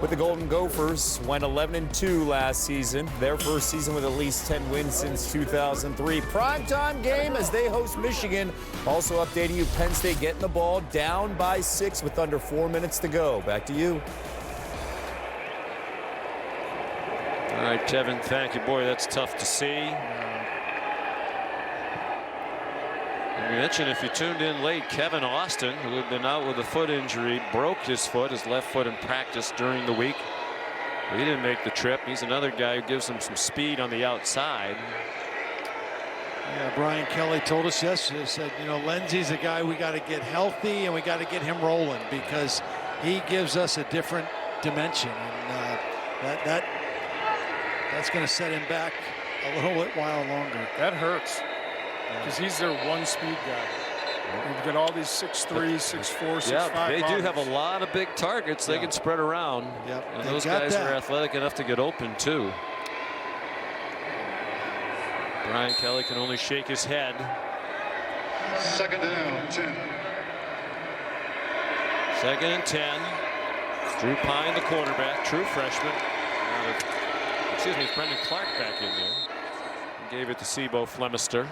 with the Golden Gophers, went 11-2 last season. Their first season with at least 10 wins since 2003. Primetime game as they host Michigan. Also updating you, Penn State getting the ball down by 6 with under 4 minutes to go. Back to you. All right, Kevin, thank you. Boy, that's tough to see. We mentioned, if you tuned in late, Kevin Austin, who had been out with a foot injury, broke his foot, his left foot, in practice during the week. He didn't make the trip. He's another guy who gives him some speed on the outside. Yeah, Brian Kelly told us yesterday, said, you know, Lindsey's a guy we got to get healthy and we got to get him rolling, because he gives us a different dimension, and that's going to set him back a little while longer. That hurts. Because he's their one speed guy. You've got all these 6'3", 6'4", 6'5". Yeah, they do have a lot of big targets they can spread around. Yep. And those guys are athletic enough to get open too. Brian Kelly can only shake his head. Second down, 10. Second and 10. Drew Pine, the quarterback, true freshman. Excuse me, Brendan Clark back in there. Gave it to Sebo Flemister.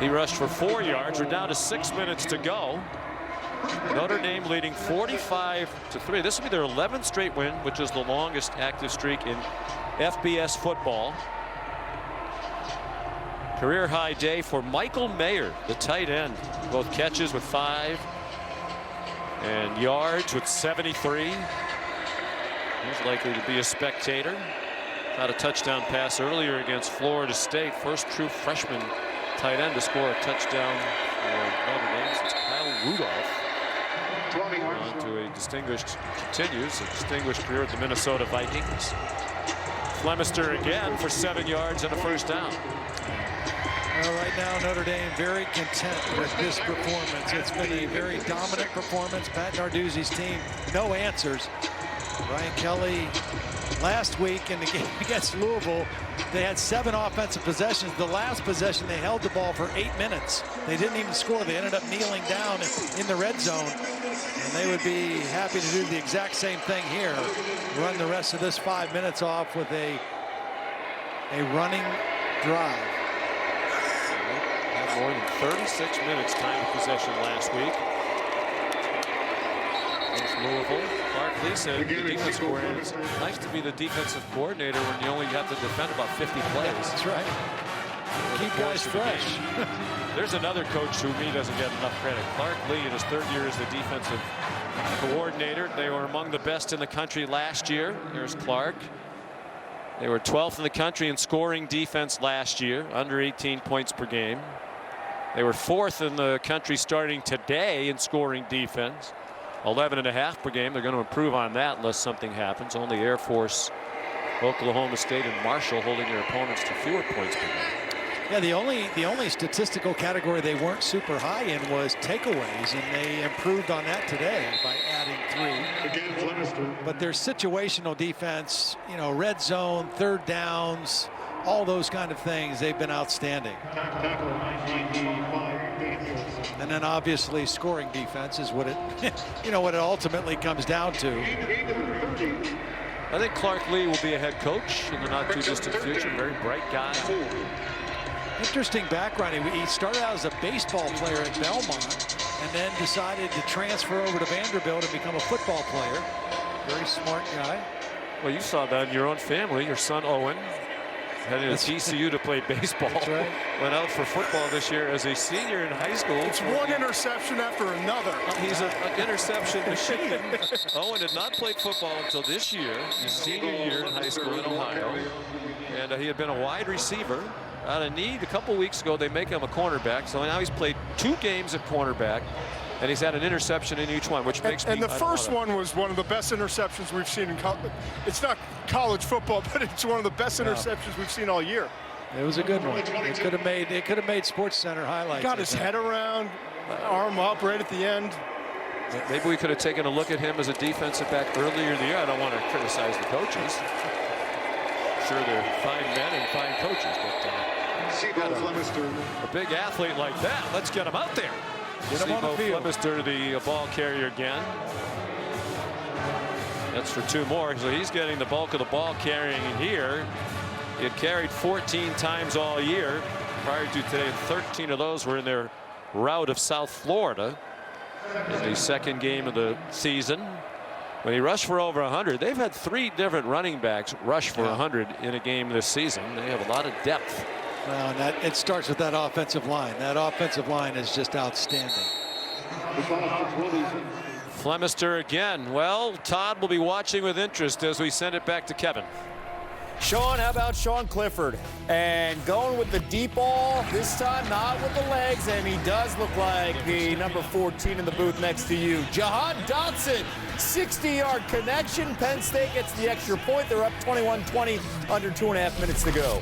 He rushed for 4 yards. We're down to 6 minutes to go. Notre Dame leading 45-3. This will be their 11th straight win, which is the longest active streak in FBS football. Career high day for Michael Mayer, the tight end. Both catches with 5 and yards with 73. He's likely to be a spectator. Had a touchdown pass earlier against Florida State. First true freshman tight end to score a touchdown for Notre Dame since Kyle Rudolph. On to a continues a distinguished career at the Minnesota Vikings. Flemister again for 7 yards and a first down. Well, right now, Notre Dame very content with this performance. It's been a very dominant performance. Pat Narduzzi's team, no answers. Brian Kelly, last week in the game against Louisville, they had 7 offensive possessions. The last possession, they held the ball for 8 minutes. They didn't even score. They ended up kneeling down in the red zone. And they would be happy to do the exact same thing here. Run the rest of this 5 minutes off with a running drive. Had more than 36 minutes time of possession last week. Against Louisville. Clark Lee said the defense coordinator, it's nice to be the defensive coordinator when you only have to defend about 50 plays. That's right. Keep guys fresh. There's another coach who me doesn't get enough credit. Clark Lee in his 3rd year as the defensive coordinator. They were among the best in the country last year. Here's Clark. They were 12th in the country in scoring defense last year, under 18 points per game. They were 4th in the country starting today in scoring defense, 11.5 per game. They're going to improve on that unless something happens. Only Air Force, Oklahoma State, and Marshall holding their opponents to fewer points per game. Yeah, the only statistical category they weren't super high in was takeaways, and they improved on that today by adding 3. But their situational defense, you know, red zone, 3rd downs, all those kind of things, they've been outstanding. And then obviously scoring defense is what it, you know, what it ultimately comes down to. I think Clark Lee will be a head coach in the not too distant future. Very bright guy. Interesting background. He started out as a baseball player at Belmont and then decided to transfer over to Vanderbilt and become a football player. Very smart guy. Well, you saw that in your own family. Your son Owen headed to TCU to play baseball. That's right. Went out for football this year as a senior in high school. It's one interception after another. He's an interception machine. Owen had not played football until this year, his senior year in high school in Ohio. And he had been a wide receiver. Out of need a couple weeks ago, they make him a cornerback. So now he's played 2 games at cornerback, and he's had an interception in each one, which makes me. And the first one was one of the best interceptions we've seen in college. It's not college football, but it's one of the best interceptions we've seen all year. It was a good one. It could have made Sports Center highlights. Got his head around, arm up right at the end. Maybe we could have taken a look at him as a defensive back earlier in the year. I don't want to criticize the coaches. Sure, they're fine men and fine coaches, but a big athlete like that, let's get him out there. Get him on the field. Flemister, the ball carrier again. That's for 2 more, so he's getting the bulk of the ball carrying here. He had carried 14 times all year prior to today, and 13 of those were in their route of South Florida in the 2nd game of the season. When he rushed for over 100, they've had 3 different running backs rush for 100 in a game this season. They have a lot of depth. Well, and it starts with that offensive line. That offensive line is just outstanding. Flemister again. Well, Todd will be watching with interest as we send it back to Kevin. Sean, how about Sean Clifford? And going with the deep ball, this time not with the legs, and he does look like the number 14 in the booth next to you. Jahan Dotson, 60-yard connection. Penn State gets the extra point. They're up 21-20, under 2.5 minutes to go.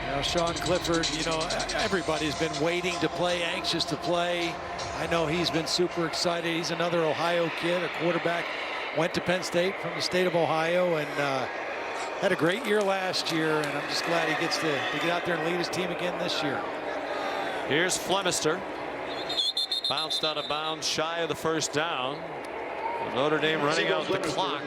Now, Sean Clifford, you know, everybody's been waiting to play, anxious to play. I know he's been super excited. He's another Ohio kid, a quarterback. Went to Penn State from the state of Ohio and had a great year last year, and I'm just glad he gets to get out there and lead his team again this year. Here's Flemister. Bounced out of bounds, shy of the first down. Notre Dame running out the clock.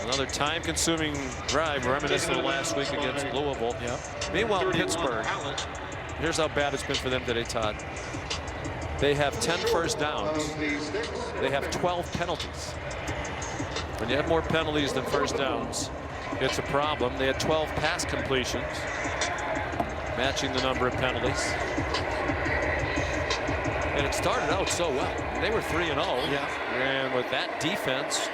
Another time-consuming drive reminiscent of last week against Louisville. Yep. Meanwhile, Pittsburgh, here's how bad it's been for them today, Todd. They have 10 first downs. They have 12 penalties. When you have more penalties than first downs, it's a problem. They had 12 pass completions, matching the number of penalties. And it started out so well. They were 3-0. Yeah. And with that defense,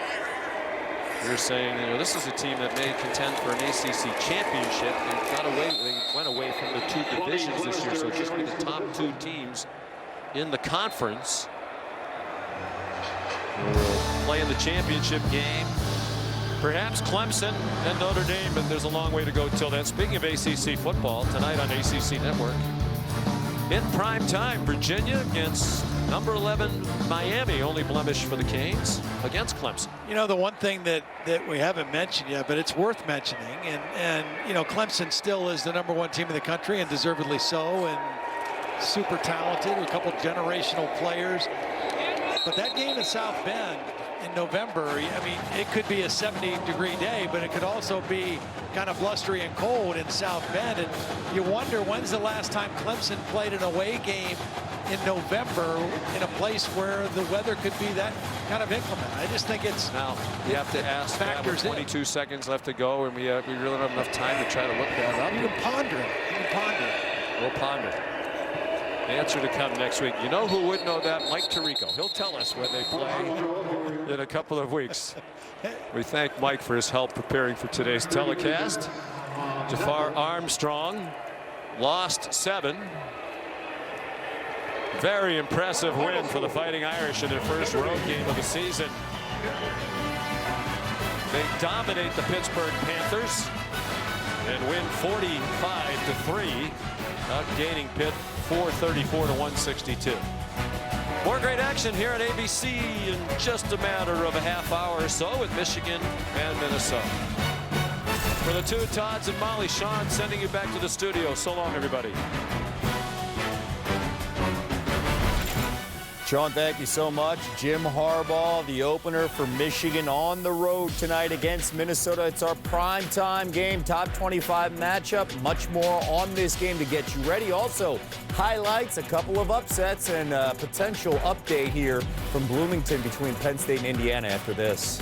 you're saying, you know, this is a team that may contend for an ACC championship. They went away from the 2 divisions this year, so it's just be the top 2 teams in the conference will play in the championship game. Perhaps Clemson and Notre Dame, but there's a long way to go till then. Speaking of ACC football, tonight on ACC Network, in prime time, Virginia against number 11 Miami, only blemish for the Canes against Clemson. You know, the one thing that we haven't mentioned yet, but it's worth mentioning, and you know, Clemson still is the number 1 team in the country, and deservedly so, and super talented, a couple generational players. But that game in South Bend in November, I mean, it could be a 70-degree day, but it could also be kind of blustery and cold in South Bend. And you wonder, when's the last time Clemson played an away game in November in a place where the weather could be that kind of inclement? I just think it's now you have to ask factors. 22 seconds left to go, and we really don't have enough time to try to look that up. You can ponder it. You can ponder it. We'll ponder. Answer to come next week. You know who would know that? Mike Tirico. He'll tell us when they play in a couple of weeks. We thank Mike for his help preparing for today's telecast. Jafar Armstrong lost 7. Very impressive win for the Fighting Irish in their first road game of the season. They dominate the Pittsburgh Panthers and win 45-3, outgaining Pitt 434-162. More great action here at ABC in just a matter of a half hour or so with Michigan and Minnesota. For the 2 Todds and Molly, Sean sending you back to the studio. So long, everybody. Sean, thank you so much. Jim Harbaugh, the opener for Michigan on the road tonight against Minnesota. It's our primetime game, top 25 matchup. Much more on this game to get you ready. Also, highlights, a couple of upsets, and a potential update here from Bloomington between Penn State and Indiana after this.